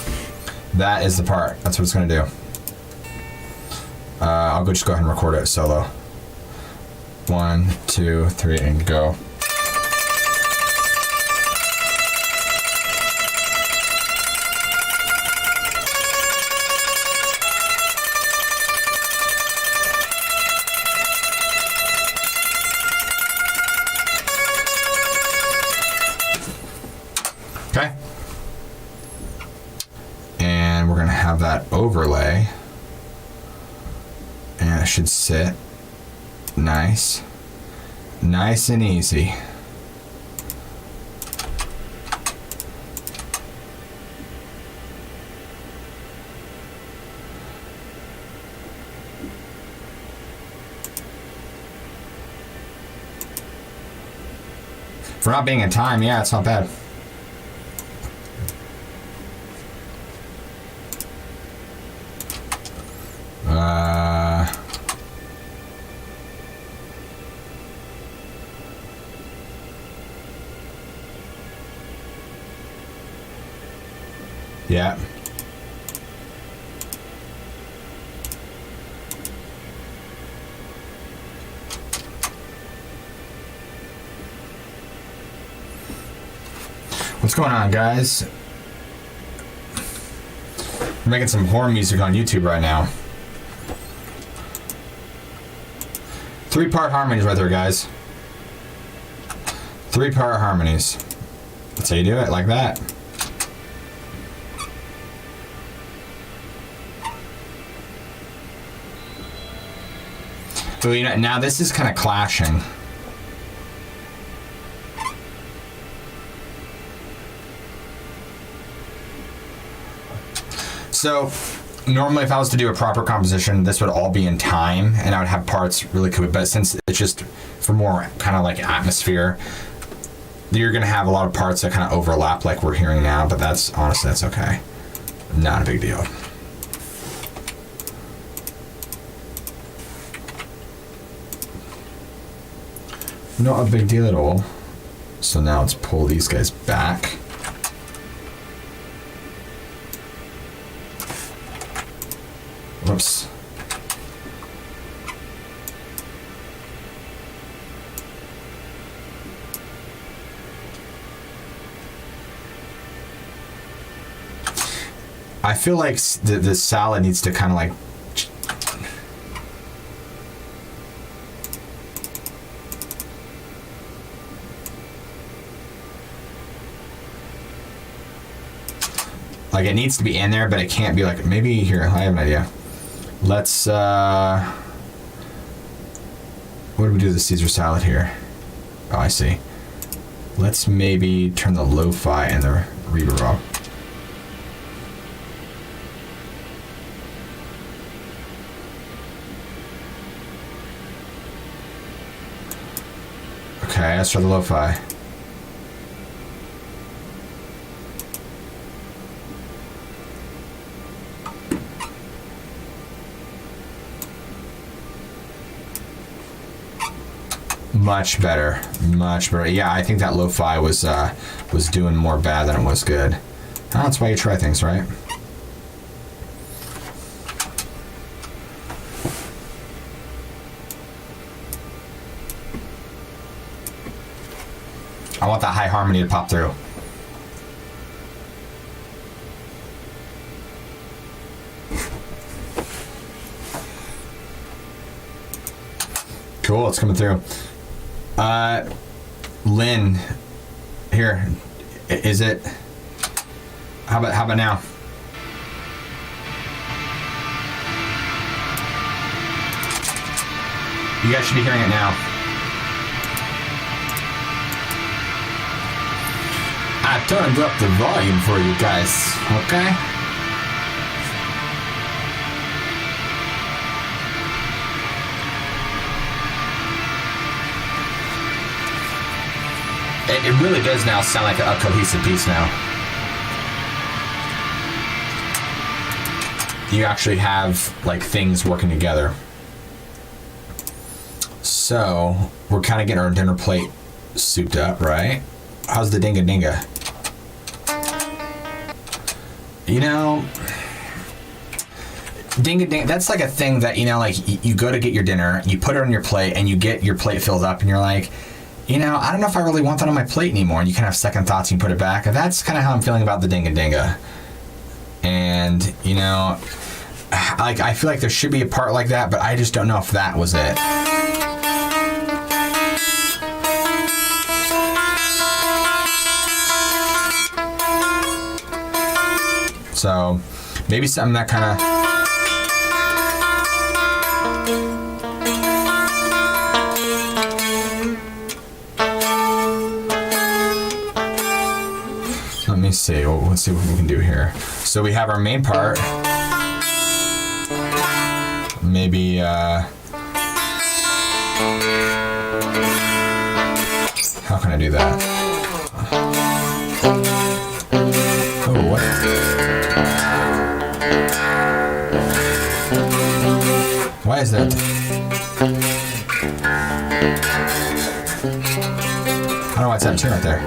That is the part. That's what it's going to do. I'll just go ahead and record it solo. 1, 2, 3, and go. Okay. And we're going to have that overlay. And it should sit nice. Nice and easy. For not being in time, yeah, it's not bad. Yeah. What's going on, guys? I'm making some horror music on YouTube right now. 3-part harmonies right there, guys. 3-part harmonies. That's how you do it, like that. So, you know, now this is kind of clashing. So, normally if I was to do a proper composition, this would all be in time, and I would have parts really cool. But since it's just for more kind of like atmosphere, you're going to have a lot of parts that kind of overlap like we're hearing now, but that's, honestly, that's okay. Not a big deal. Not a big deal at all. So now let's pull these guys back. Whoops. I feel like the salad needs to kind of like it needs to be in there, but it can't be like, maybe here, I have an idea. Let's, what do we do to the Caesar salad here? Oh, I see. Let's maybe turn the lo-fi and the reverb off. Okay, let's try the lo-fi. Much better, much better. Yeah, I think that lo-fi was doing more bad than it was good. Oh, that's why you try things, right? I want that high harmony to pop through. Cool, it's coming through. Lynn, here, is it? How about now? You guys should be hearing it now. I turned up the volume for you guys, okay? it really does now sound like a cohesive piece now. You actually have like things working together. So we're kind of getting our dinner plate souped up, right? How's the dinga dinga? You know, dinga dinga, that's like a thing that, you know, like you go to get your dinner, you put it on your plate, and you get your plate filled up, and you're like, you know, I don't know if I really want that on my plate anymore. And you kind of have second thoughts and you put it back. And that's kind of how I'm feeling about the dinga dinga. And, you know, like I feel like there should be a part like that, but I just don't know if that was it. So maybe something that kind of... Let me see. Well, let's see what we can do here. So we have our main part. Maybe, how can I do that? Oh, what? Why is that? I don't know why it's that tune right there.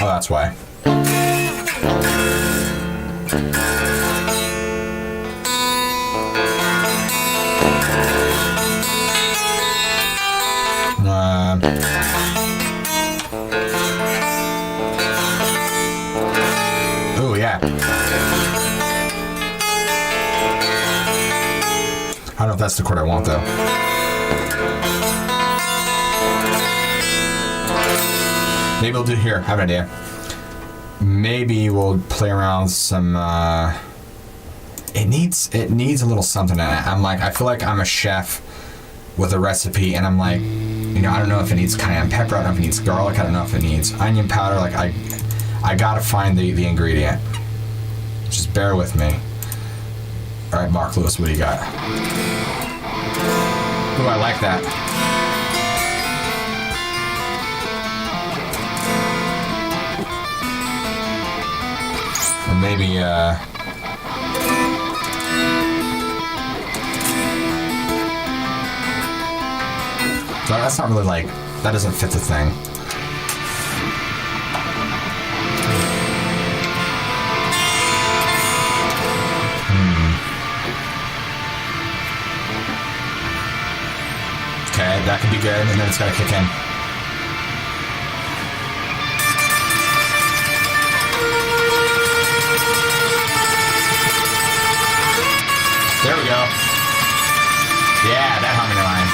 Oh, that's why. Oh, yeah. I don't know if that's the chord I want, though. Maybe we'll do here. I have an idea. Maybe we'll play around with some. It needs a little something in it. I feel like I'm a chef with a recipe, and I'm like, you know, I don't know if it needs cayenne pepper. I don't know if it needs garlic. I don't know if it needs onion powder. Like I gotta find the ingredient. Just bear with me. All right, Mark Lewis, what do you got? Ooh, I like that. Or maybe, so that's not really like, that doesn't fit the thing. Okay, that could be good, and then it's gotta kick in. There we go. Yeah, that harmony line.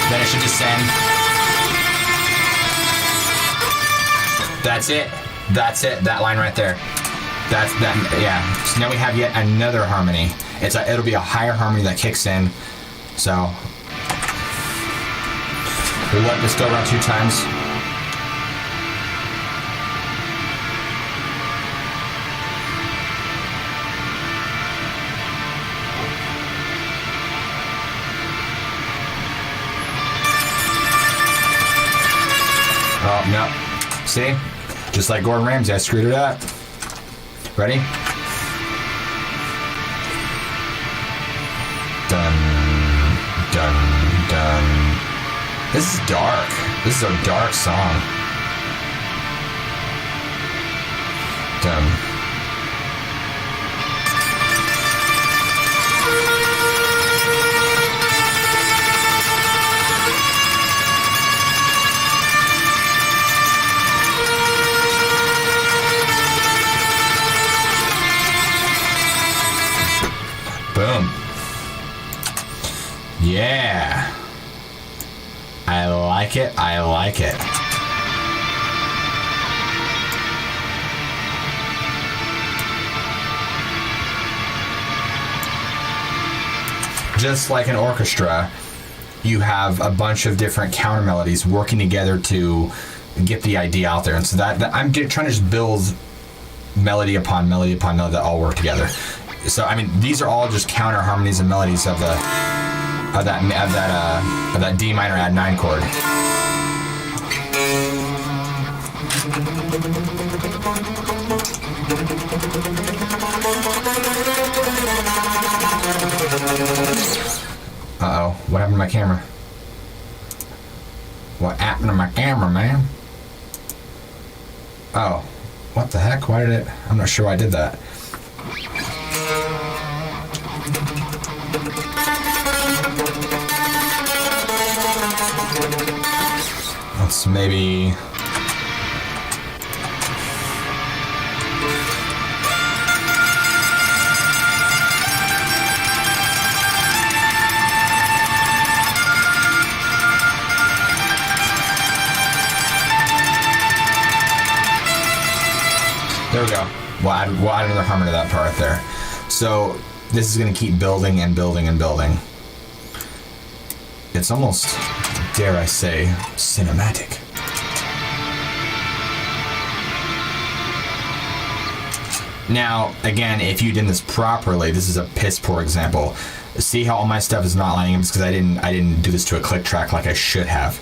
Then it should descend. That's it. That's it. That line right there. That's that. Yeah. So now we have yet another harmony. It'll be a higher harmony that kicks in. So we'll let this go around 2 times. Oh, no. See? Just like Gordon Ramsay, I screwed it up. Ready? Dun, dun, dun. This is dark. This is a dark song. Dun. Boom. Yeah. I like it. I like it. Just like an orchestra, you have a bunch of different counter melodies working together to get the idea out there. And so that I'm trying to just build melody upon melody upon melody that all work together. So I mean, these are all just counter harmonies and melodies of that D minor add 9 chord. Uh-oh, what happened to my camera? What happened to my camera, man? Oh, what the heck? Why did it? I'm not sure why I did that. Let's maybe... There we go. We'll add another harmony to that part there. So this is going to keep building and building and building. It's almost, dare I say, cinematic. Now, again, if you did this properly, this is a piss poor example. See how all my stuff is not lining up? It's because I didn't do this to a click track like I should have.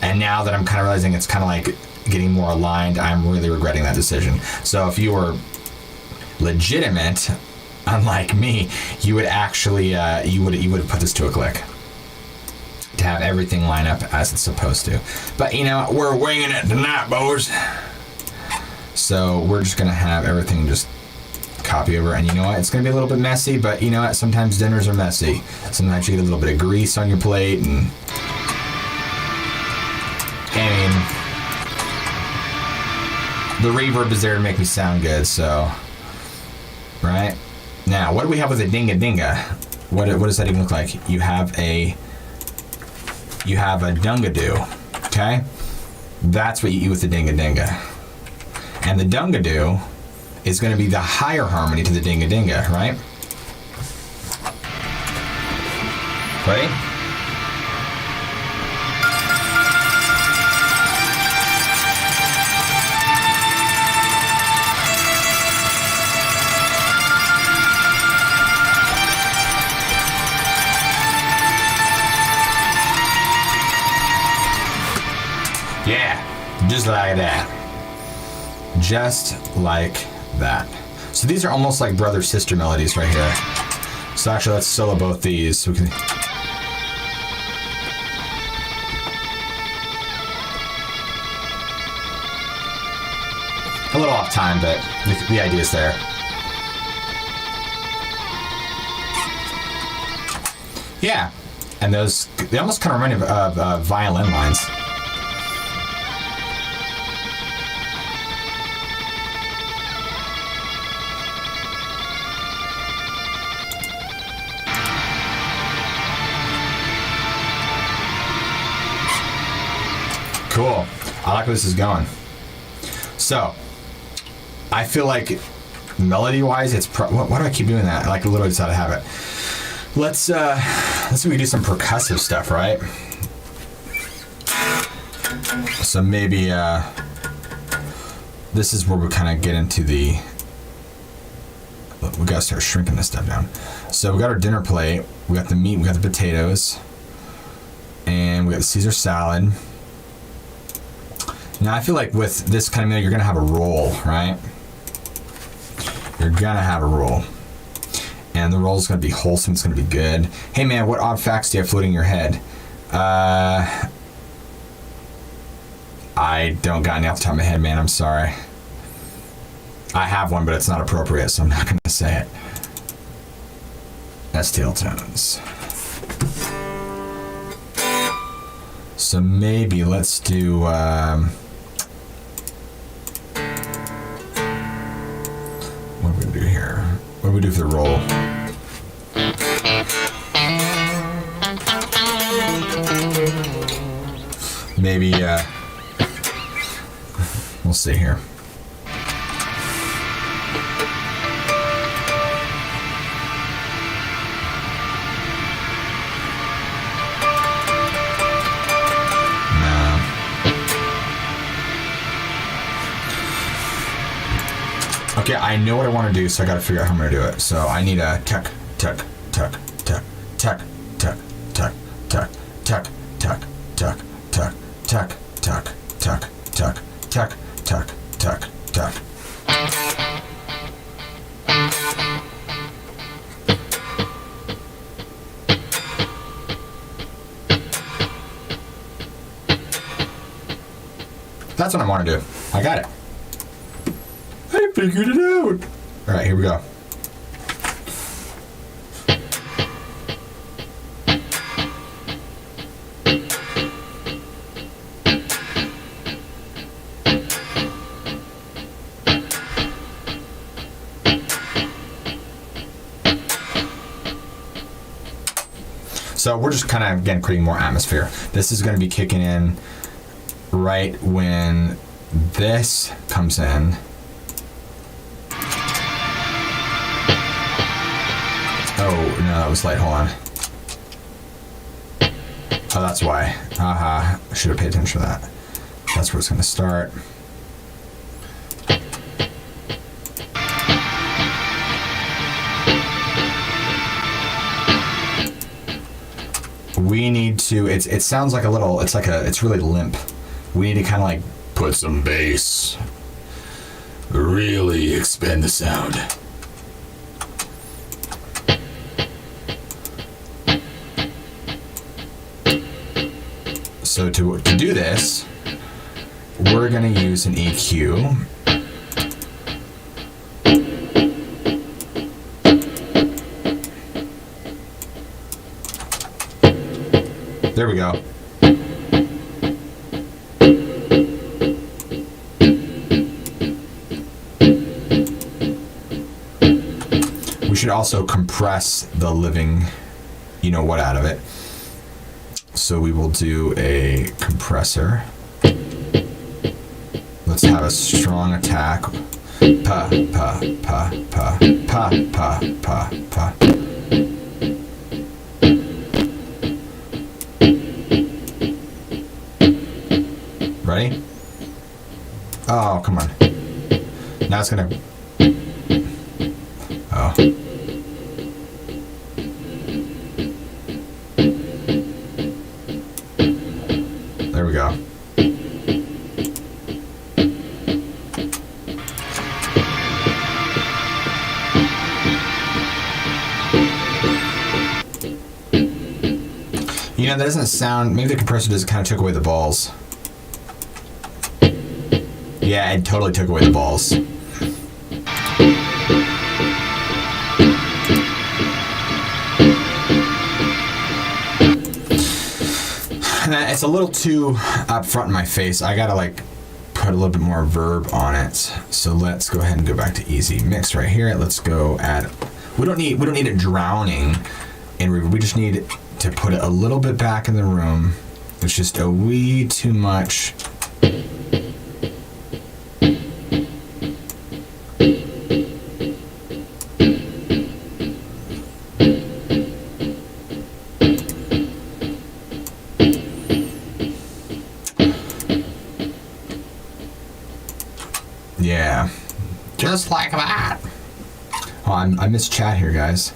And now that I'm kind of realizing it's kind of like getting more aligned, I'm really regretting that decision. So if you were legitimate, unlike me, you would actually you would have put this to a click to have everything line up as it's supposed to. But you know, we're winging it tonight, boys. So we're just gonna have everything just copy over, and you know what? It's gonna be a little bit messy, but you know what? Sometimes dinners are messy. Sometimes you get a little bit of grease on your plate, and I mean, the reverb is there to make me sound good, so... Right? Now, what do we have with a dinga-dinga? What does that even look like? You have a dunga-doo, okay? That's what you eat with the dinga-dinga. And the dunga-doo is going to be the higher harmony to the dinga-dinga, right? Ready? Yeah, just like that. Just like that. So these are almost like brother-sister melodies right here. So actually, let's solo both these. So we can... A little off time, but the idea is there. Yeah, and those, they almost kind of remind me of violin lines. Cool. I like where this is going. So, I feel like melody-wise, it's why do I keep doing that? I like literally just out of habit. Let's see if we can do some percussive stuff, right? So maybe this is where we kind of get into the. We gotta start shrinking this stuff down. So we got our dinner plate. We got the meat. We got the potatoes, and we got the Caesar salad. Now I feel like with this kind of meal, you're gonna have a roll, right? You're gonna have a roll. And the roll is going to be wholesome. It's going to be good. Hey, man, what odd facts do you have floating in your head? I don't got any off the top of my head, man. I'm sorry. I have one, but it's not appropriate, so I'm not going to say it. That's tail tones. So maybe let's do... what do we do here? What do we do for the roll? Maybe, we'll see here. Okay, I know what I want to do, so I got to figure out how I'm going to do it. So I need a tuck, tuck, tuck, tuck, tuck, tuck, tuck, tuck, tuck, tuck, tuck, tuck, tuck, tuck, tuck, tuck, tuck, tuck, tuck, tuck. That's what I want to do. I got it. I figured it out. All right, here we go. So we're just kind of, again, creating more atmosphere. This is going to be kicking in right when this comes in. Oh, no, that was light. Hold on. Oh, that's why. Aha. I should have paid attention to that. That's where it's going to start. We need to, it sounds like a little, it's really limp. We need to kind of like put some bass. Really expand the sound. So to do this, we're going to use an EQ. There we go. We should also compress the living, you know what, out of it. So we will do a compressor. Let's have a strong attack. Pa, pa, pa, pa, pa, pa, pa, pa. Ready? Oh, come on. Now it's gonna... Oh. There we go. You know, that doesn't sound... Maybe the compressor just kind of took away the balls. Yeah, it totally took away the balls. It's a little too up front in my face. I gotta like put a little bit more verb on it. So let's go ahead and go back to easy mix right here. Let's go add. We don't need it drowning in reverb. We just need to put it a little bit back in the room. It's just a wee too much. Yeah, just like that. Oh, I missed chat here, guys.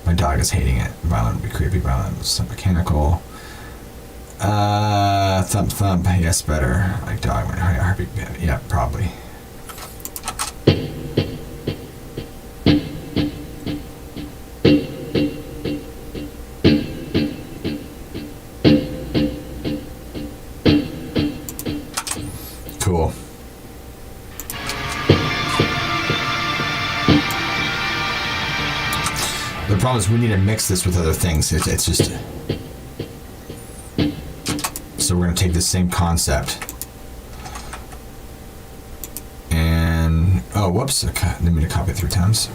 My dog is hating it. Violent would be creepy. Violent, some mechanical. Thump thump. Yes, better. Like dog. Heartbeat. Yeah, probably. Cool. The problem is we need to mix this with other things. It's just... So we're going to take the same concept. And... Oh, whoops. I didn't mean to copy it 3 times.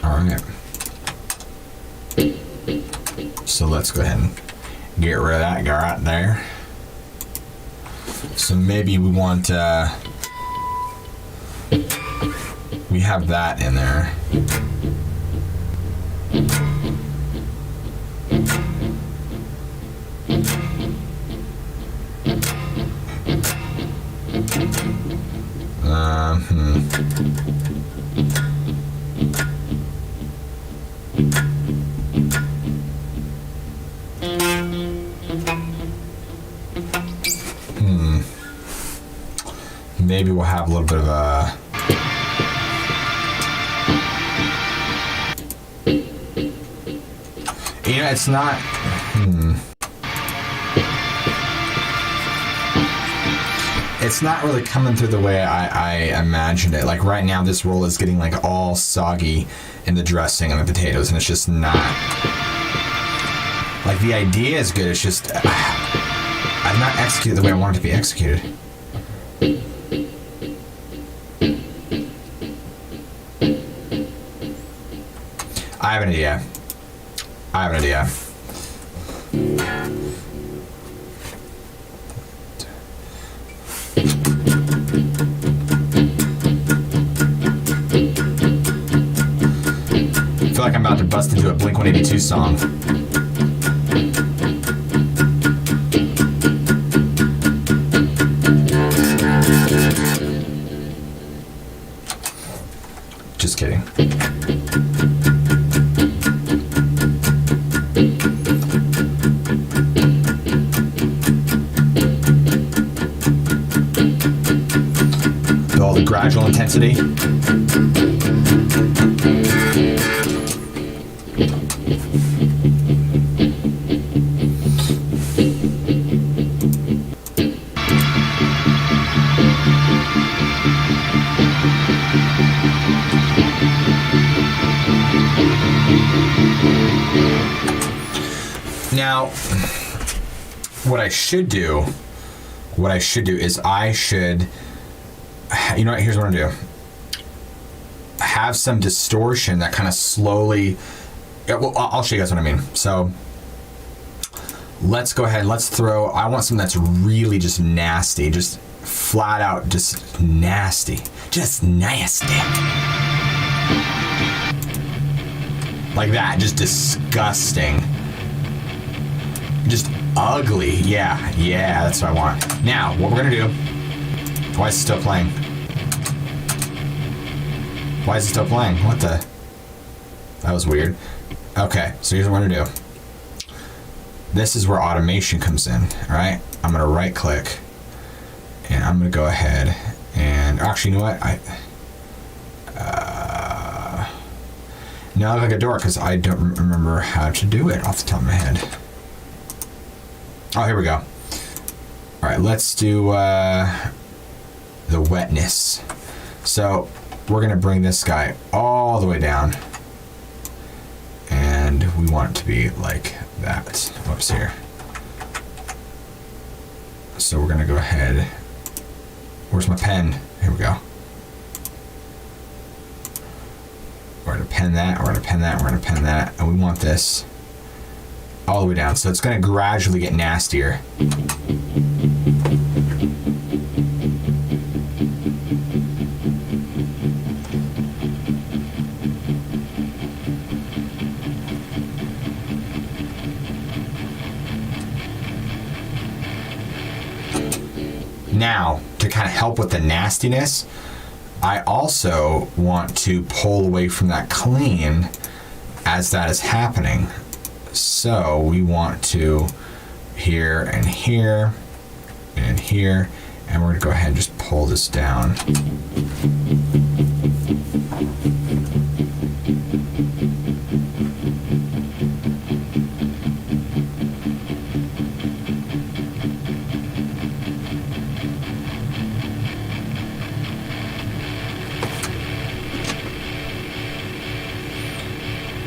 Alright. So let's go ahead and get rid of that guy right there. So maybe we want... we have that in there. Maybe we'll have a little bit of a... You know, it's not... It's not really coming through the way I imagined it. Like right now, this roll is getting like all soggy in the dressing and the potatoes, and it's just not... Like the idea is good, it's just... I've not executed the way I want it to be executed. I have an idea. I have an idea. I feel like I'm about to bust into a Blink-182 song. Just kidding. All the gradual intensity. Now, what I should do is I should, you know what, here's what I'm gonna do. Have some distortion that kind of slowly, well, I'll show you guys what I mean. So let's go ahead, let's throw, I want something that's really just nasty, just flat out, just nasty. Just nasty. Like that, just disgusting. Just ugly. Yeah, that's what I want. Now, what we're gonna do, why is it still playing? Why is it still playing? What the? That was weird. Okay, so here's what we're gonna do. This is where automation comes in, all right? I'm gonna right click and I'm gonna go ahead and, actually, you know what? Now I look like a dork because I don't remember how to do it off the top of my head. Oh, here we go. All right, let's do the wetness. So we're gonna bring this guy all the way down, and we want it to be like that. Whoops, here. So we're gonna go ahead. Where's my pen? Here we go. We're gonna pen that. We're gonna pen that. We're gonna pen that, and we want this all the way down. So it's going to gradually get nastier. Now, to kind of help with the nastiness, I also want to pull away from that clean as that is happening. So we want to here and here and here, and we're gonna go ahead and just pull this down.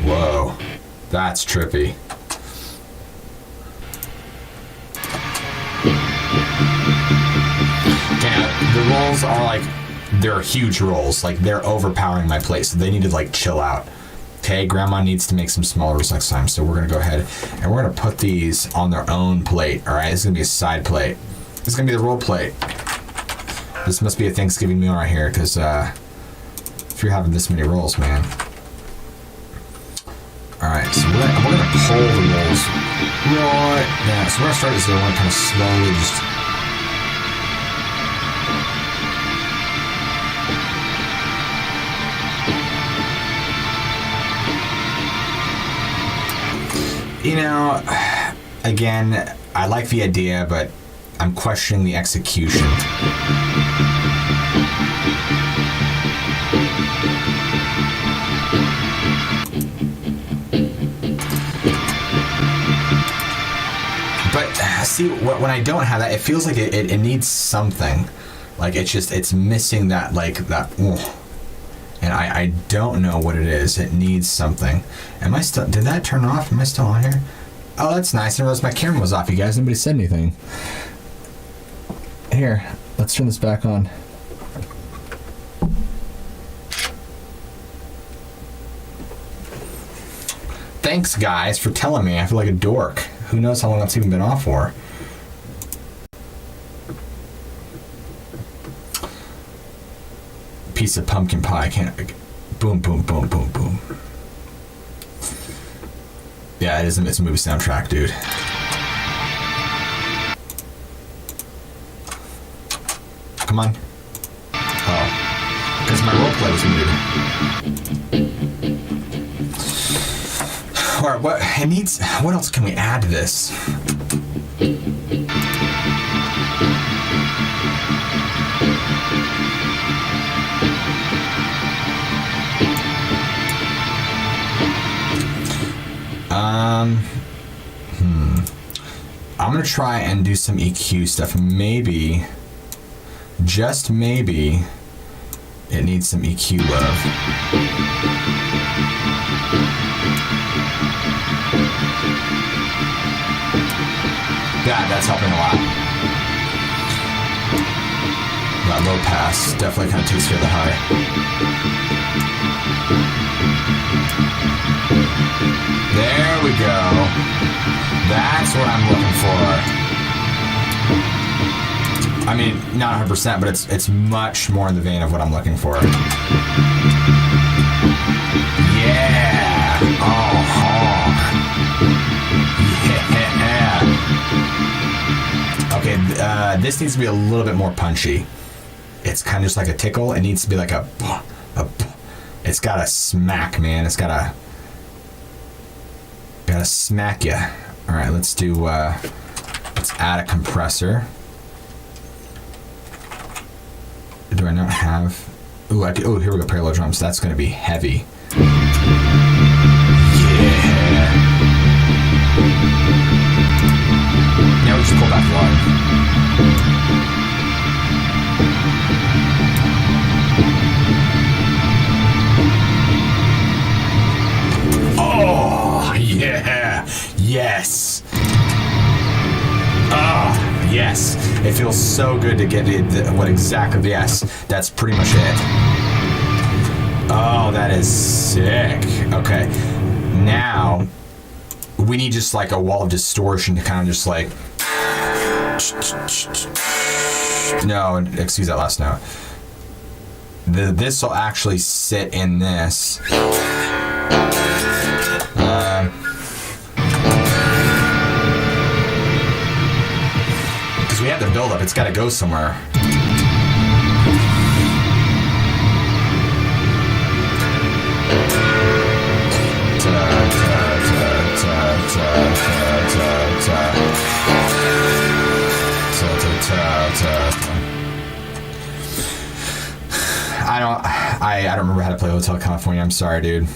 Whoa, that's trippy. The rolls are like, they're huge rolls. Like, they're overpowering my plate, so they need to like chill out. Okay, grandma needs to make some smaller rolls next time. So we're gonna go ahead and we're gonna put these on their own plate. All right, this is gonna be a side plate. This is gonna be the roll plate. This must be a Thanksgiving meal right here, because if you're having this many rolls, man. All right, so we're gonna pull the rolls right now. So we're gonna start this little one, kind of slowly just. You know, again, I like the idea, but I'm questioning the execution. But see, when I don't have that, it feels like it needs something. Like it's missing that, and I don't know what it is. It needs something. Am I still? Did that turn off? Am I still on here? Oh, that's nice. I realized my camera was off. You guys, nobody said anything. Here, let's turn this back on. Thanks, guys, for telling me. I feel like a dork. Who knows how long it's even been off for? Piece of pumpkin pie. Can't. Boom, boom, boom, boom, boom. Yeah, it's a movie soundtrack, dude. Come on. Oh. Because my roleplay was muted. Alright, what it needs. What else can we add to this? I'm gonna try and do some EQ stuff. Maybe, just maybe, it needs some EQ love. That's helping a lot. That low pass definitely kind of takes care of the high. There we go. That's what I'm looking for. I mean, not 100%, but it's much more in the vein of what I'm looking for. Yeah. Oh, honk. Yeah. Okay, this needs to be a little bit more punchy. It's kind of just like a tickle. It needs to be like a it's gotta smack, man. It's gotta smack you. All right, let's do. Let's add a compressor. Do I not have? Ooh, oh, here we go. Parallel drums. That's gonna be heavy. Yeah. Now we just pull back the line. Oh, yeah. Yes. Oh, yes. It feels so good to get it. What exactly? Yes. That's pretty much it. Oh, that is sick. Okay. Now, we need just like a wall of distortion to kind of just like. No, excuse that last note. This will actually sit in this. Because we have the build up, it's got to go somewhere. I don't remember how to play Hotel California. I'm sorry, dude.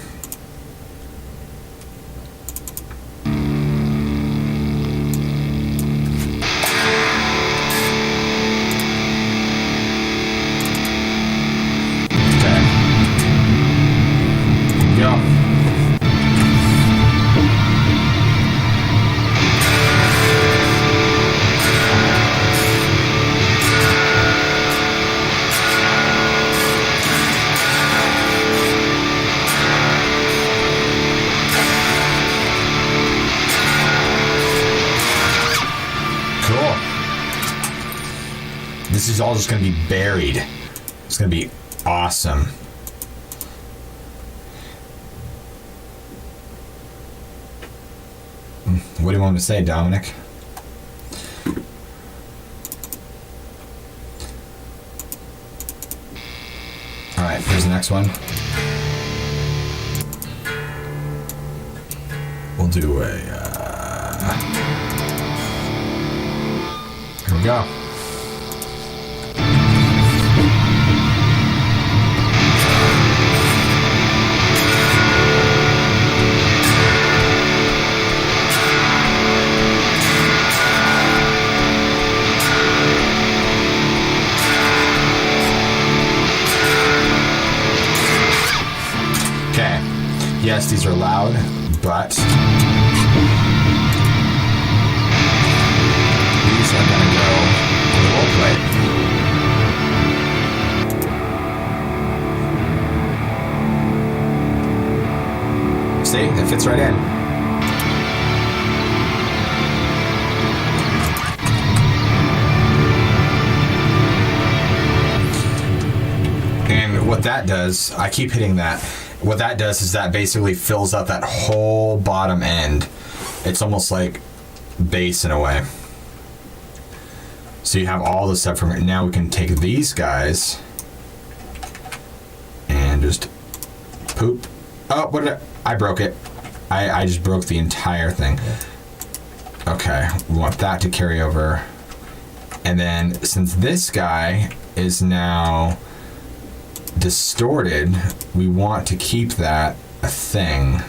This is all just going to be buried. It's going to be awesome. What do you want me to say, Dominic? Alright, here's the next one. We'll do a... Here we go. Okay. Yes, these are loud, but these are going to go in the role play. See, it fits right in. And what that does, I keep hitting that. What that does is that basically fills up that whole bottom end. It's almost like bass in a way. So you have all the stuff from it. Now we can take these guys and just poop. Oh, what did I broke it. I just broke the entire thing. Okay, we want that to carry over. And then since this guy is now distorted, we want to keep that a thing.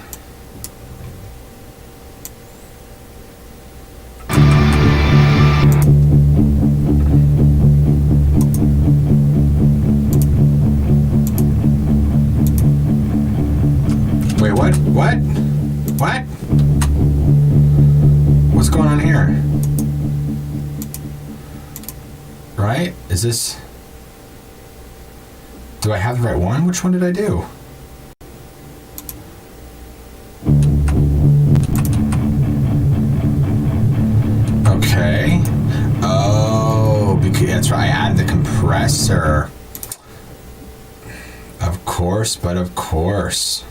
Wait, what? What? What? What's going on here? Right? Is this... Do I have the right one? Which one did I do? Okay. Oh, because that's right. I added the compressor. Of course, but of course.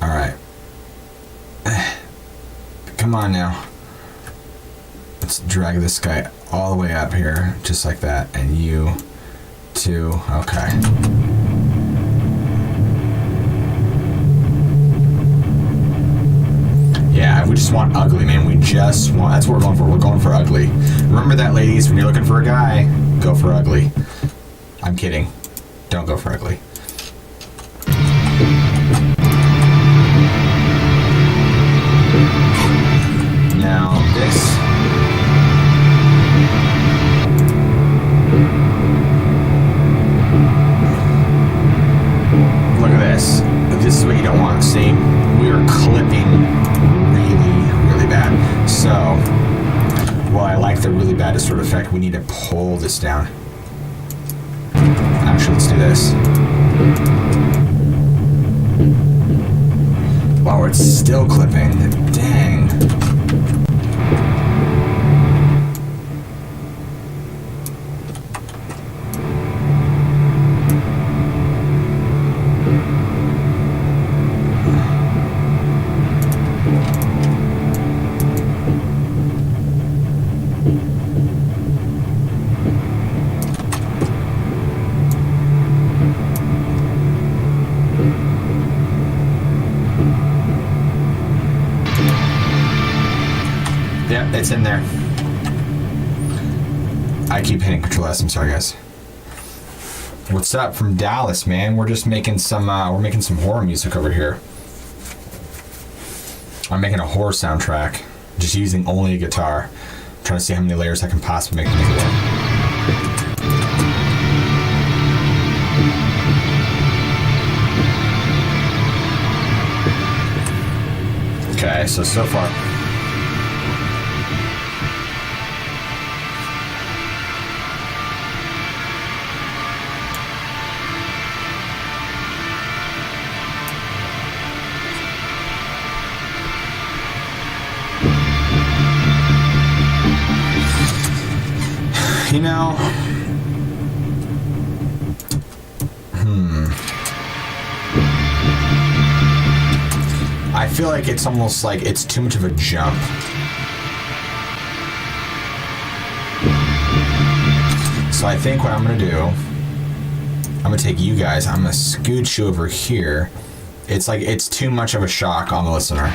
All right. Come on now. Let's drag this guy all the way up here, just like that, and you. Two. Okay. Yeah, we just want ugly, man. We just want... That's what we're going for. We're going for ugly. Remember that, ladies. When you're looking for a guy, go for ugly. I'm kidding. Don't go for ugly. Now, this... Look at this. This is what you don't want. See, we are clipping really, really bad. So, while I like the really bad distort effect, we need to pull this down. Actually, let's do this. Wow, it's still clipping. Dang. Yeah, it's in there. I keep hitting Control S. I'm sorry, guys. What's up from Dallas, man? We're just making some. We're making some horror music over here. I'm making a horror soundtrack, just using only a guitar. I'm trying to see how many layers I can possibly make it work. Okay, so far. You know, I feel like it's almost like it's too much of a jump. So I think what I'm gonna do, I'm gonna take you guys, I'm gonna scooch you over here. It's like, it's too much of a shock on the listener.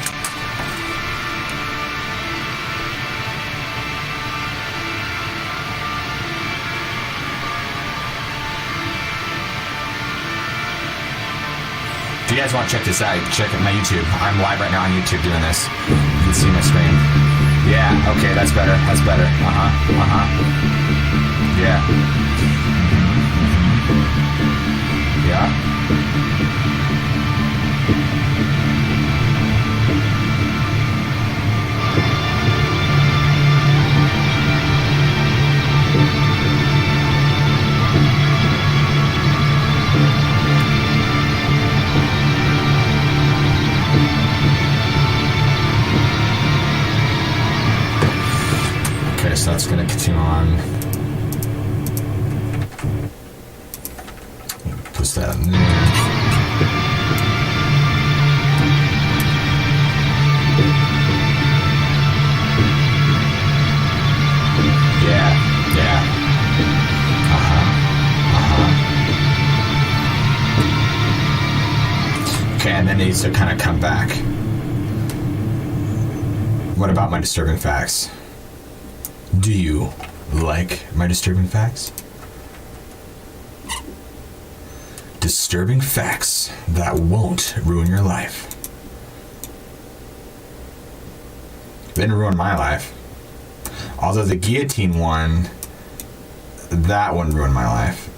guys want to check this out, check out my YouTube. I'm live right now on YouTube doing this. You can see my screen. Yeah, okay, that's better. That's better. Yeah. Yeah. Okay, so that's going to continue on. Push that in there. Yeah. Okay, and then it needs to kind of come back. What about my disturbing facts? Do you like my disturbing facts? Disturbing facts that won't ruin your life. They didn't ruin my life. Although the guillotine one, that one ruined my life.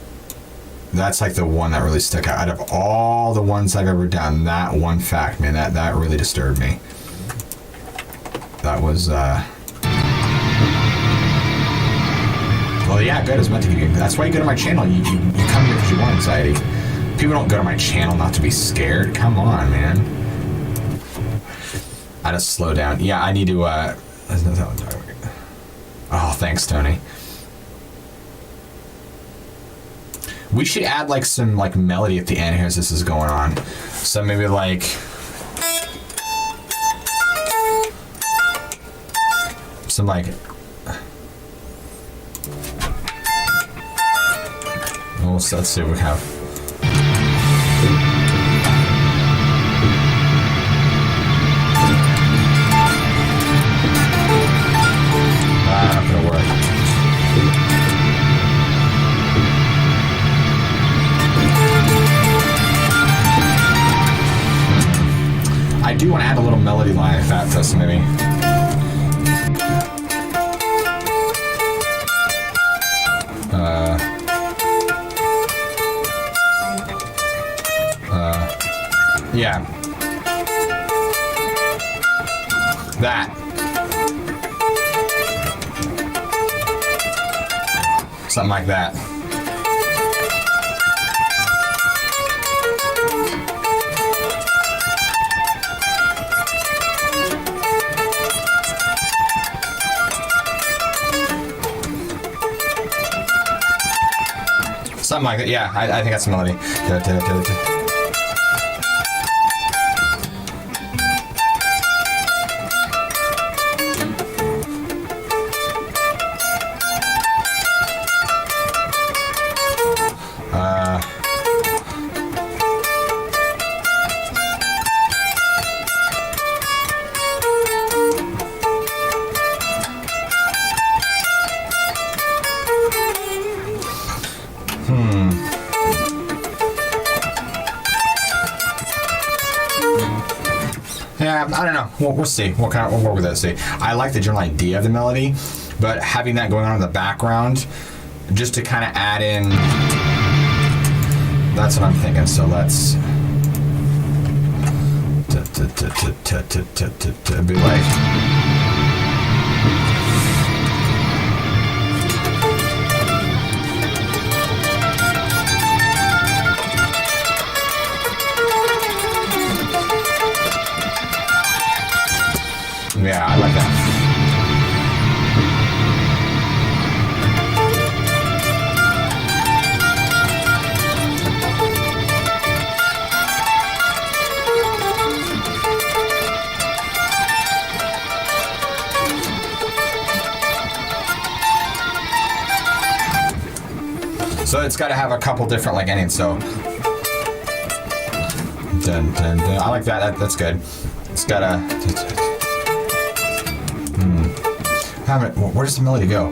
That's like the one that really stuck out. Out of all the ones I've ever done, that one fact, man, that really disturbed me. That was, well, yeah, good. It was meant to give you. That's why you go to my channel. You come here because you want anxiety. People don't go to my channel not to be scared. Come on, man. I just slow down. Yeah, I need to, oh, thanks, Tony. We should add like some like melody at the end here as this is going on. So maybe like some like well, so let's see what we have. Not gonna work. I do want to add a little melody line if that does maybe. Yeah. That. Something like that. Something like that. Yeah, I think that's a melody. Yeah, I don't know. We'll see. We'll work with that. See, I like the general idea of the melody, but having that going on in the background, just to kind of add in. That's what I'm thinking. So let's be like. Yeah, I like that. So it's got to have a couple different like endings. So, dun, dun, dun. I like that. That's good. It's got a. Where does the melody go?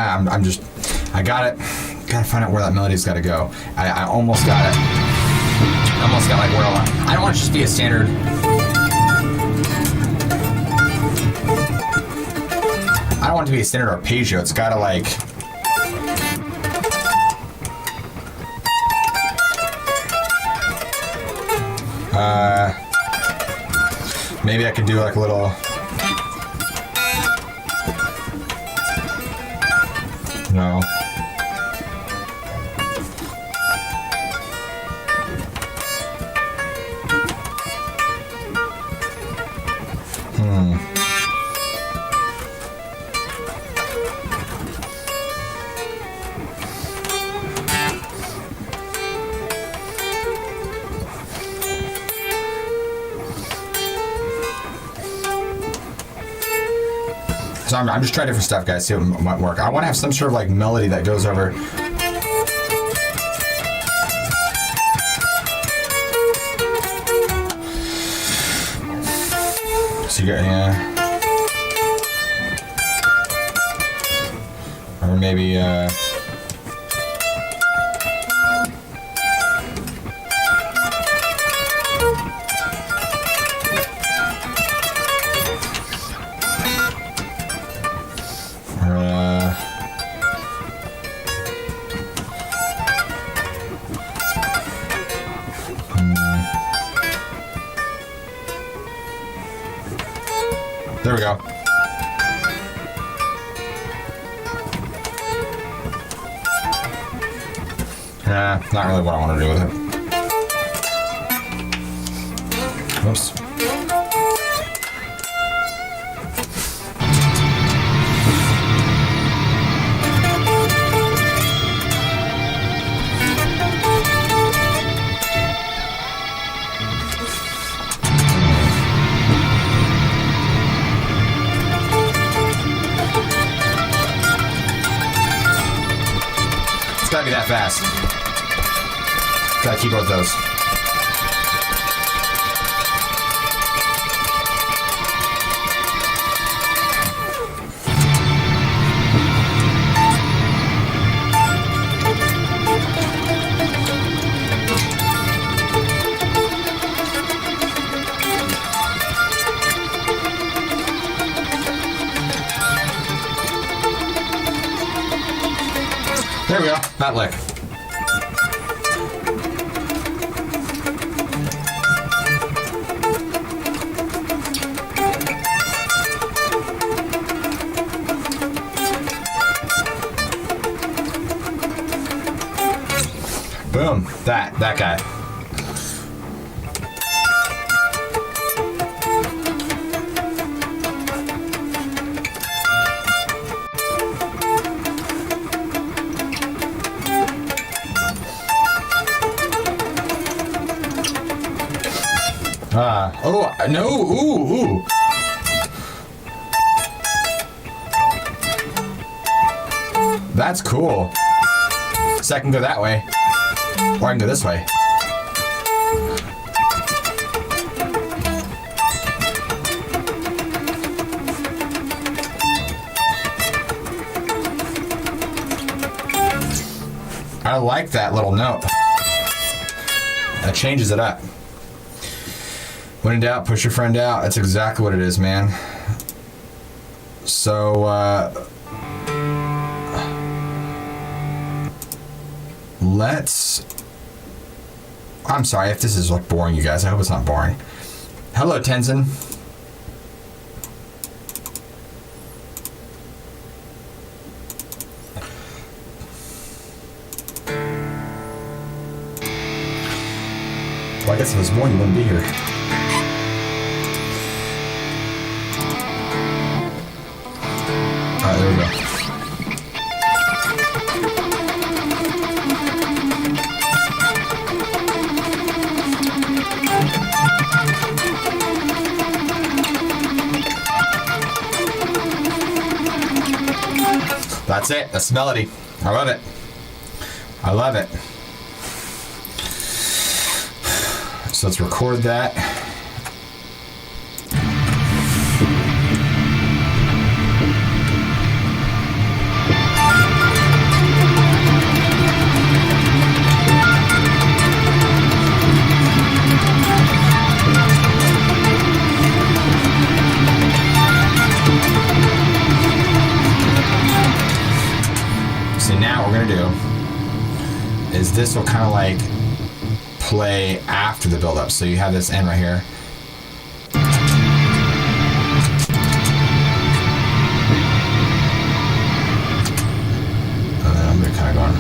Yeah, I got it. Gotta find out where that melody's gotta go. I almost got it. I almost got like where I don't want it to just be a standard. I don't want it to be a standard arpeggio. It's gotta like. Maybe I could do like a little. No. So I'm just trying different stuff, guys, see what might work. I want to have some sort of like melody that goes over. So you got, yeah. Or maybe, there we go. Not really what I want to do with it. Whoops. Gotta be that fast. Gotta keep both those. There we go. That lick. Boom. That guy. Oh, no, ooh. That's cool. So I can go that way. Or I can go this way. I like that little note. That changes it up. When in doubt, push your friend out. That's exactly what it is, man. So, let's... I'm sorry if this is like boring, you guys. I hope it's not boring. Hello, Tenzin. Well, I guess if it was boring, you wouldn't be here. Alright, there we go. That's it. That's the melody. I love it. I love it. So let's record that. this will kind of like play after the build-up. So you have this end right here. And then I'm gonna kind of going.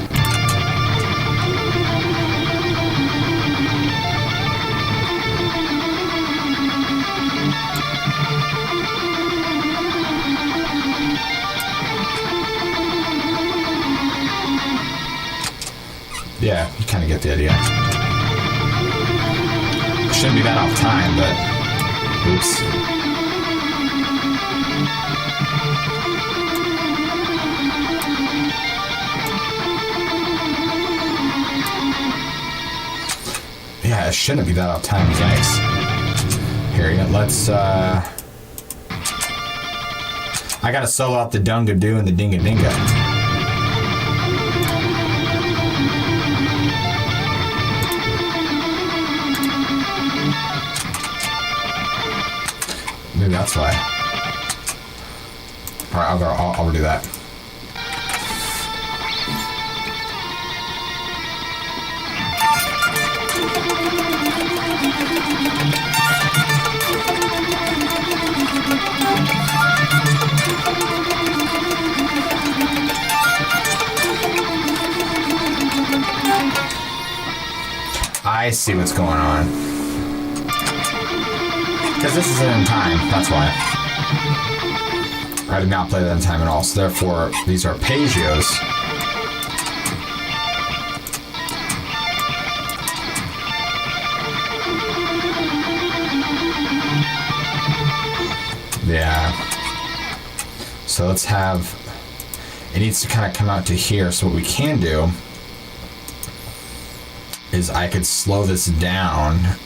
Yeah, you kind of get the idea. Shouldn't be that off time, but oops. Yeah, it shouldn't be that off time, guys. Here, let's I gotta solo out the Dunga Doo and the Dinga Dinga. Maybe that's why. Alright, I'll redo that. I see what's going on. Because this isn't in time, that's why. I did not play that in time at all, so therefore these are arpeggios. Yeah. So let's have... It needs to kind of come out to here, so what we can do is I could slow this down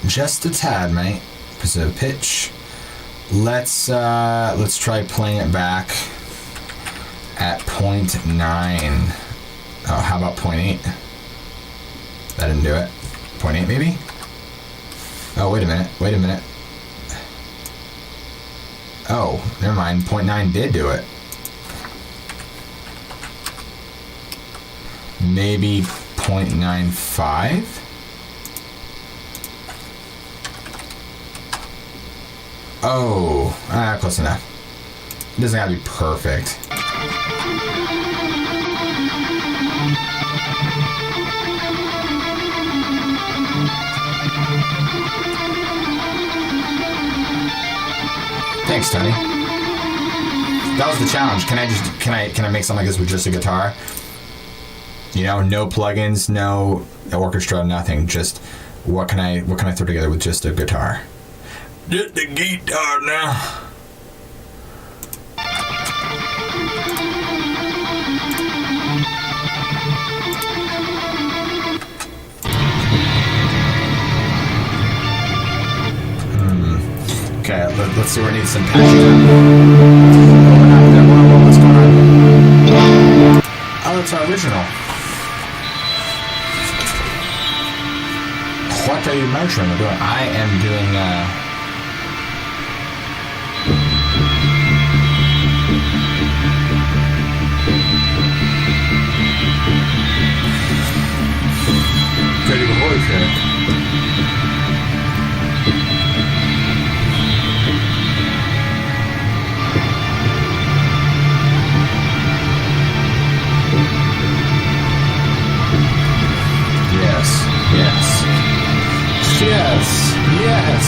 just a tad, mate. Because of pitch. Let's try playing it back at 0.9. Oh, how about 0.8? That didn't do it. 0.8 maybe? Oh, wait a minute. Oh, never mind. 0.9 did do it. Maybe 0.95? Oh, close enough. It doesn't have to be perfect. Thanks, Tony. That was the challenge. Can I make something like this with just a guitar? You know, no plugins, no orchestra, nothing. Just what can I throw together with just a guitar? Just the guitar now. Okay, let's see where it needs some patching. What's going on? Oh, it's our original. What are you measuring or doing? I am doing, Pretty good voice here. Yes.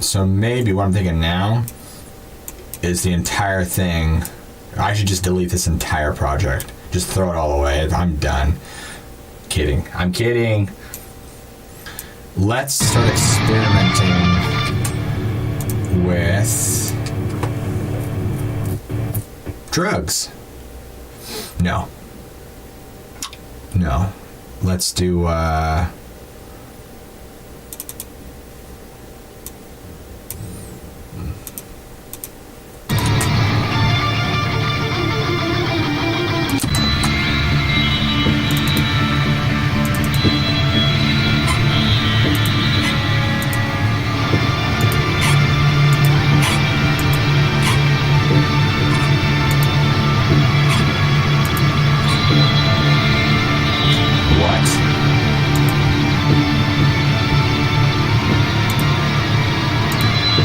So maybe what I'm thinking now is the entire thing. I should just delete this entire project. Just throw it all away. I'm done. Kidding. I'm kidding. Let's start experimenting with drugs. No. Let's do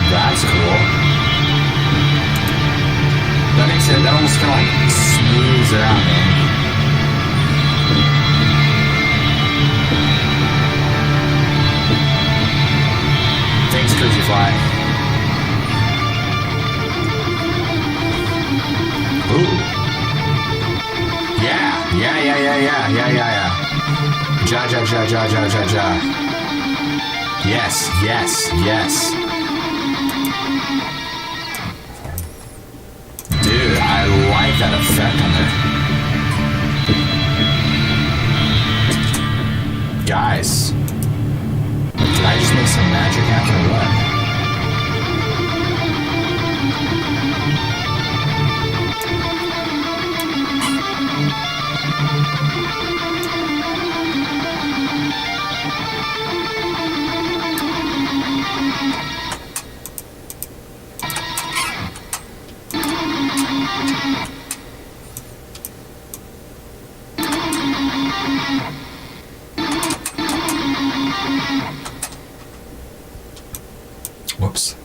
That's cool. That makes it, that almost kind of like smooths it out, man. Thanks, Crazy Fly. Ooh. Yeah. Ja. Yes. Dude, I like that effect on there. Guys, did I just make some magic happen or what? Whoops.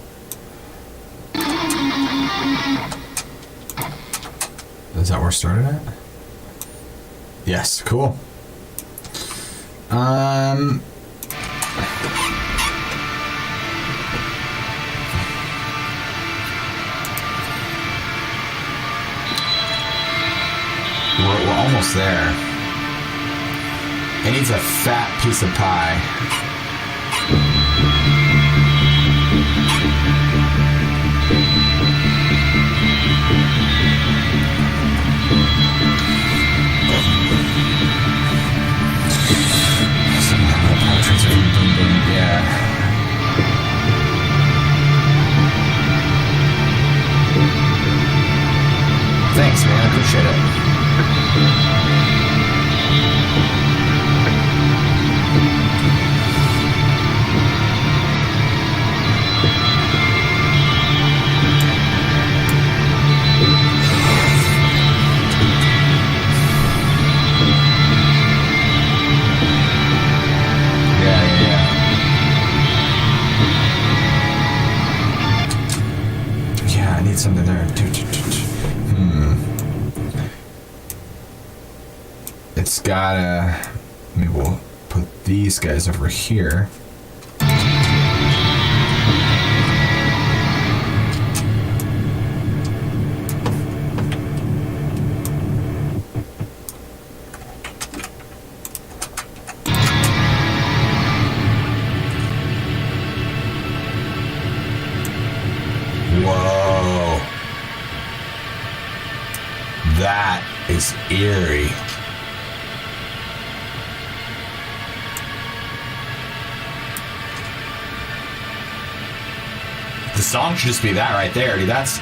Is that where it started at? Yes, cool. We're almost there. It needs a fat piece of pie. Yeah. Thanks, man. I appreciate it. Yeah, I need something there. It's gotta... Maybe we'll put these guys over here. Whoa. That is eerie. The song should just be that right there, dude. That's...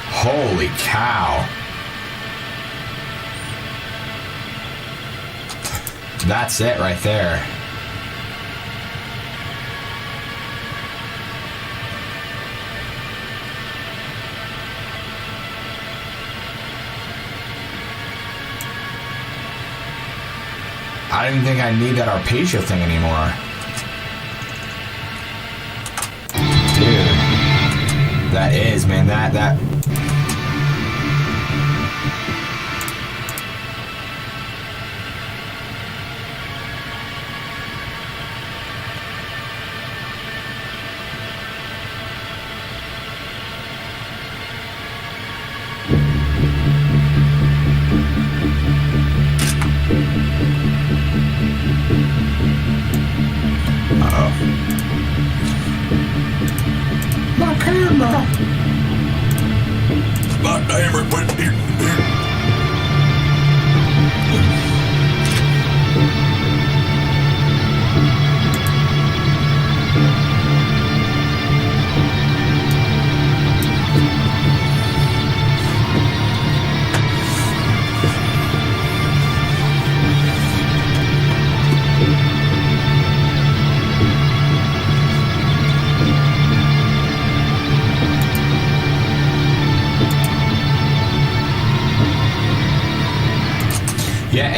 Holy cow. That's it right there. I don't even think I need that arpeggio thing anymore. Dude. That is, man, that...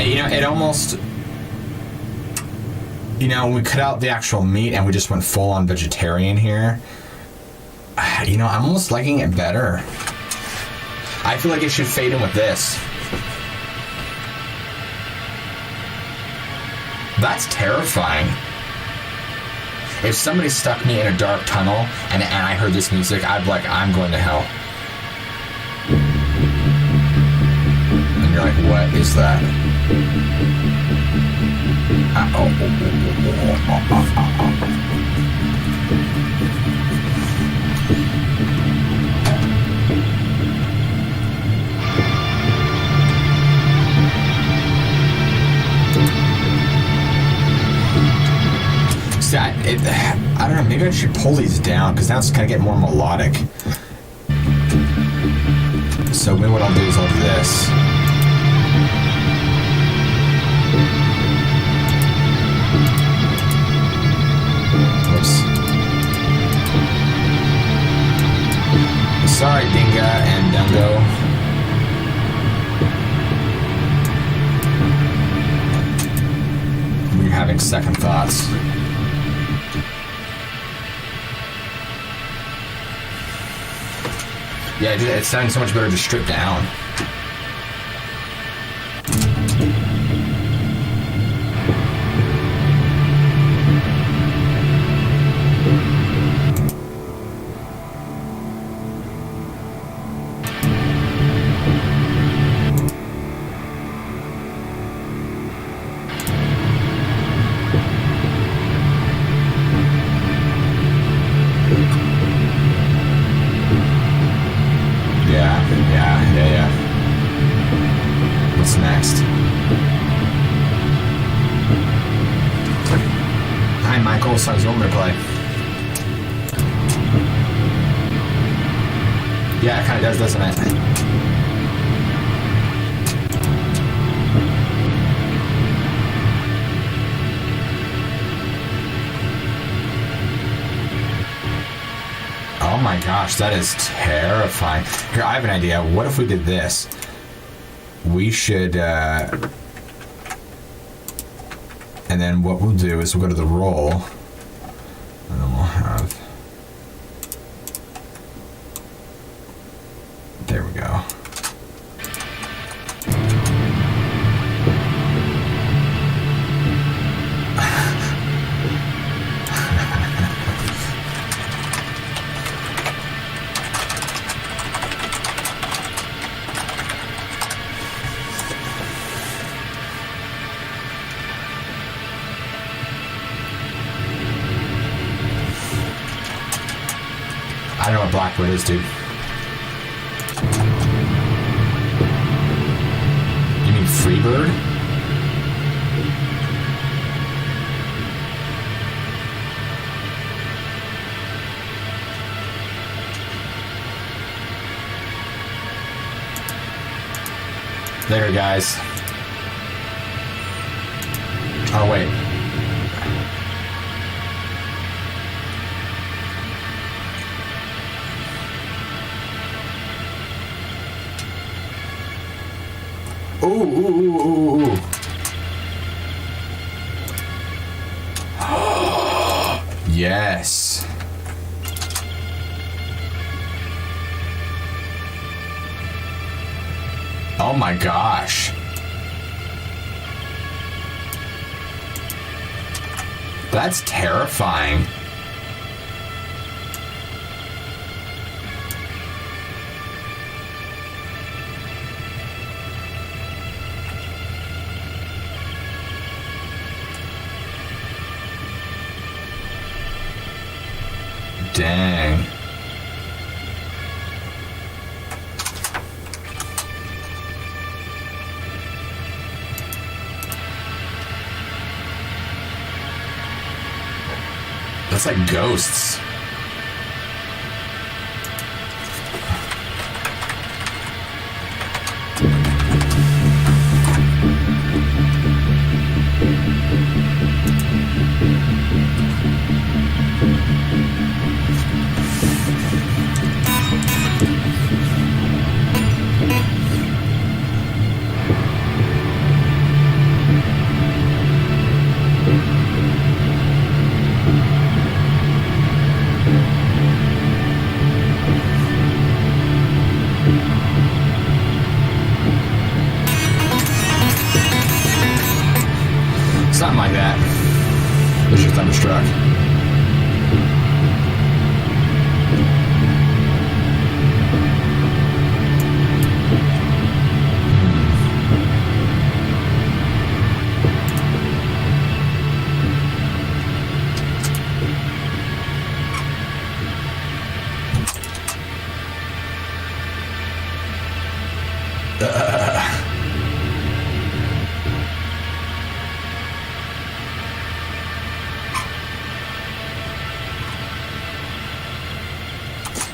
Yeah, it almost, when we cut out the actual meat and we just went full on vegetarian here, I'm almost liking it better. I feel like it should fade in with this. That's terrifying. If somebody stuck me in a dark tunnel and I heard this music, I'd be like, I'm going to hell. And you're like, what is that? See, I don't know, maybe I should pull these down because now it's kind of getting more melodic. So maybe what I'll do is I'll do this. Sorry, Dinga and Dungo. We're having second thoughts. Yeah, it's sounding so much better to strip down. Yeah. What's next? Hi, Michael. What songs you want me to play? Yeah, it kind of does, doesn't it? Oh my gosh, that is terrifying. Here, I have an idea. What if we did this? We should, and then what we'll do is we'll go to the roll, and then we'll have, there we go. I don't know what Blackwood is, dude. You mean Freebird? There, guys. Oh, wait. Ooh. Yes. Oh my gosh. That's terrifying. Dang. looks like ghosts. Something like that. There's your thunderstruck.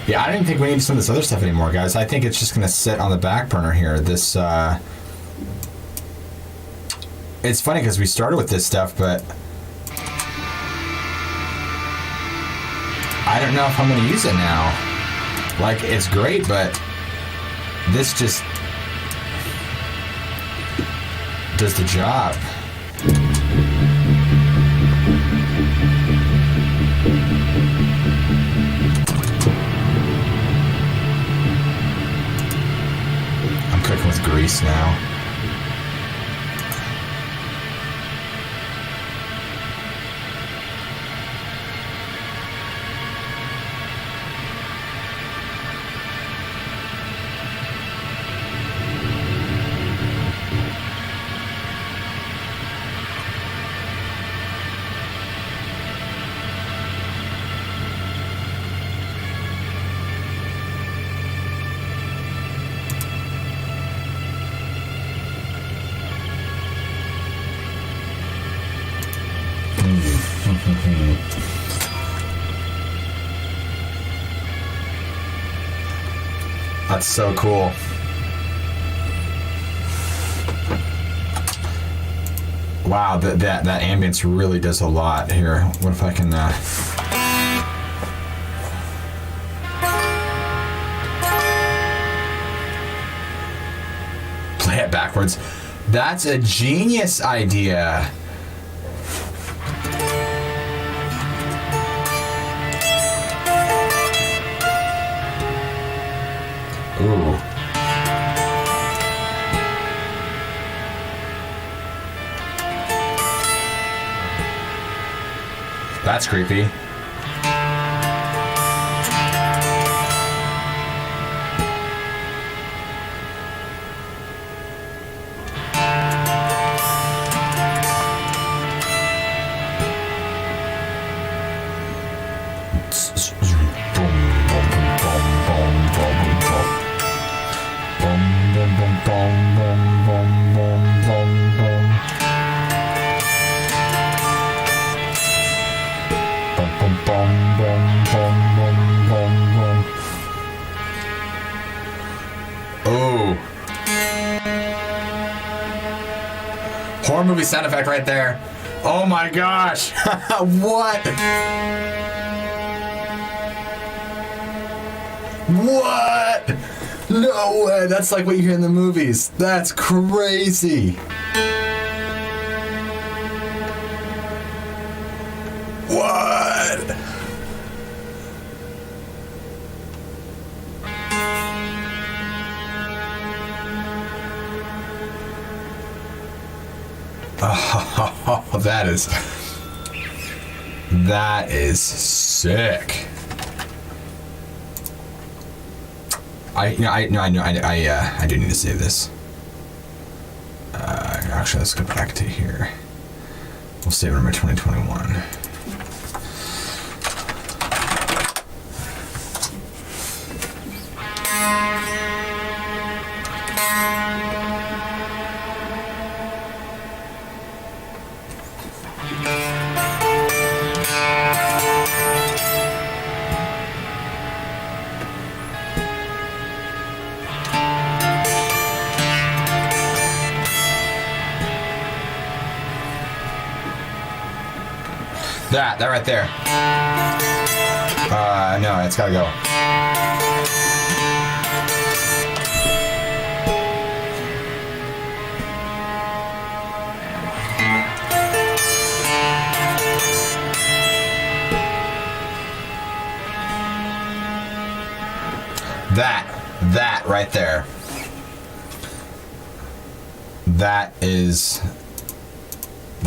Yeah, I don't even think we need some of this other stuff anymore, guys. I think it's just going to sit on the back burner here. This, it's funny because we started with this stuff, but I don't know if I'm going to use it now. Like, it's great, but this just does the job. Cooking with grease now. That's so cool. Wow, that ambience really does a lot here. What if I can play it backwards? That's a genius idea. Ooh. That's creepy. Oh. Horror movie sound effect right there. Oh my gosh. What? What? No way. That's like what you hear in the movies. That's crazy. What? Oh, that is sick. I do need to save this. Actually, let's go back to here. We'll save it in my 2021. That right there. No, it's gotta go. That right there. That is.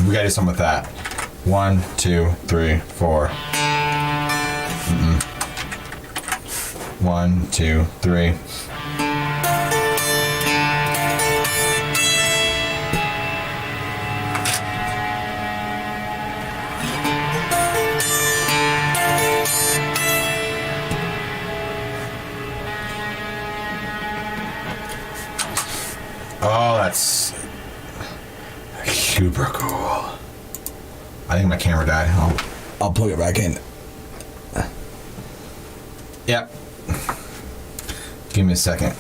We gotta do something with that. 1, 2, 3, 4. 1, 2, 3. Oh, that's super cool. I think my camera died. I'll plug it back in. Yep. Give me a second.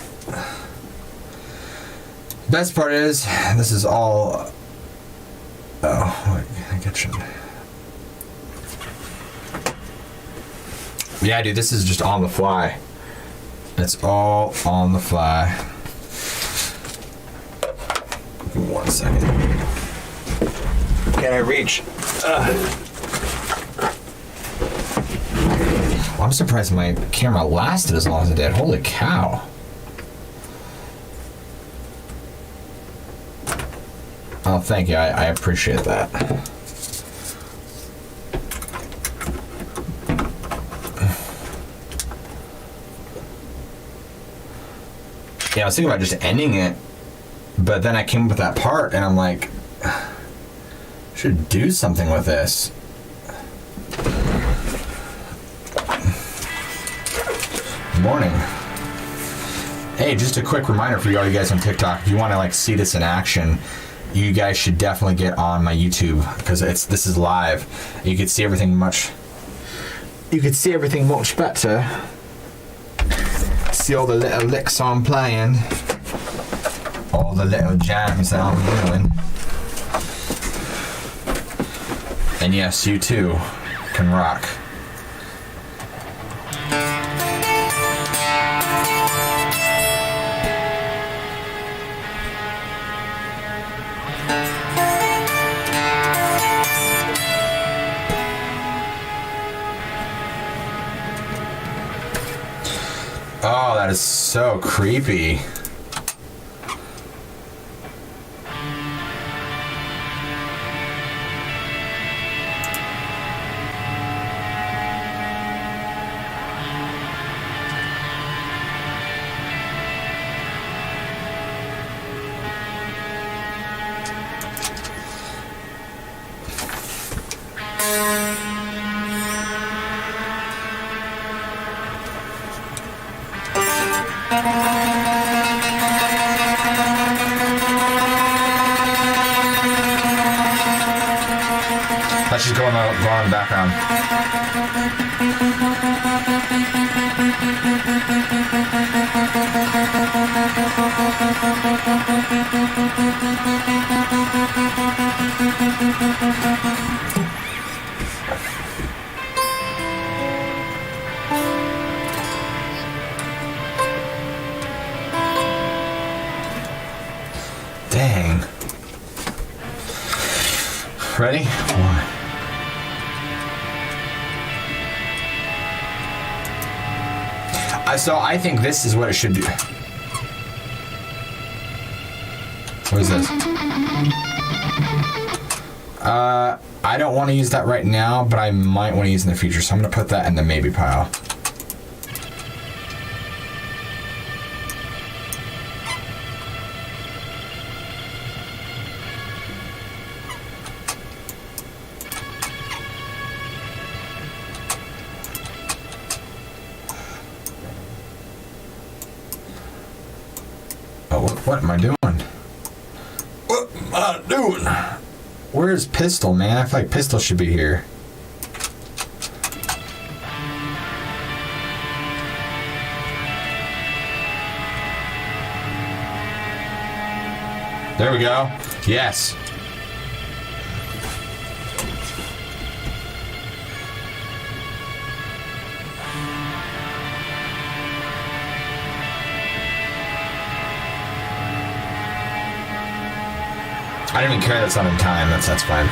Best part is, this is all... Oh, I get you. Yeah, dude, this is just on the fly. It's all on the fly. Give me 1 second. Can I reach? I'm surprised my camera lasted as long as it did. Holy cow. Oh, thank you. I appreciate that. Yeah, I was thinking about just ending it, but then I came up with that part, and I'm like, I should do something with this. Morning. Hey, just a quick reminder for all you guys on TikTok, if you want to like see this in action, you guys should definitely get on my YouTube, because this is live. You can see everything much better. See all the little licks I'm playing, all the little jams that I'm doing. And yes, you too can rock. Oh, that is so creepy. Let's just go on the background. Dang. Ready? One. So I think this is what it should do. What is this? I don't want to use that right now, but I might want to use it in the future, so I'm going to put that in the maybe pile. What am I doing? What am I doing? Where's Pistol, man? I feel like Pistol should be here. There we go. Yes. I didn't even care that's not in time. That's fine.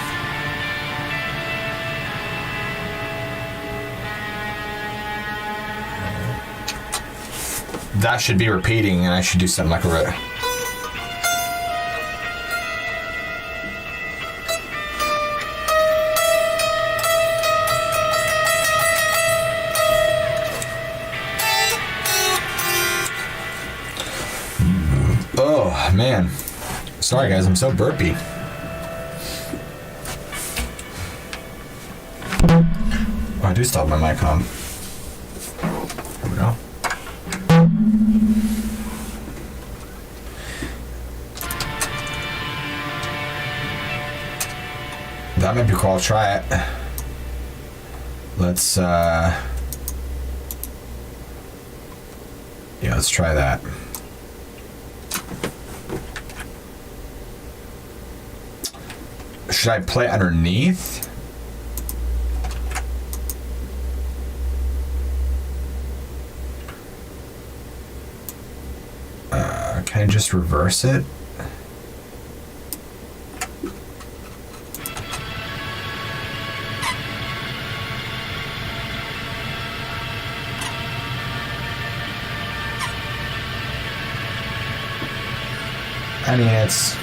That should be repeating, and I should do something like a... Oh, man. Sorry, guys. I'm so burpy. Oh, I do stop my mic on. Here we go. That might be cool. I'll try it. Let's, yeah, let's try that. Should I play underneath? Can I just reverse it? I mean, it's...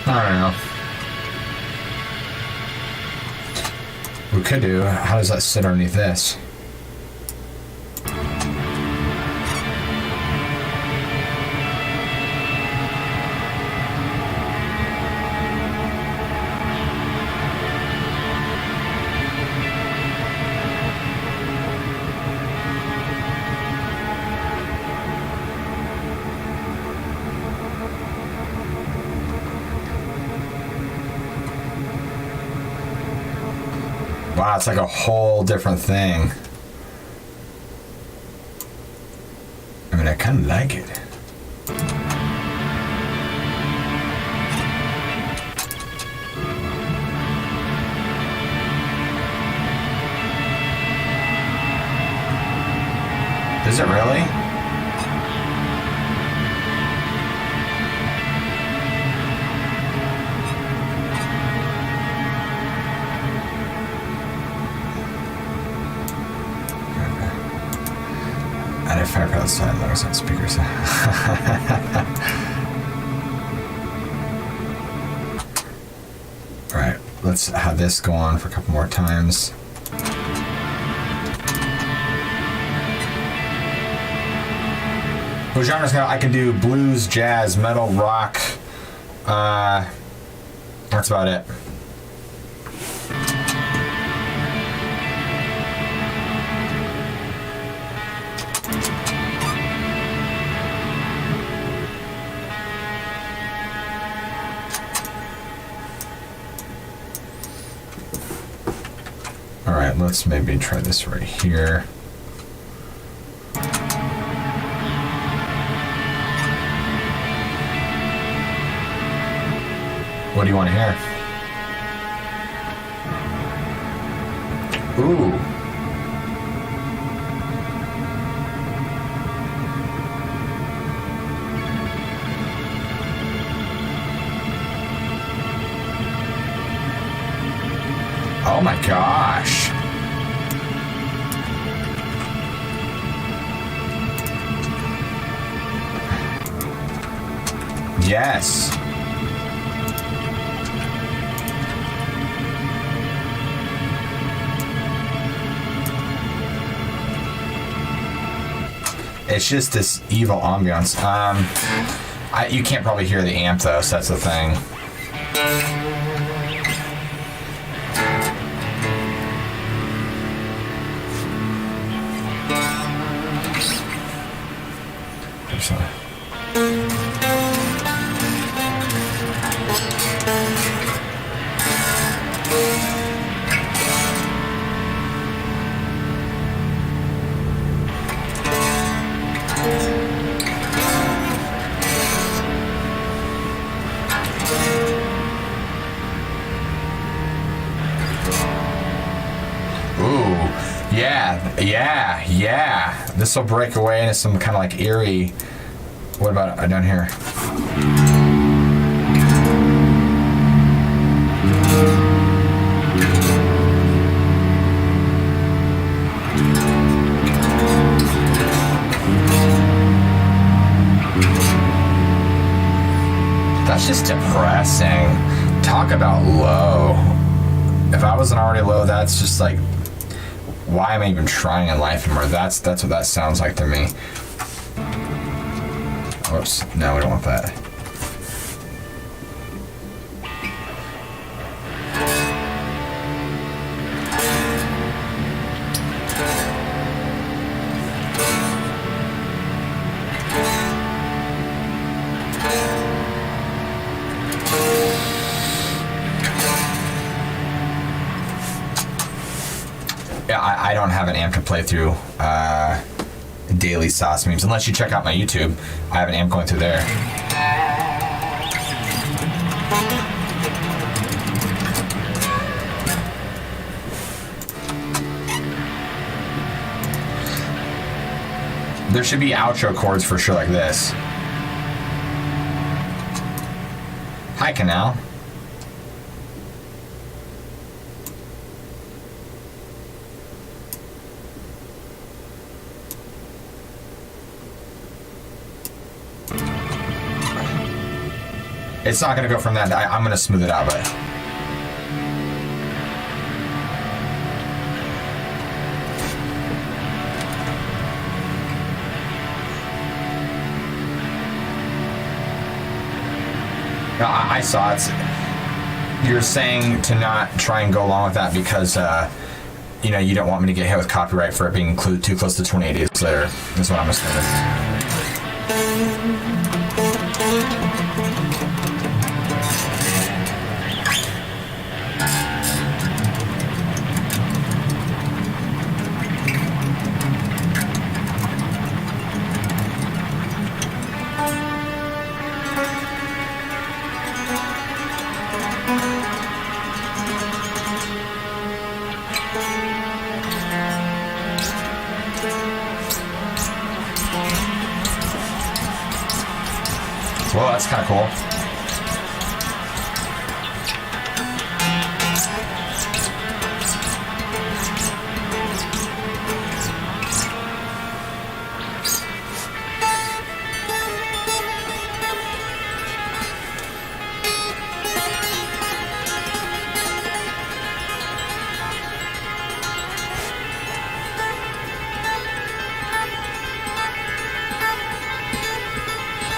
I don't know. We could do. How does that sit underneath this? Wow, it's like a whole different thing. I mean, I kind of like it. Is it really? Fire outside, Lurks on speakers. Alright, let's have this go on for a couple more times. What genres now? I can do blues, jazz, metal, rock. That's about it. Alright, let's maybe try this right here. What do you want to hear? Ooh. Oh my gosh. Yes. It's just this evil ambiance. You can't probably hear the amp though, so that's the thing. Yeah. This will break away into some kind of like eerie. What about down here? That's just depressing. Talk about low. If I wasn't already low, that's just like, why am I even trying in life anymore? That's what that sounds like to me. Oops, no, we don't want that. Yeah, I don't have an amp to play through daily sauce memes. Unless you check out my YouTube, I have an amp going through there. There should be outro chords for sure like this. Hi, Canal. It's not going to go from that. I'm going to smooth it out, but... No, I saw it. You're saying to not try and go along with that because, you know, you don't want me to get hit with copyright for it being too close to 28 days later. That's what I'm assuming. Well, that's kind of cool.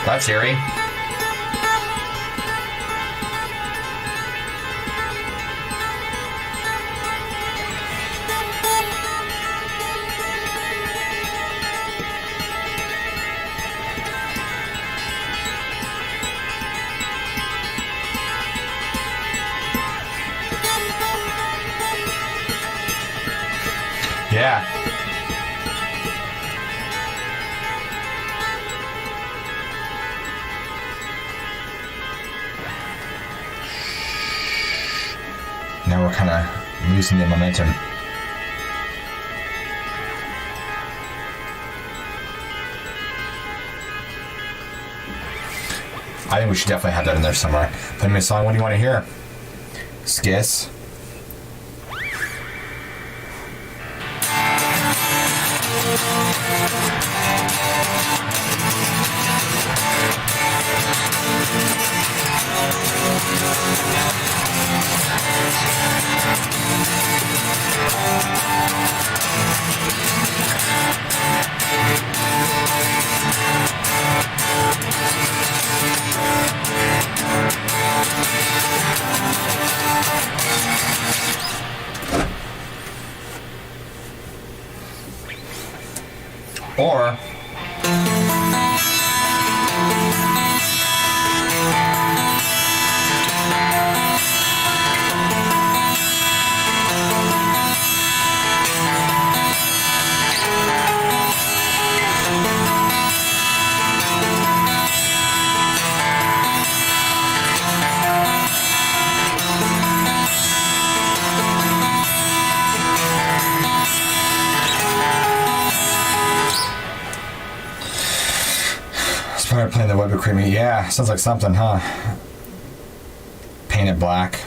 That's eerie. Yeah. Now we're kind of losing the momentum. I think we should definitely have that in there somewhere. Play me a song. What do you want to hear? Skiss. Or Try playing the web of creamy. Yeah, sounds like something, huh? Paint it black.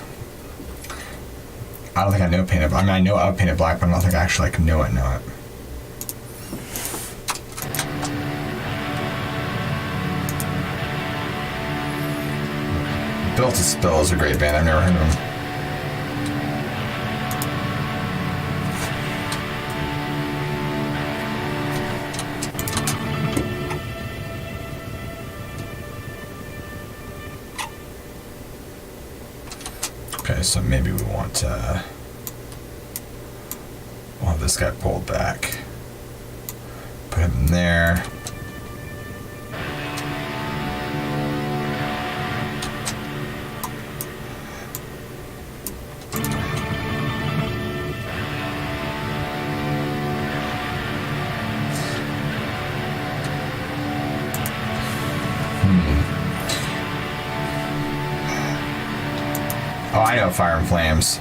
I don't think I know paint it. I mean, I know of paint it black, but I don't think I actually know it. Built to Spill is a great band. I've never heard of them. Okay, so maybe we want we'll have this guy pulled back. Put him in there. Oh, I know Fire and Flames.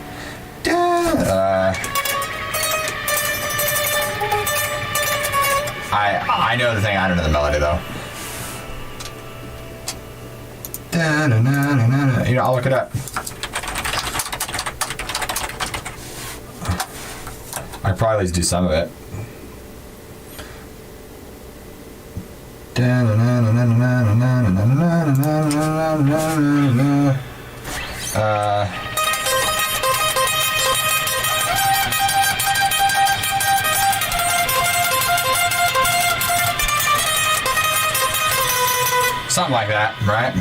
I know the thing. I don't know the melody though. You know, I'll look it up. I probably at least do some of it. Something like that, right?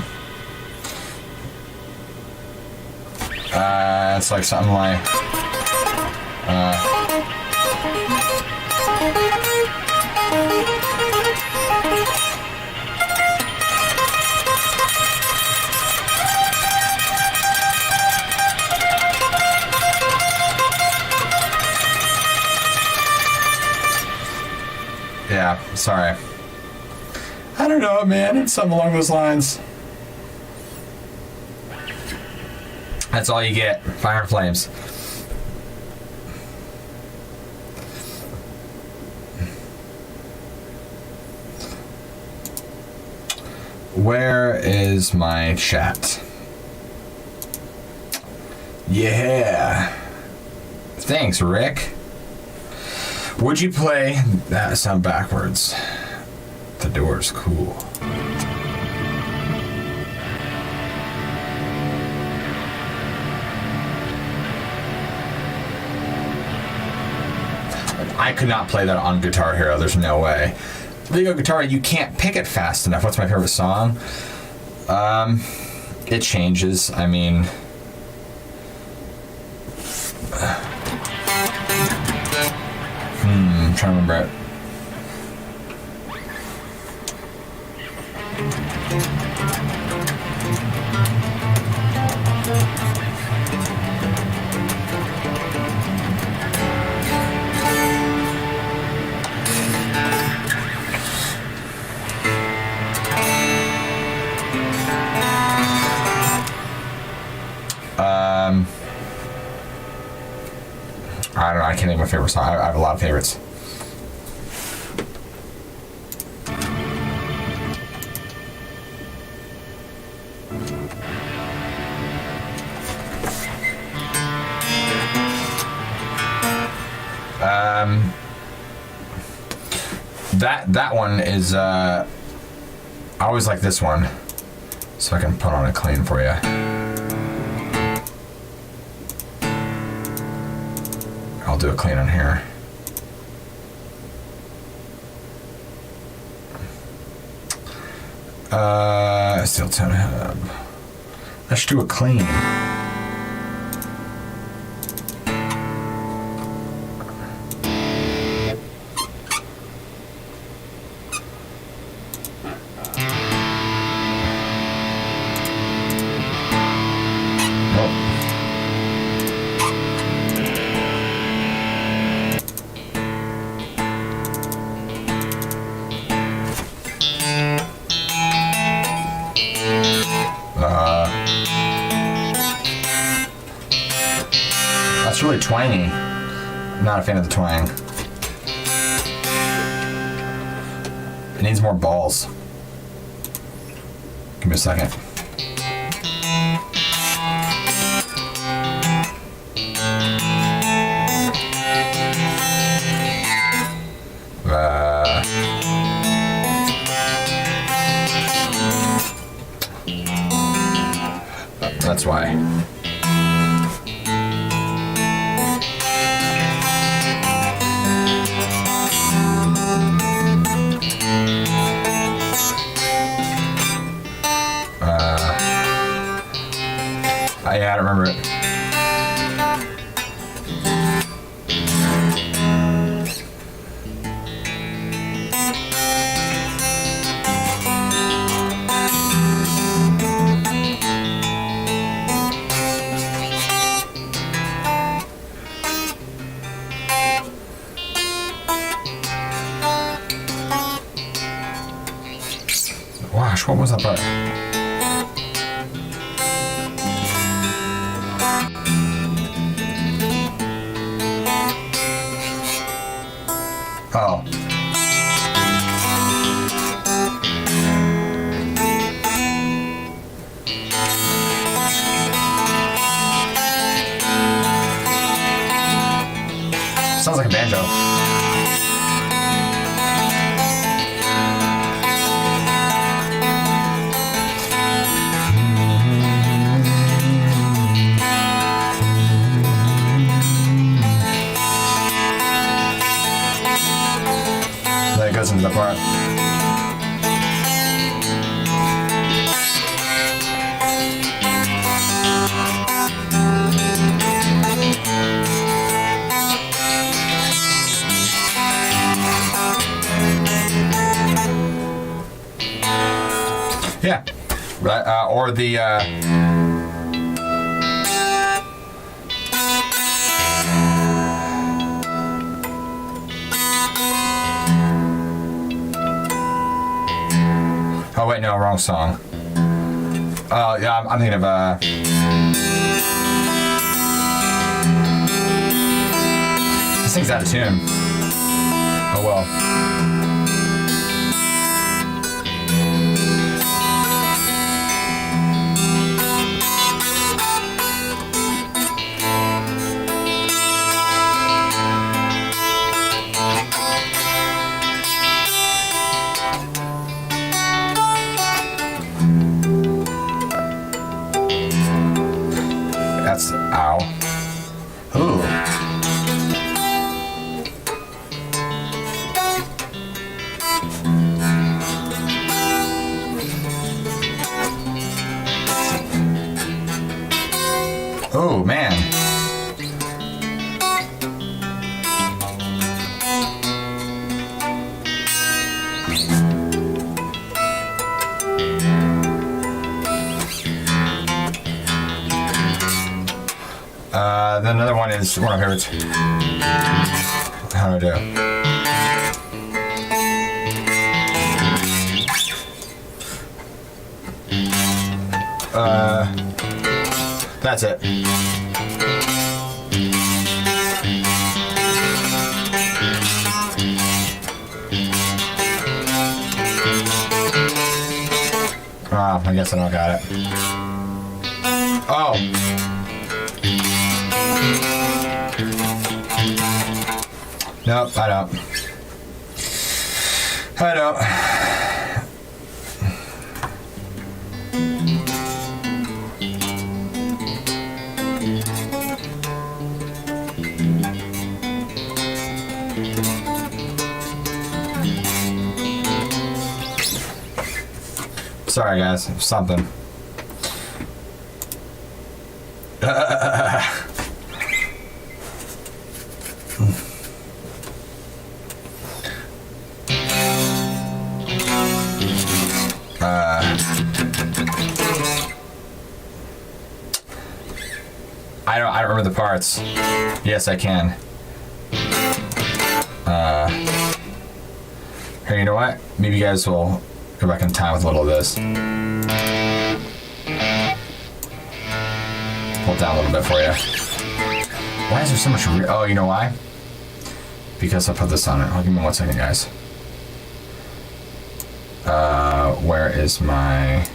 It's like something like yeah, sorry. I don't know, man. It's something along those lines. That's all you get. Fire and Flames. Where is my chat? Yeah. Thanks, Rick. Would you play that sound backwards? The Doors, cool. I could not play that on Guitar Hero. There's no way. Legal Guitar, you can't pick it fast enough. What's my favorite song? It changes. I mean, I'm trying to remember it. I don't know. I can't name my favorite song. I have a lot of favorites. That one is I always like this one, so I can put on a clean for you. I'll do a clean on here. Still tone hub. Let's do a clean. That's really twangy. I'm not a fan of the twang. It needs more balls. Give me a second. That's why. Yeah, I don't remember it. Gosh, what was that part? Oh. Sounds like a banjo. That goes into the part. Yeah, right. Or the. Oh wait, no, wrong song. Yeah, I'm thinking of this thing's out of tune. Oh well. That's ow. Ooh. Oh man. Then another one is one of my favorites. How do I do? That's it. Oh, I guess I don't got it. Oh. Nope, I don't. I don't. Sorry guys, something. I don't remember the parts. Yes, I can. Here, you know what? Maybe you guys will go back in time with a little of this. Pull it down a little bit for you. Why is there so much? Oh, you know why? Because I put this on it. Give me 1 second, guys. Where is my?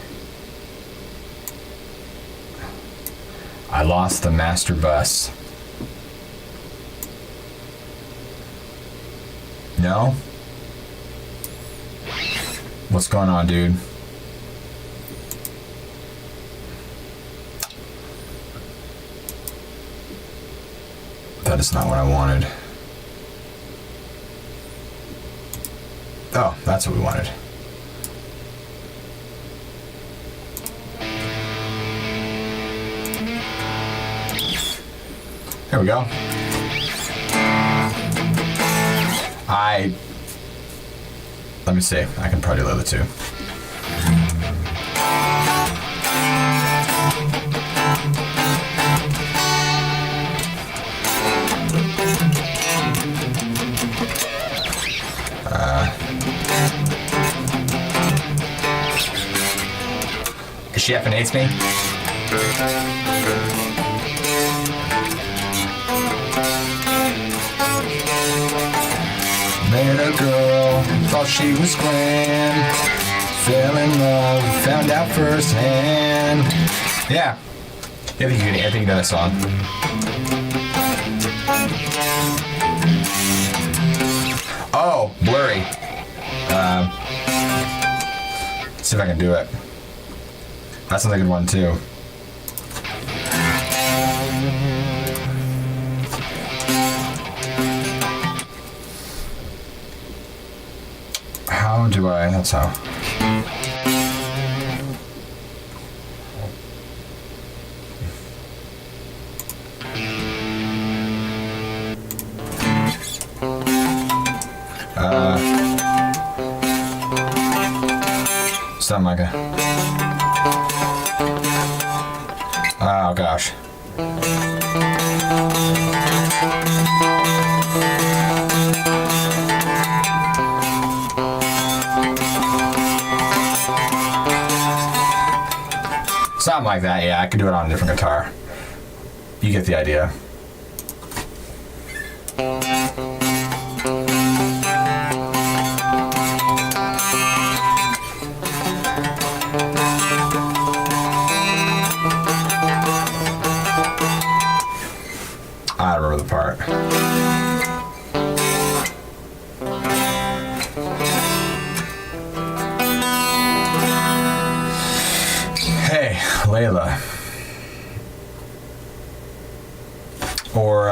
I lost the master bus. No? What's going on, dude? That is not what I wanted. Oh, that's what we wanted. There we go. Let me see. I can probably do the other two. Is she effing hates me? Met a girl, thought she was grand, fell in love, found out firsthand. Yeah, I think you know that song. Oh, blurry. Let's see if I can do it. That sounds like a good one too. How do I? That's how. Something like a. Oh gosh. Something like that, yeah. I could do it on a different guitar. You get the idea. I remember the part. Hey, Layla. Or,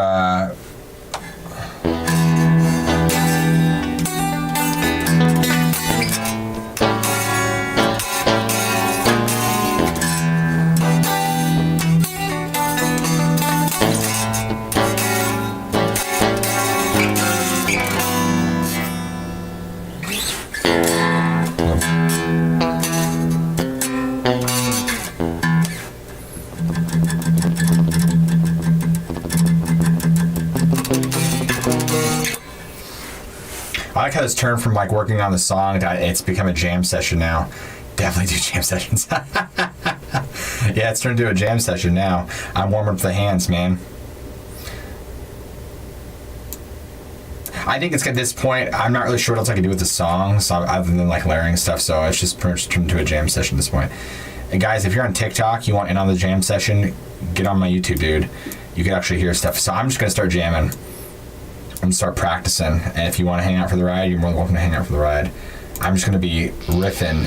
I like how this turned from like working on the song to it's become a jam session now. Definitely do jam sessions. Yeah, it's turned into a jam session now. I'm warming up the hands, man. I think it's at this point, I'm not really sure what else I can do with the song, so other than like layering stuff, so it's just pretty much turned into a jam session at this point. And guys, if you're on TikTok, you want in on the jam session, get on my YouTube, dude. You can actually hear stuff. So I'm just going to start jamming. I'm going to start practicing. And if you want to hang out for the ride, you're more than welcome to hang out for the ride. I'm just going to be riffing.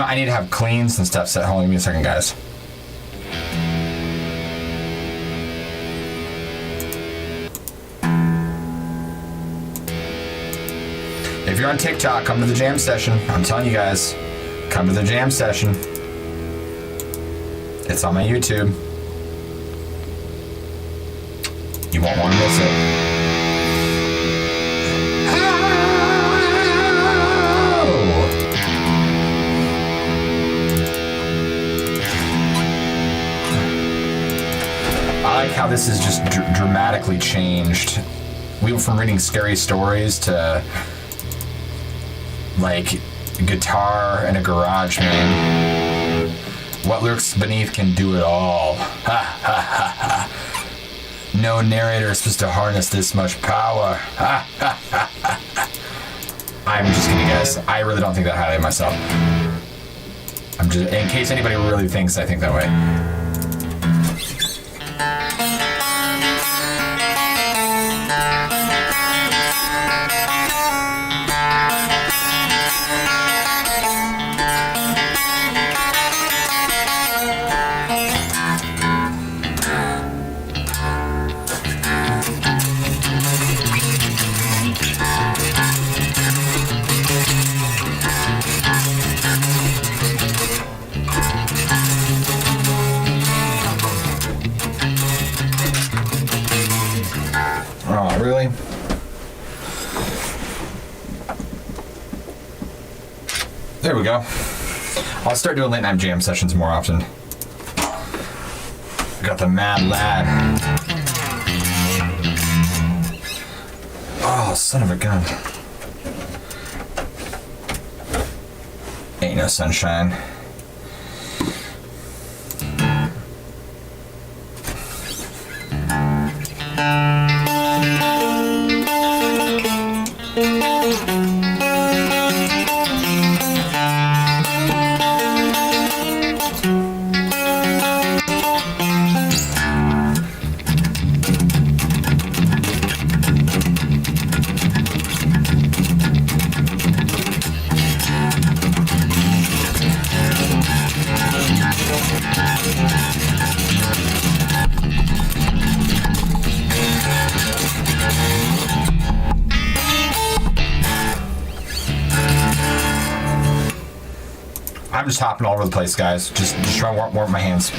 I need to have cleans and stuff set. Hold on, give me a second, guys. If you're on TikTok, come to the jam session. I'm telling you guys, come to the jam session. It's on my YouTube. You won't want to miss it. I like how this is just dramatically changed. We went from reading scary stories to like guitar and a garage, man. What lurks beneath can do it all. Ha ha ha ha. No narrator is supposed to harness this much power. Ha ha ha ha. I'm just gonna guess. I really don't think that highly of myself. I'm just, in case anybody really thinks I think that way. Really? There we go. I'll start doing late night jam sessions more often. Got the mad lad. Oh, son of a gun. Ain't no sunshine. I'm just hopping all over the place, guys. Just trying to warm my hands.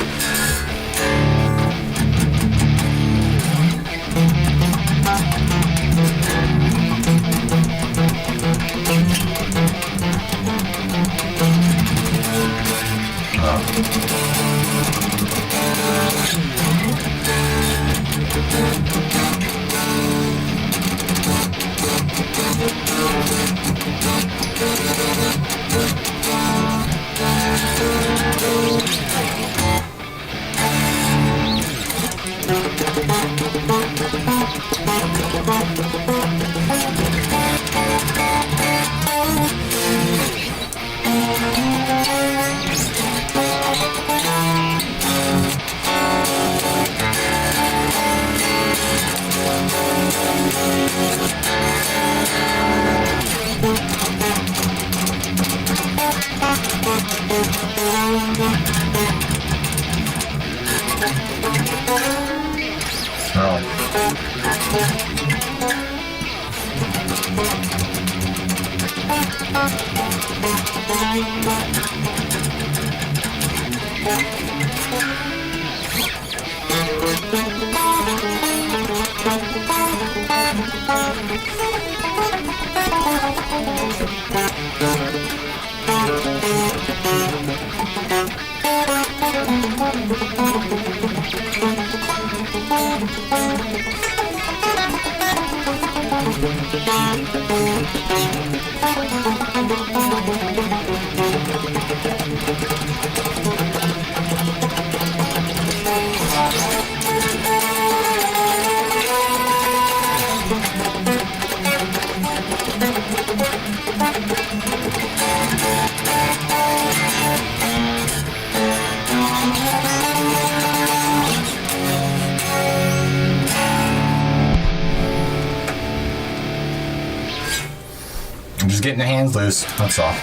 I'm just getting the hands loose, that's all.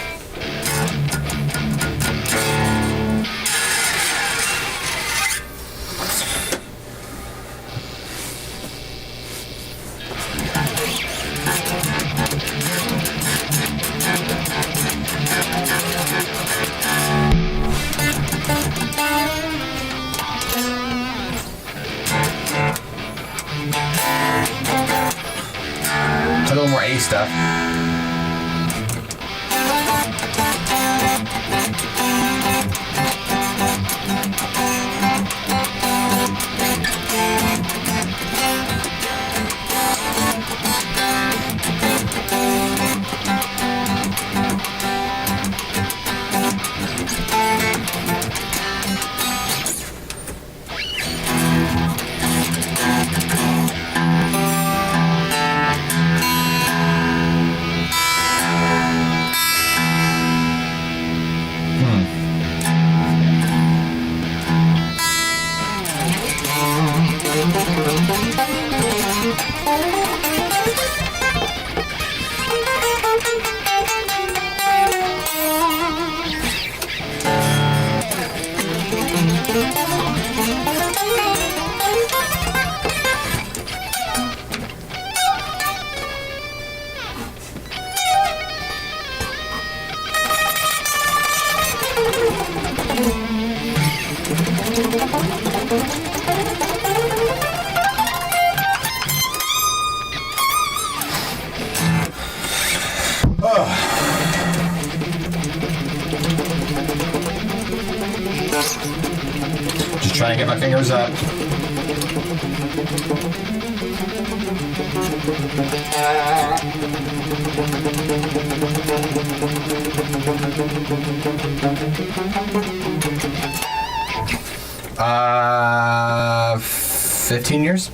CIA stuff. Just trying to get my fingers up. Uh, 15 years?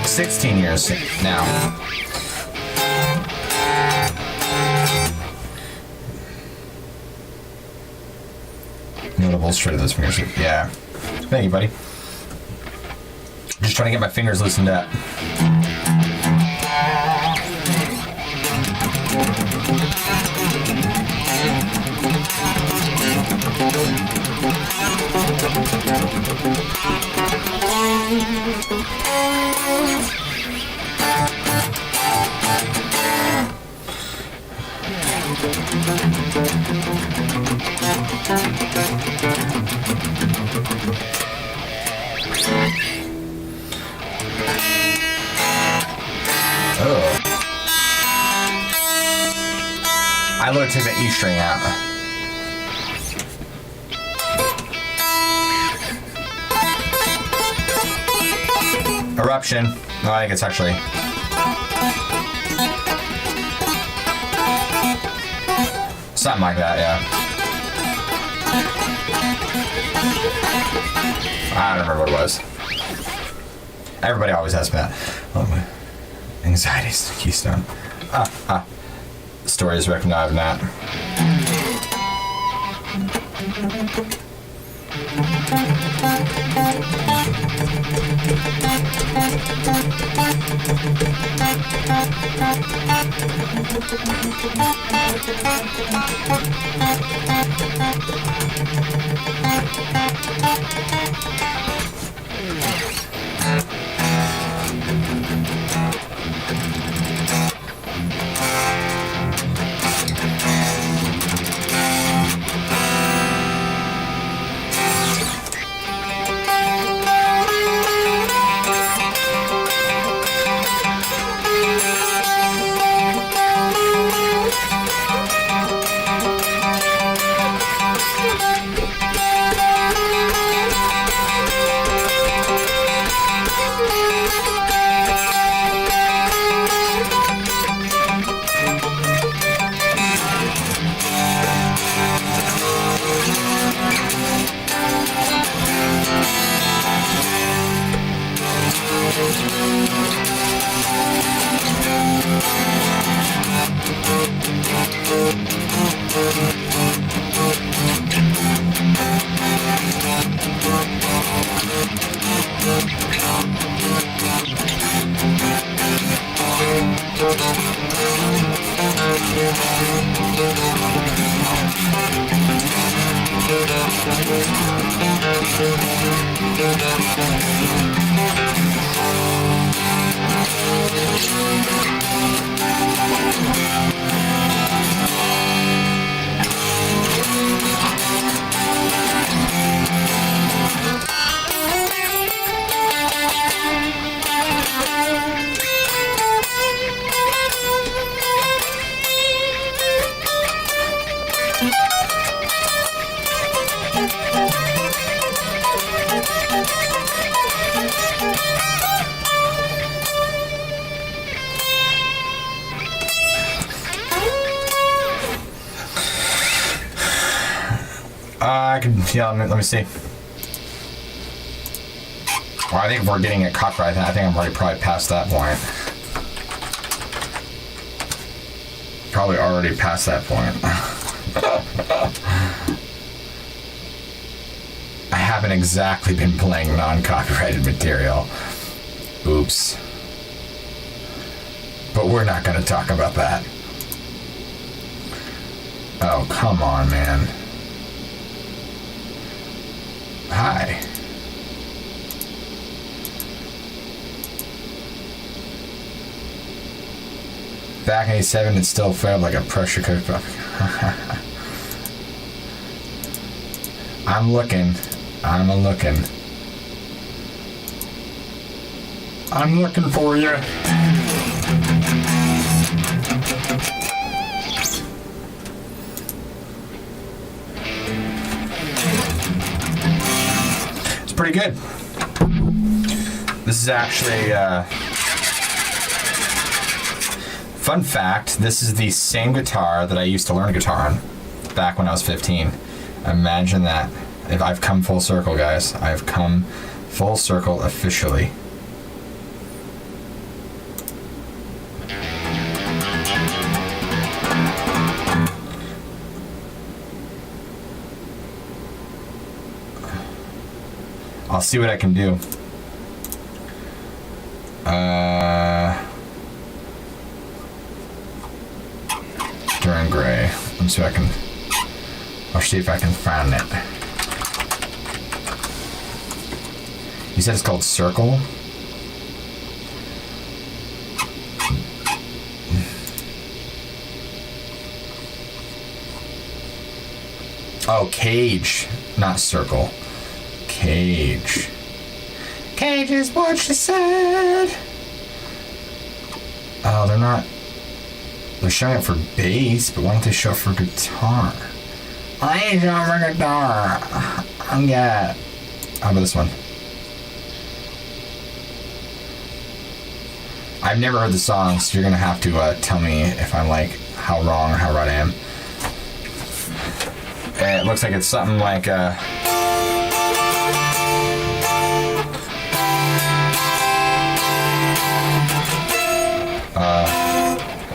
16 years now. Notable straight of those fingers. Yeah. Thank you, buddy. Just trying to get my fingers loosened up. Oh. I literally took the E string out. Eruption. No, I think it's actually... something like that, yeah. I don't remember what it was. Everybody always asks me that. Oh, anxiety's the keystone. Stories recognize that. Yeah, let me see. Well, I think if we're getting it copyrighted, I think I'm already probably past that point. Probably already past that point. I haven't exactly been playing non-copyrighted material. Oops. But we're not going to talk about that. Oh, come on, man. Hi. Back in 87, it still felt like a pressure cooker. I'm looking. I'm looking for you. It's pretty good. This is actually, fun fact, this is the same guitar that I used to learn guitar on back when I was 15. Imagine that. If I've come full circle, guys. I've come full circle officially. I'll see what I can do. During gray. Let me see if I can. I'll see if I can find it. You said it's called Circle? Oh, Cage, not Circle. Cage. Cage is what she said. Oh, they're not. They're showing it for bass, but why don't they show it for guitar? I ain't showing for guitar. Yeah. How about this one? I've never heard the song, so you're gonna have to tell me if I'm like how wrong or how right I am. And it looks like it's something like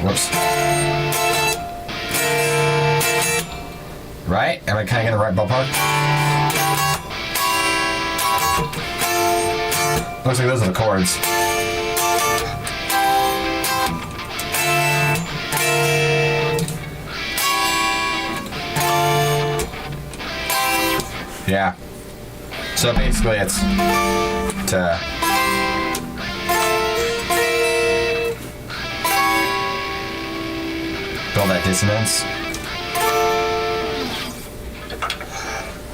whoops. Right? Am I kind of in the right ballpark? Looks like those are the chords. Yeah. So basically it's to build that dissonance.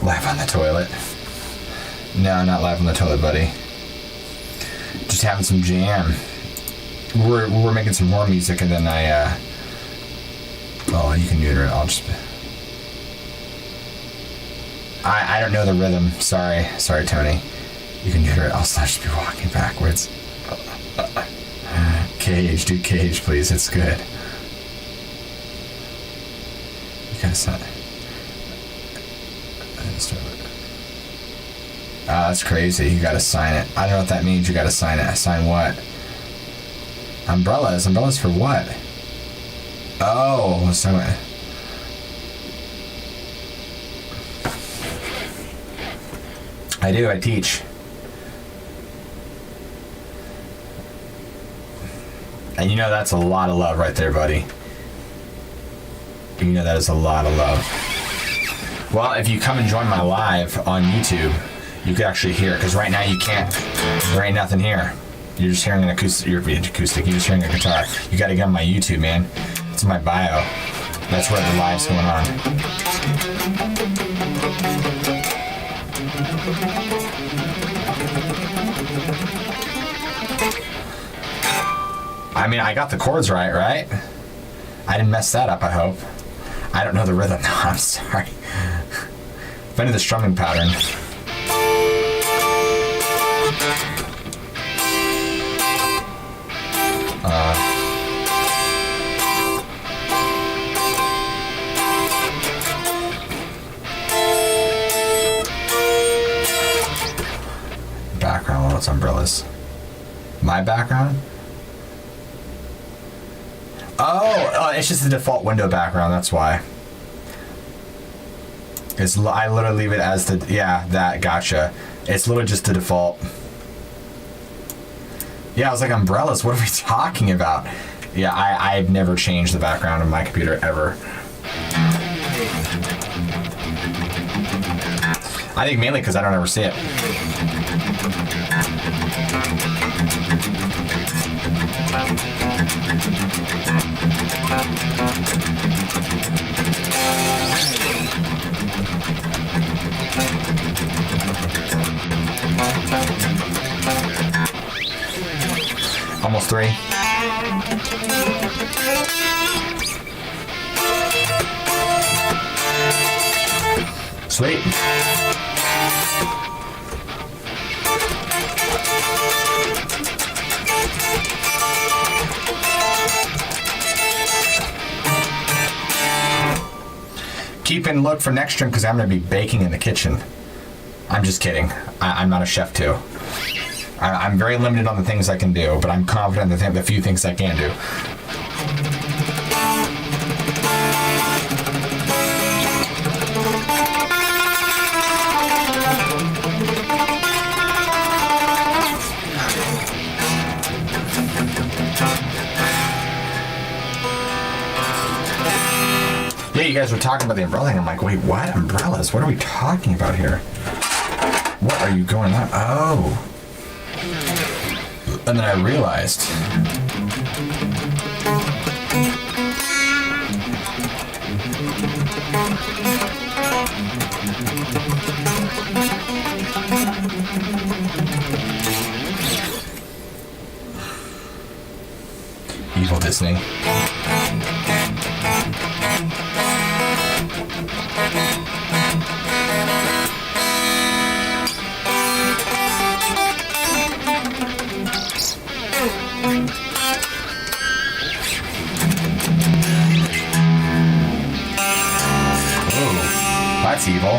Live on the toilet. No, not live on the toilet, buddy. Just having some jam. We're making some more music and then oh, you can do it right. I'll just I don't know the rhythm. Sorry, Tony. You can do it. I'll just be walking backwards. Cage, do Cage, please. It's good. You gotta sign it. That's crazy. You gotta sign it. I don't know what that means. You gotta sign it. Sign what? Umbrellas. Umbrellas for what? Oh, so. I do, I teach. And you know that's a lot of love right there, buddy. You know that is a lot of love. Well, if you come and join my live on YouTube, you could actually hear it, because right now you can't. There ain't nothing here. You're just hearing an acoustic. You're just hearing a guitar. You gotta get on my YouTube, man. It's in my bio. That's where the live's going on. I mean, I got the chords right? I didn't mess that up, I hope. I don't know the rhythm. No, I'm sorry. If I knew the strumming pattern. it's umbrellas. My background? Oh, it's just the default window background, that's why. I literally leave it as the, yeah, that, gotcha. It's literally just the default. Yeah, I was like, umbrellas, what are we talking about? Yeah, I've never changed the background of my computer, ever. I think mainly because I don't ever see it. Almost 3. Sweet. Keep in look for next stream because I'm going to be baking in the kitchen. I'm just kidding. I'm not a chef too. I'm very limited on the things I can do, but I'm confident that the few things I can do. Yeah, you guys were talking about the umbrella, and I'm like, wait, what? Umbrellas? What are we talking about here? What are you going on? Oh. And then I realized. Evil Disney. That's evil.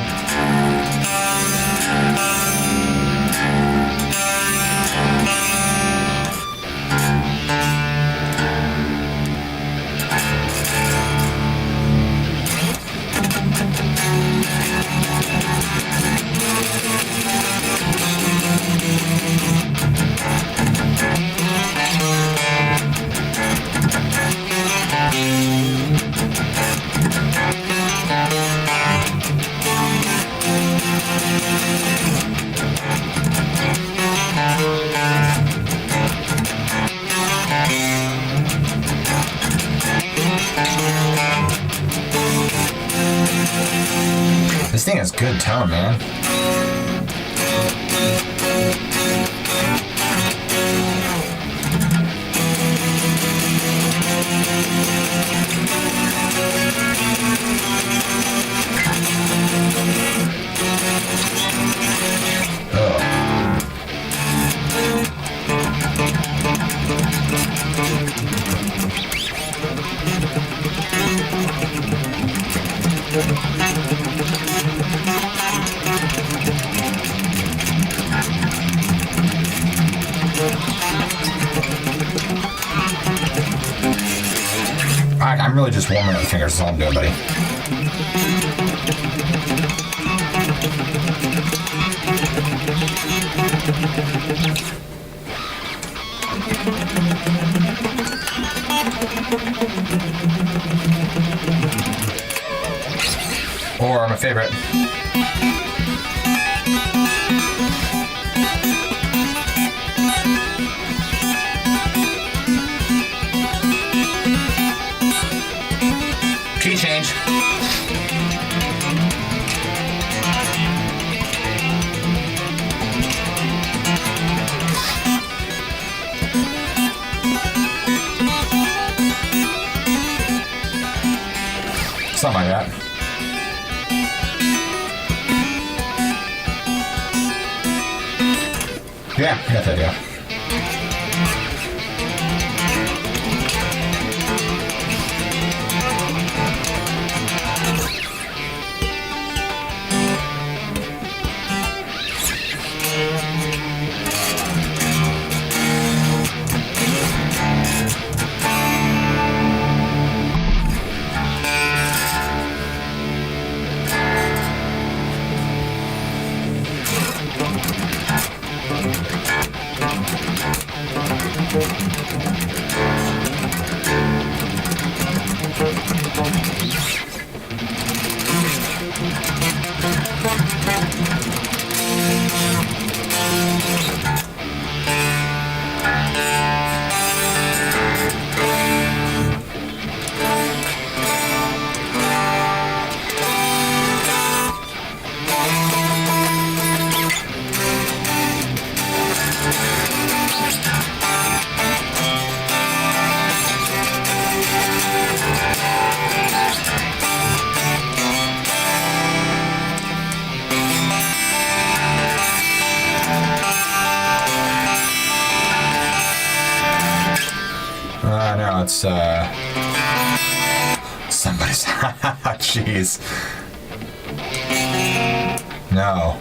This thing has good tone, man. I'm really just warming up the fingers, that's all I'm doing, buddy. Or my favorite. Key change. Something like that. Yeah, I got that idea. that's somebody's. Jeez. No.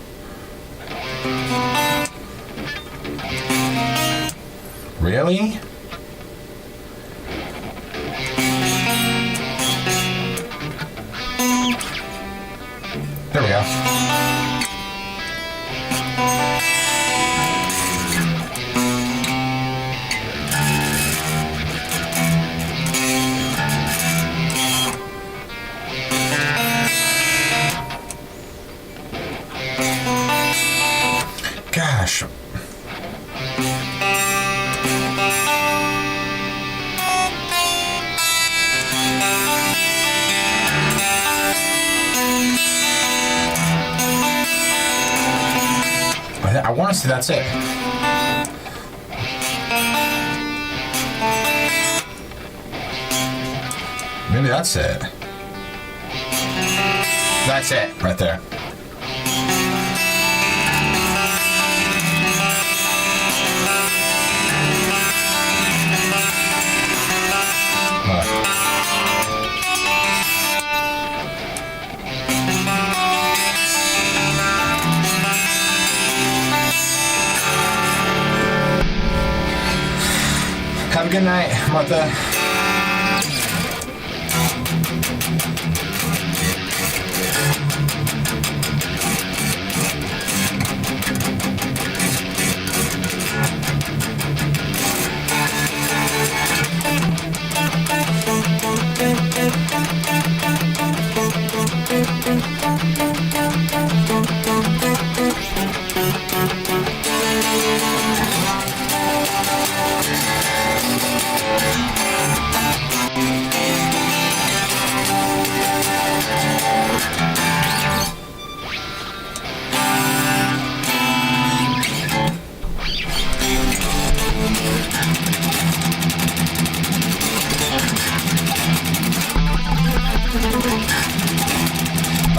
Really? There we go. Gosh. I want to say that's it. Maybe that's it. That's it, right there. Have a good night, Martha.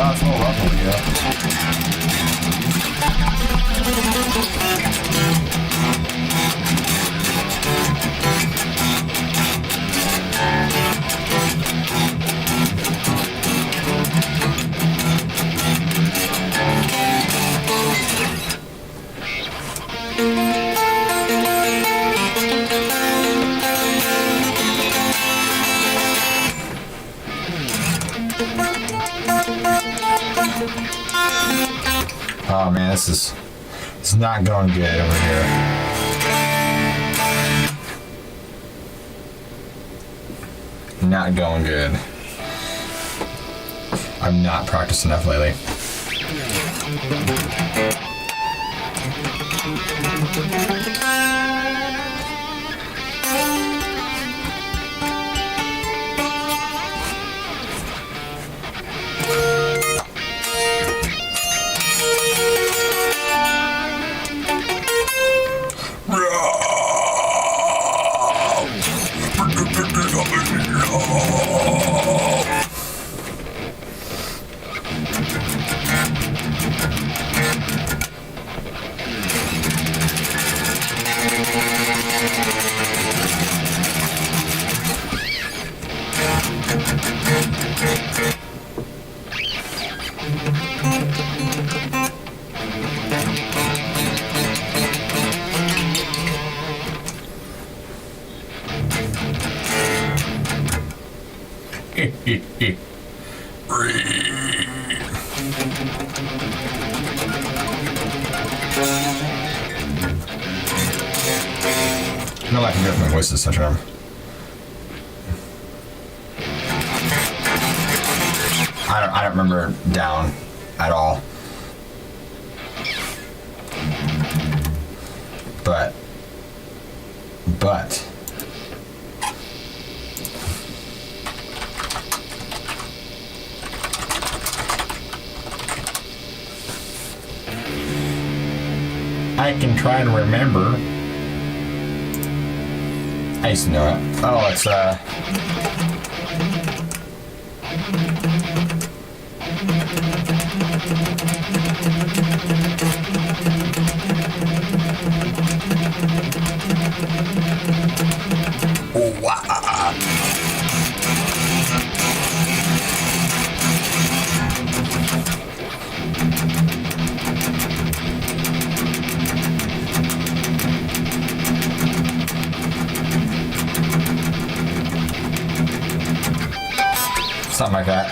Oh, it's all lovely, Oh man, it's not going good over here. Not going good. I'm not practiced enough lately. No, I can get my voice is such a. I don't remember down at all. But I can try to remember. I used to know it. Oh, it's wow. Something like that.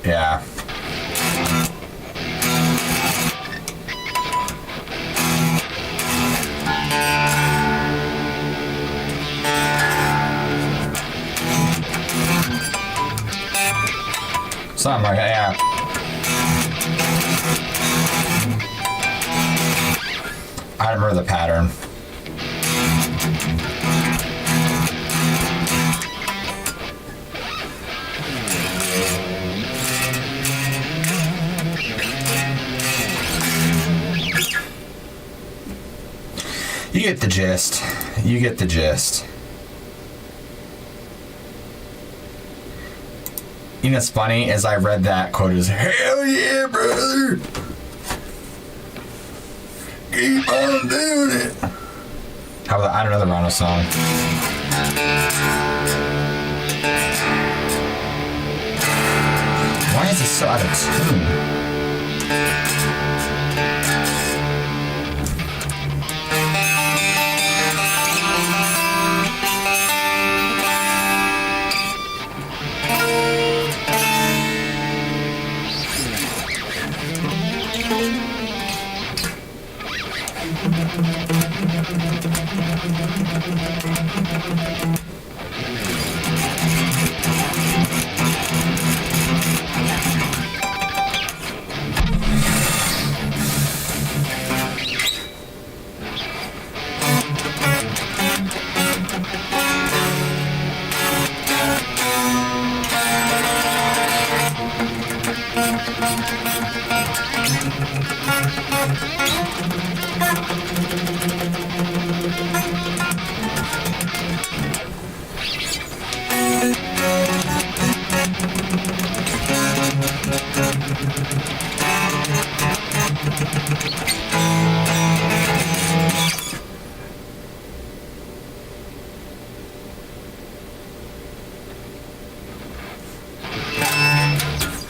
Yeah. Something like that, yeah. I remember the pattern. You get the gist. You get the gist. You know what's funny is I read that quote as, hell yeah, brother! Keep on doing it! How about, I don't know the Rhino song. Why is it so out of tune?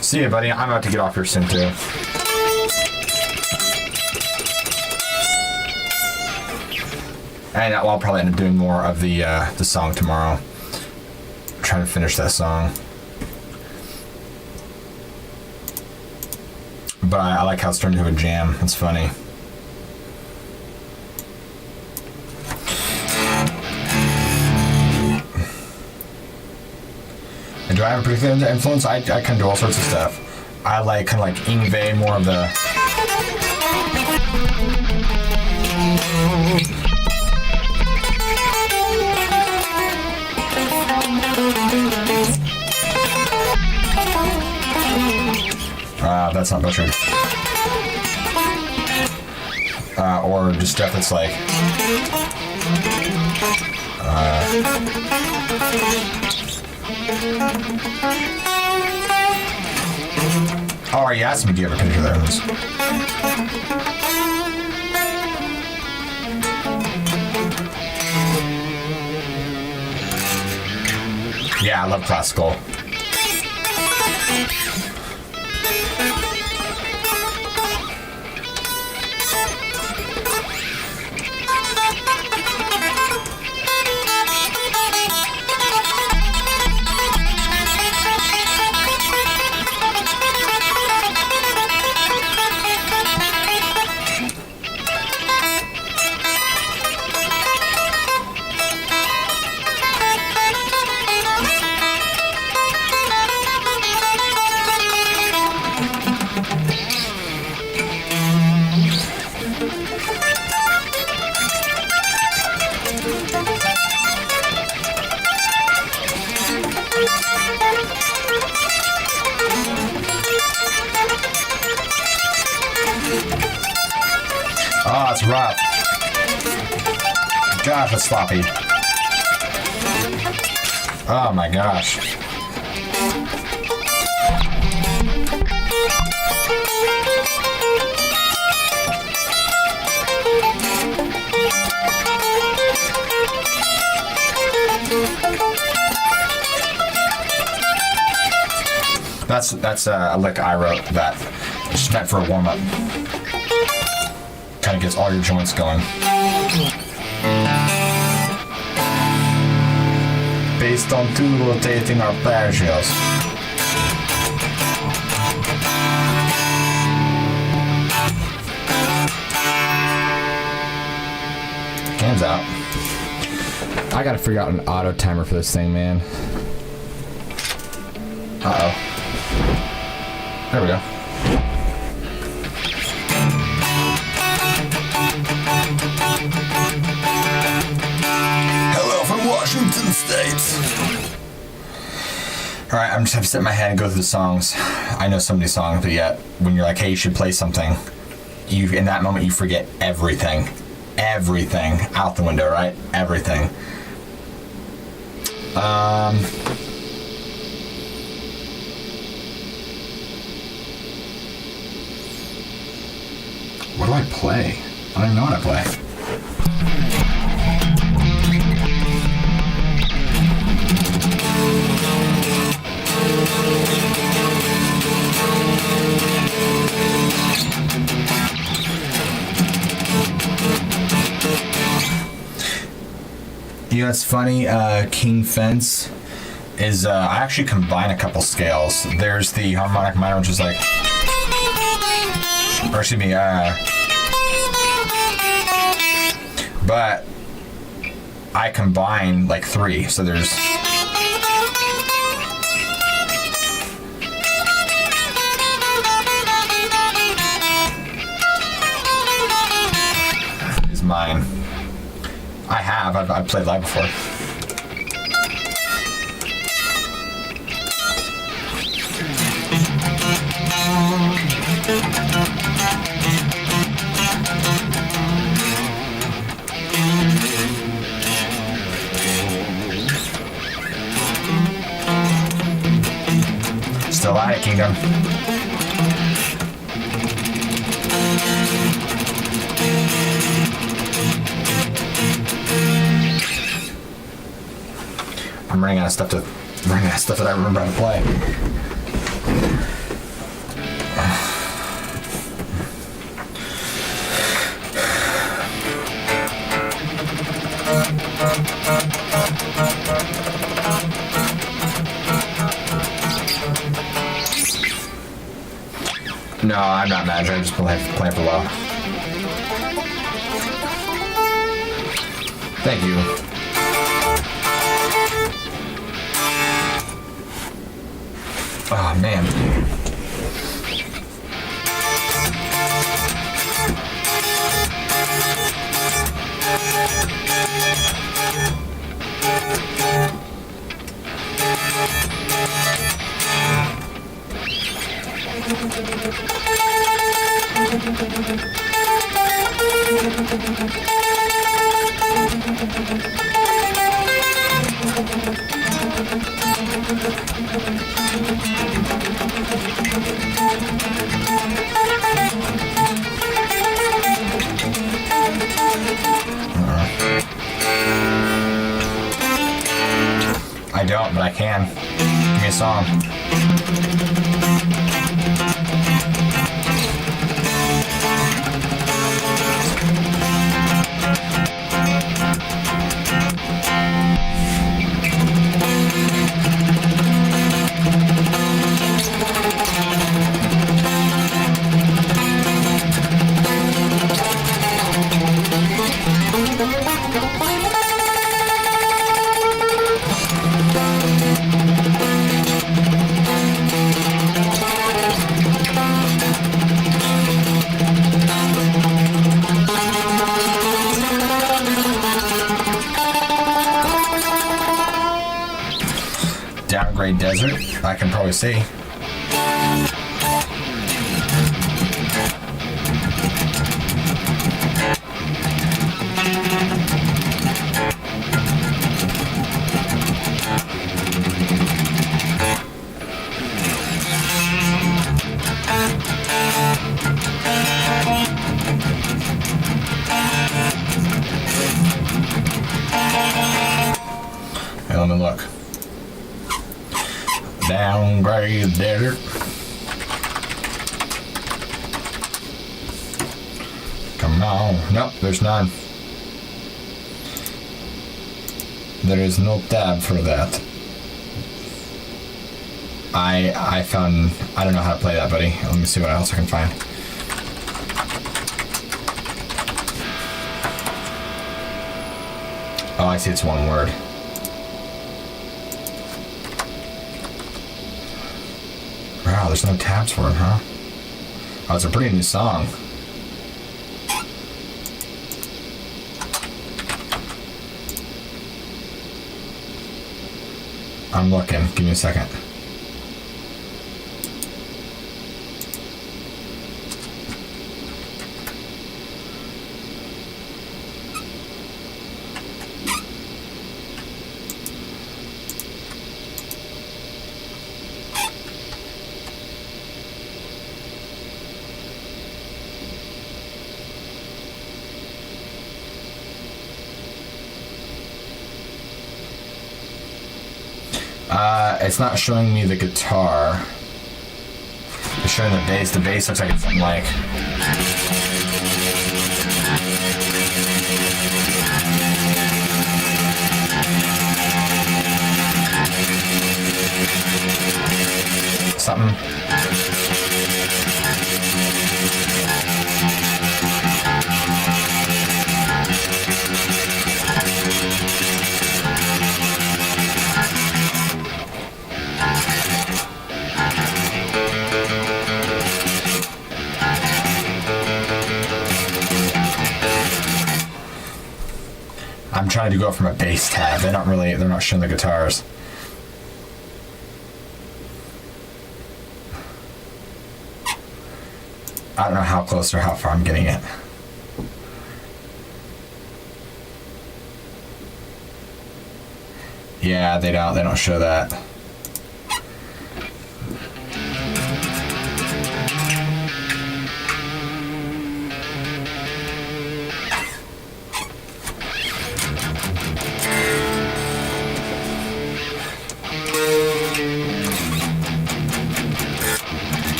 See ya, buddy. I'm about to get off here soon, too. And I'll probably end up doing more of the song tomorrow. I'm trying to finish that song. But I like how it's turned into a jam. It's funny. And do I have a particular influence? I can do all sorts of stuff. I like kind of like Yngwie, more of the... that's not butchered. Or just stuff that's like... Oh, you asked me, do you have a picture there? Yeah, I love classical. Oh, it's rough. Gosh, it's sloppy. Oh my gosh. That's a lick I wrote that. Just meant for a warm-up. Kind of gets all your joints going. based on two rotating arpeggios. Hands out. I gotta figure out an auto timer for this thing, man. Uh-oh. There we go. Hello from Washington State. Alright, I'm just have to sit in my head and go through the songs. I know so many songs, but yet, when you're like, hey, you should play something, in that moment you forget everything. Everything out the window, right? Everything. What do I play? I don't even know what I play. You know, it's funny, King Fence is, I actually combine a couple scales. There's the harmonic minor, which is like, or excuse me, but I combine like three, so there's, is mine. I've played live before. Still at it, Kingdom. I'm running out of stuff that I remember how to play. No, I'm not mad. I'm just playing for low. Thank you. Oh, man. I don't, but I can. Give me a song. Downgrade desert, I can probably see. Hey, let me look. Downgrade desert. Come on. Nope, there's none. There is no tab for that. I found... I don't know how to play that, buddy. Let me see what else I can find. Oh, I see, it's one word. Wow, there's no tabs for it, huh? Oh, it's a pretty new song. I'm looking. Give me a second. It's not showing me the guitar. It's showing the bass. The bass looks like it's something like... something. I'm trying to go from a bass tab. They're not showing the guitars. I don't know how close or how far I'm getting it. Yeah, they don't show that.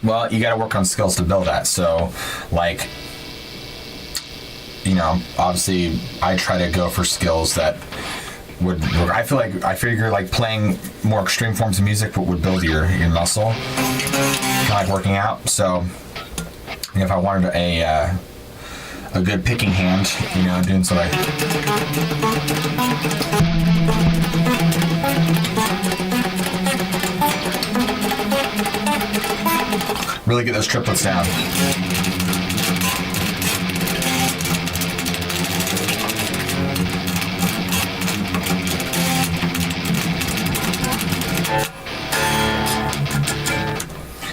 Well, you gotta work on skills to build that. So, like, you know, obviously I try to go for skills that would work. I figure like playing more extreme forms of music would build your muscle, kind of like working out. So, if I wanted a good picking hand, you know, doing something like... Really get those triplets down.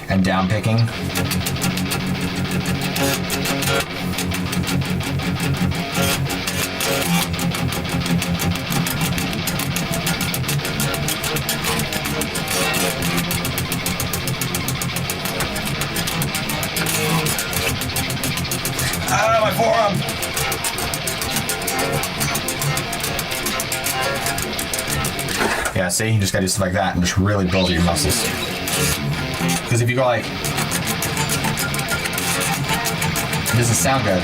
And down picking. Ah, my forearm! Yeah, see? You just gotta do stuff like that and just really build your muscles. Because if you go like... It doesn't sound good.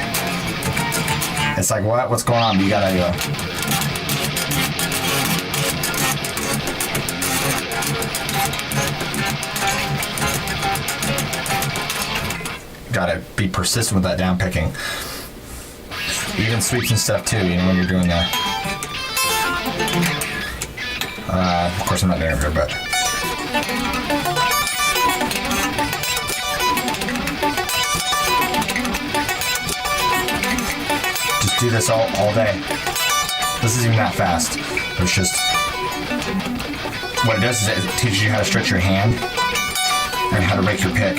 It's like, what? What's going on? But you gotta go... Gotta be persistent with that down picking. Even sweeps and stuff too, you know, when you're doing that. Of course I'm not doing it good, but... Just do this all day. This isn't even that fast. It's just... What it does is it teaches you how to stretch your hand and how to rake your pick.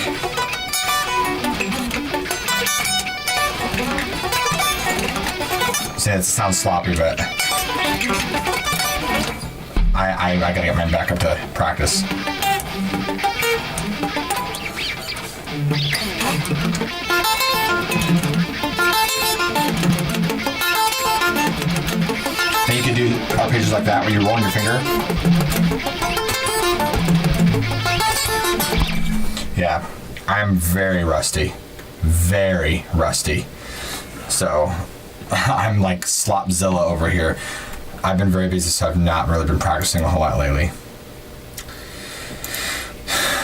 See, it sounds sloppy, but I gotta get mine back up to practice. Then you can do arpeggios like that where you're rolling your finger. Yeah, I'm very rusty. Very rusty. So, I'm like Slopzilla over here. I've been very busy, so I've not really been practicing a whole lot lately.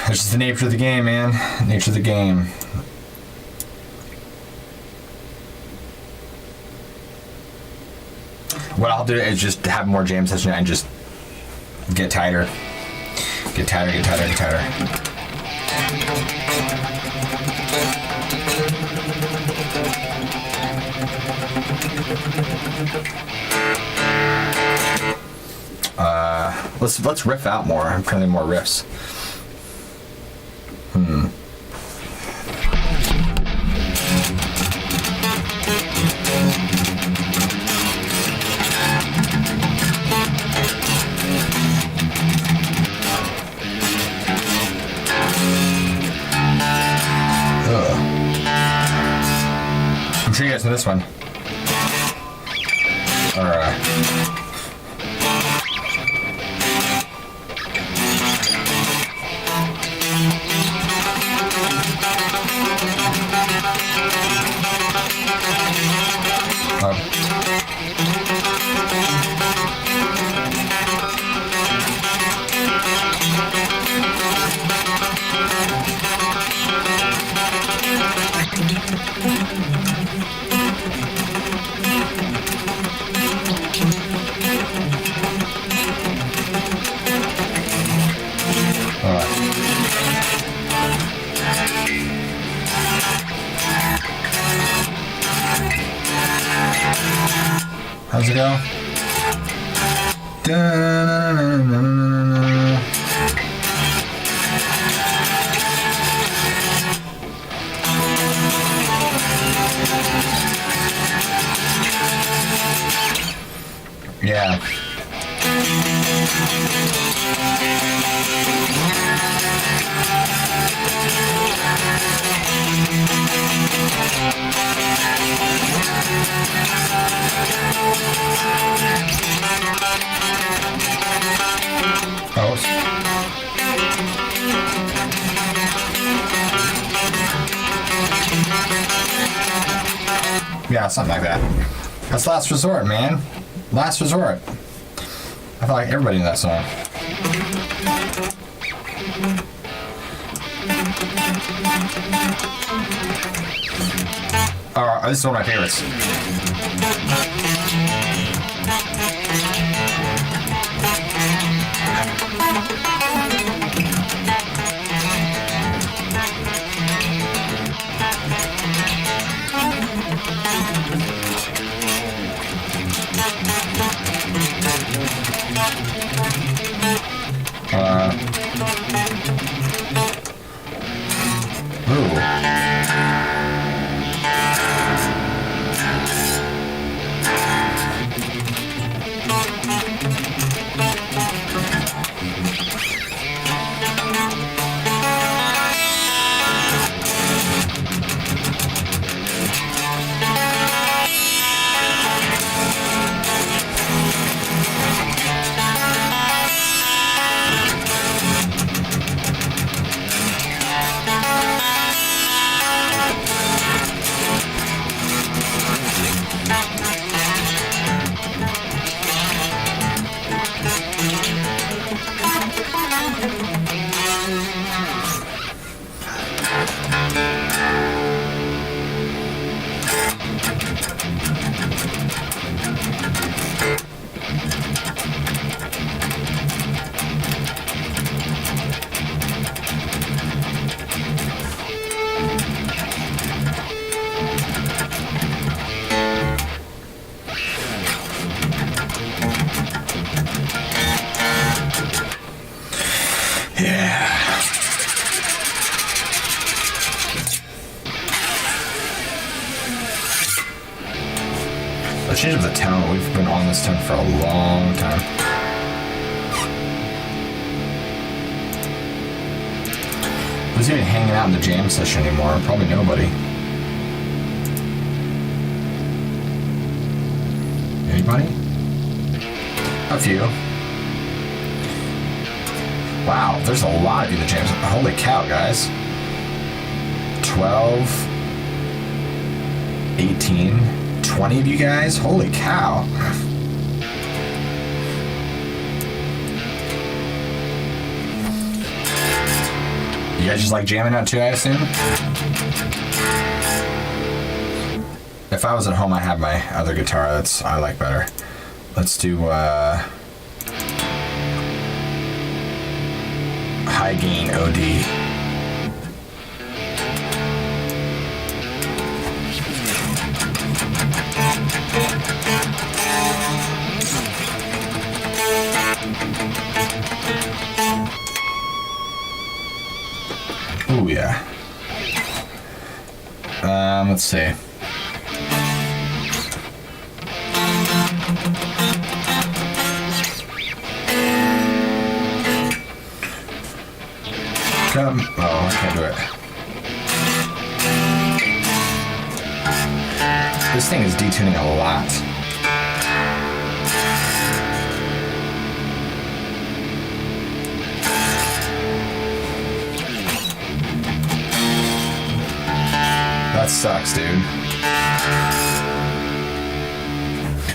It's just the nature of the game, man. Nature of the game. What I'll do is just have more jam session and just get tighter. Get tighter, get tighter, get tighter. Let's riff out more. I'm trying to do more riffs. I'm sure you guys know this one. How's it go? Yeah. Yeah, something like that. That's Last Resort, man. Last Resort. I feel like everybody knew that song. Oh, this is one of my favorites. The change of the town, we've been on this town for a long time. Who's even hanging out in the jam session anymore? Probably nobody. Anybody? A few. Wow, there's a lot of you in the jam session. Holy cow, guys. 12, 18, 20 of you guys? Holy cow. You guys just like jamming out too, I assume? If I was at home, I have my other guitar I like better. Let's do high gain OD. Ooh, yeah. Let's see. Come. Oh, I can't do it. This thing is detuning a lot. That sucks, dude.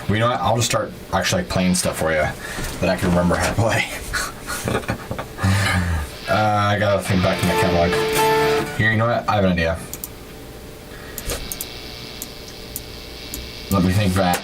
Well, you know what? I'll just start actually playing stuff for you that I can remember how to play. I gotta think back to my catalog. Here, you know what? I have an idea. Let me think back.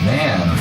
Man.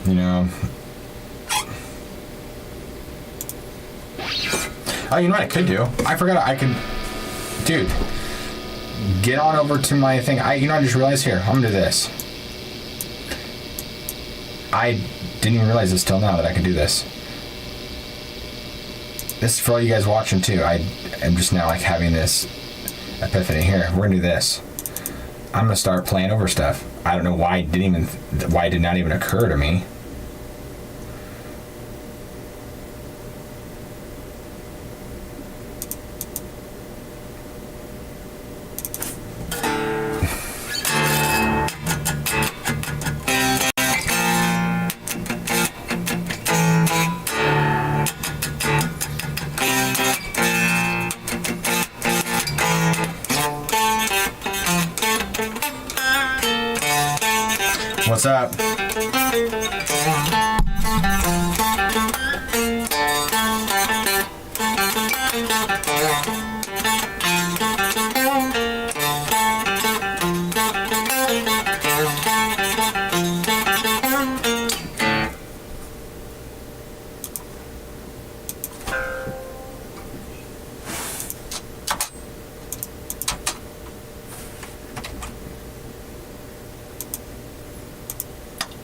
You know. Oh, you know what I could do? I forgot I could. Dude, get on over to my thing. I just realized here. I'm gonna do this. I didn't even realize this till now that I could do this. This is for all you guys watching too. I am just now like having this epiphany here. We're gonna do this. I'm gonna start playing over stuff. I don't know why it did not even occur to me. What's up?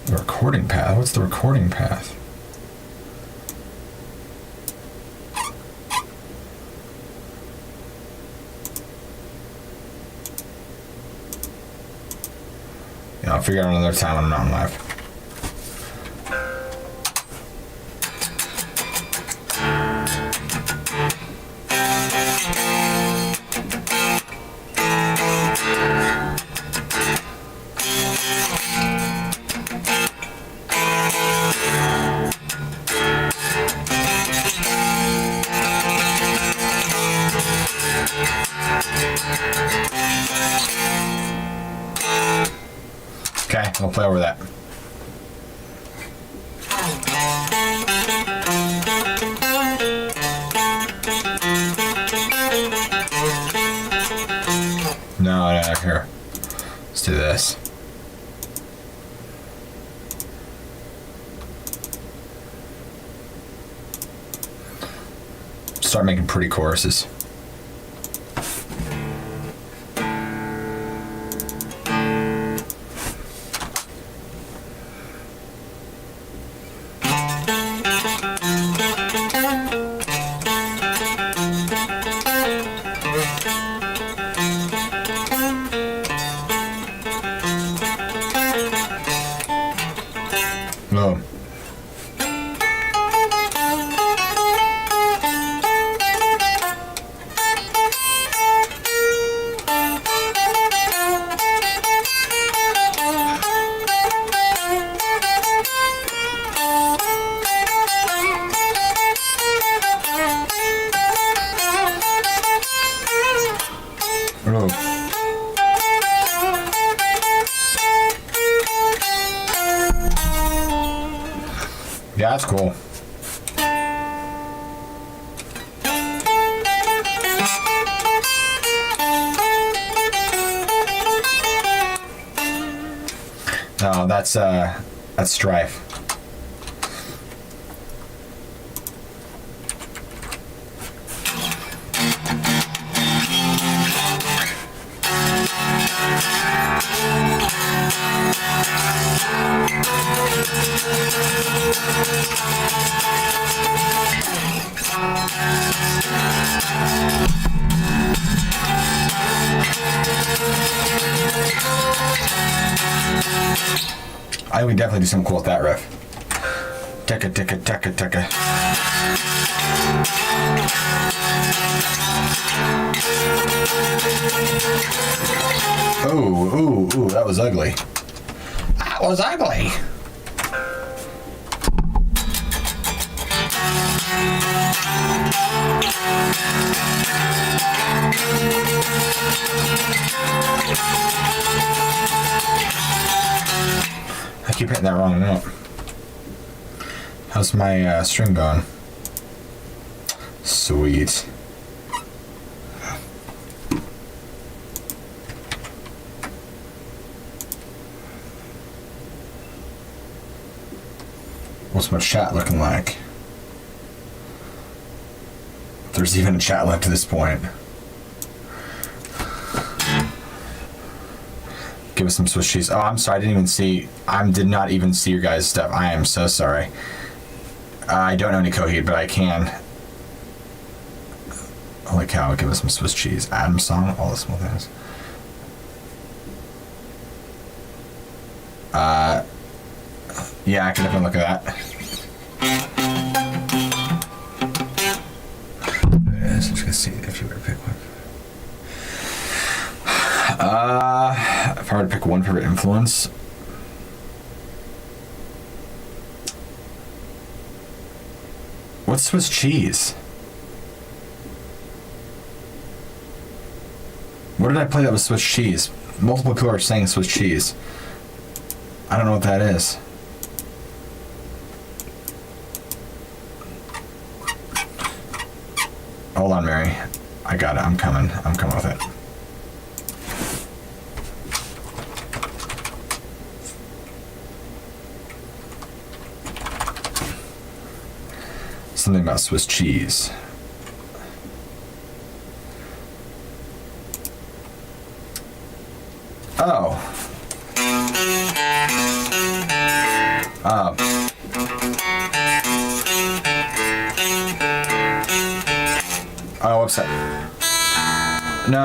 The recording path? What's the recording path? Yeah, I'll figure out another time when I'm not live. play over that. No, here. Let's do this. Start making pretty choruses. No. Yeah, that's cool. No, that's Strife. I think we definitely do something cool with that riff. Tekka, tekka, tekka, tekka. Ooh, that was ugly. That was ugly. I keep hitting that wrong note. How's my string going? Sweet. What's my chat looking like? If there's even a chat left to this point. Give us some Swiss cheese. Oh, I'm sorry. I did not even see your guys' stuff. I am so sorry. I don't know any Coheed, but I can. Holy cow, give us some Swiss cheese. Adam song, all the small things. Yeah, I can definitely look at that. So just gonna see if you were to pick one. If I were to pick one favorite influence, what's Swiss cheese? What did I play that was Swiss cheese? Multiple people are saying Swiss cheese. I don't know what that is. Hold on, Mary. I got it. I'm coming with it. Something about Swiss cheese. Oh. Oh, upset. No.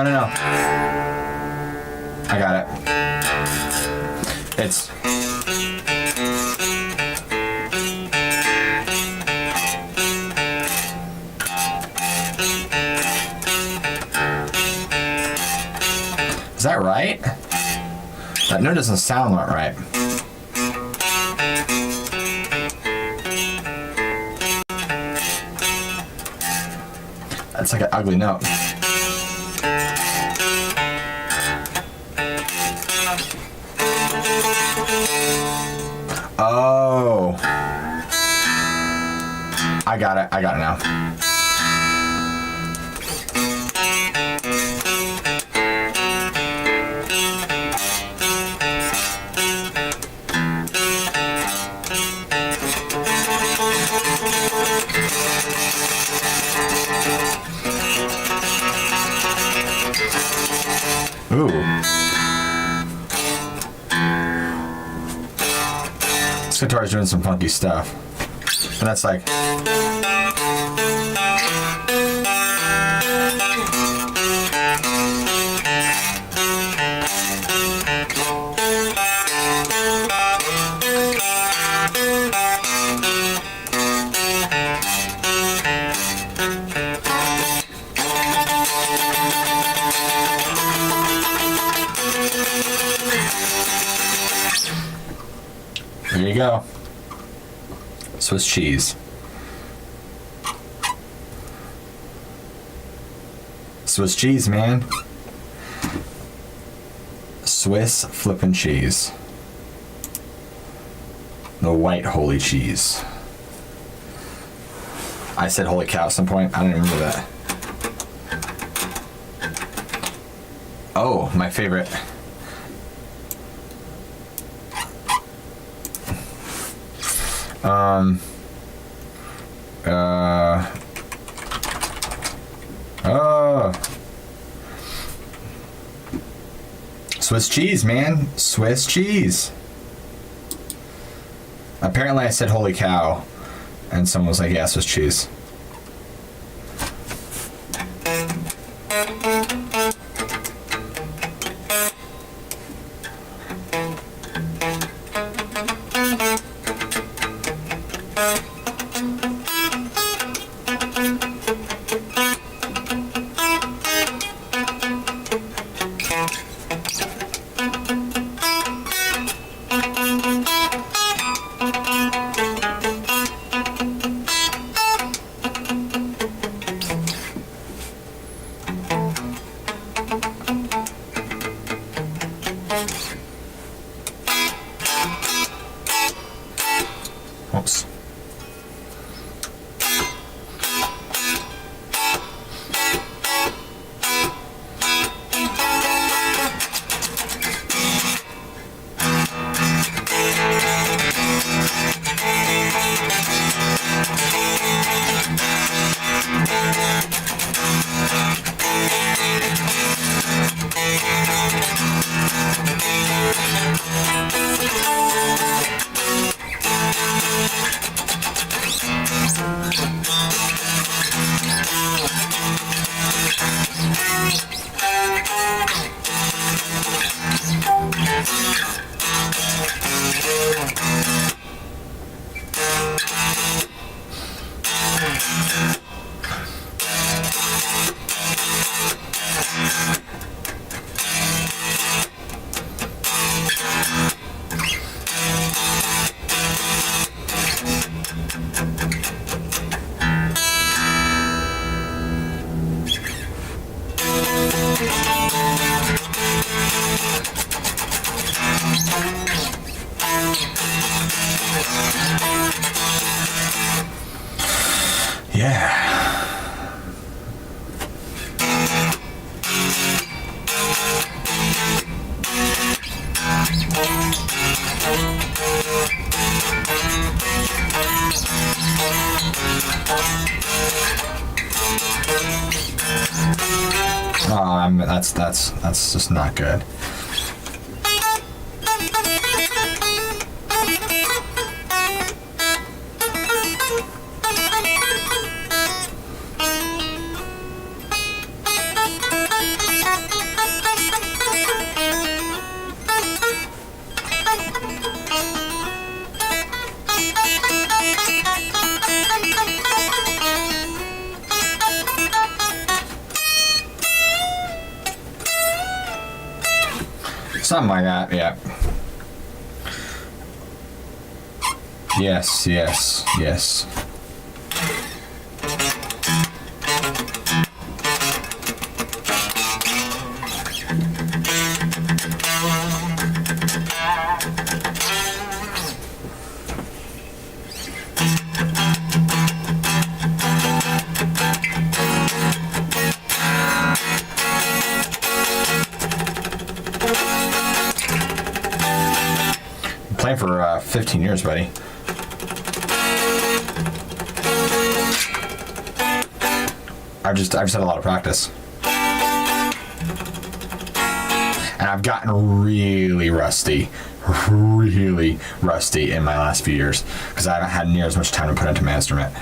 I got it. It's... Is that right? That note doesn't sound right. That's like an ugly note. I got it now. Ooh. This guitar is doing some funky stuff. And that's like... There you go. Swiss cheese. Swiss cheese, man. Swiss flippin' cheese. The white holy cheese. I said holy cow at some point. I don't even remember that. Oh, my favorite. Swiss cheese, man. Swiss cheese. Apparently I said holy cow, and someone was like, yeah, Swiss cheese. Oops. Yeah. Oh, that's just not good. Something like that, yeah. Yes, yes, yes. 15 years, buddy. I've just had a lot of practice. And I've gotten really rusty in my last few years because I haven't had near as much time to put into my instrument.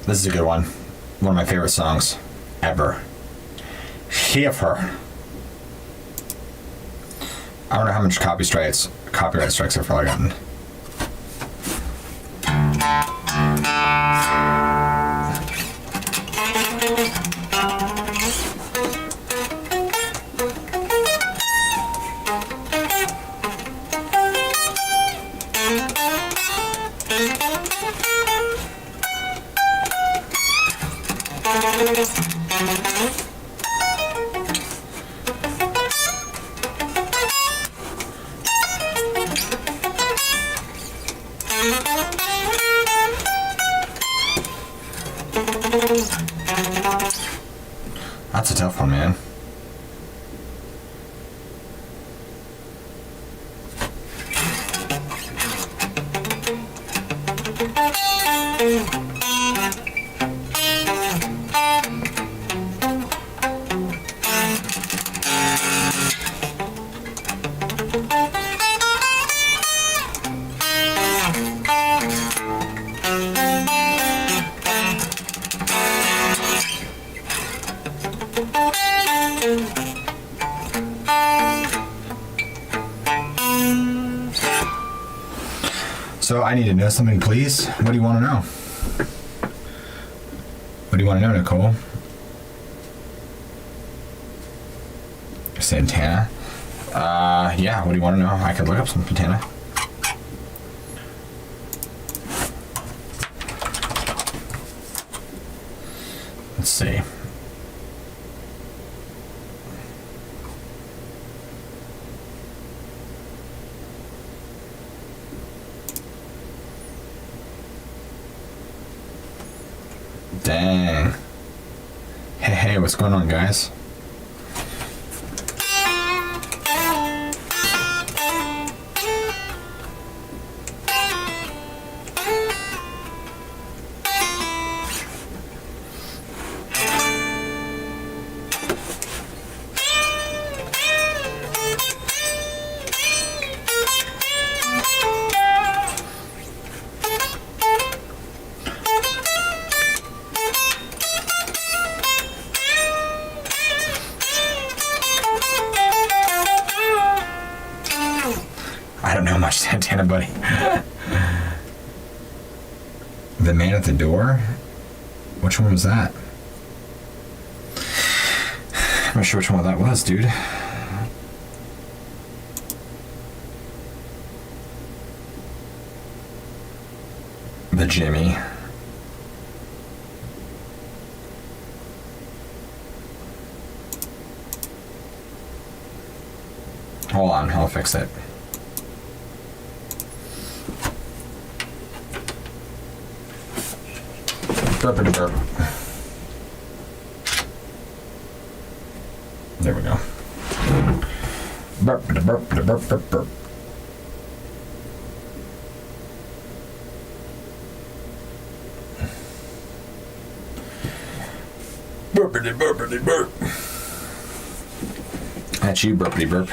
This is a good one. One of my favorite songs ever. Hear her. I don't know how much copyright strikes I've probably gotten. That's a tough one, man. So I need to know something, please. What do you want to know? What do you want to know, Nicole? Santana? Yeah, what do you want to know? I could look up some Santana. Let's see. Dang. Hey, what's going on, guys? I don't know much Santana, buddy. The Man at the Door? Which one was that? I'm not sure which one that was, dude. The Jimmy. Hold on, I'll fix it. Burpity burp. There we go. Burpity burpity burp burp burp. Burpity burpity burp. That's you, burpity burp.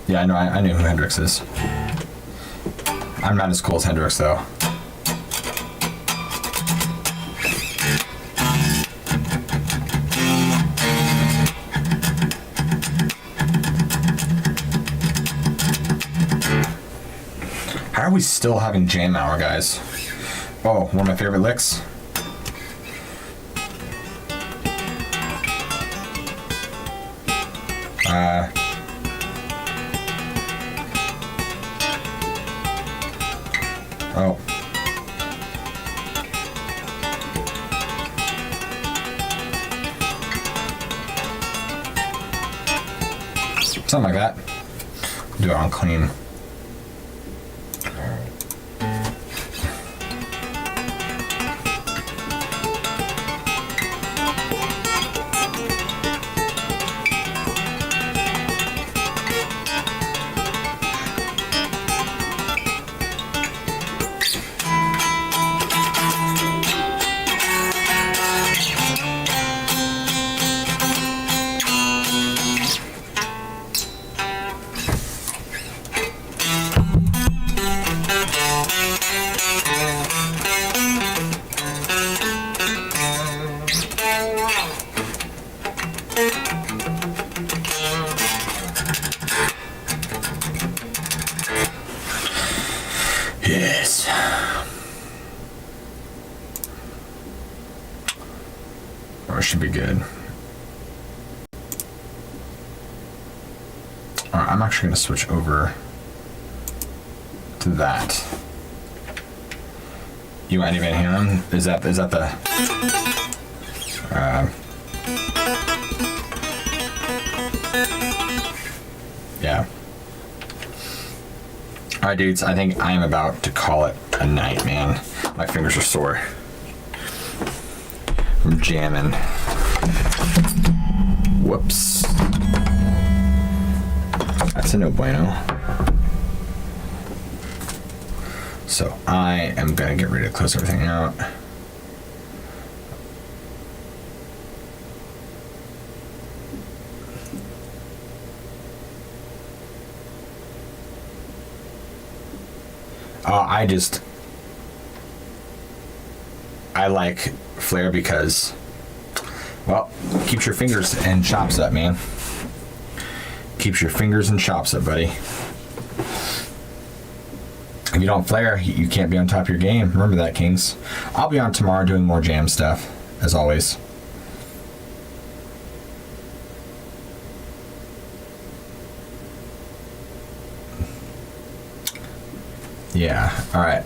Yeah, I know. I knew who Hendrix is. I'm not as cool as Hendrix, though. How are we still having jam hour, guys? Oh, one of my favorite licks. Oh. Something like that. Do it on clean. Yes. Oh, it should be good. Alright, I'm actually going to switch over to that. You want Eddie Van Halen? Is that the... yeah. Alright, dudes, I think I am about to call it a night, man. My fingers are sore from jamming. Whoops. That's a no bueno. So I am gonna get ready to close everything out. I like Flare because, well, keeps your fingers and chops up, man. Keeps your fingers and chops up, buddy. If you don't flare, you can't be on top of your game. Remember that, Kings. I'll be on tomorrow doing more jam stuff, as always. Yeah, alright.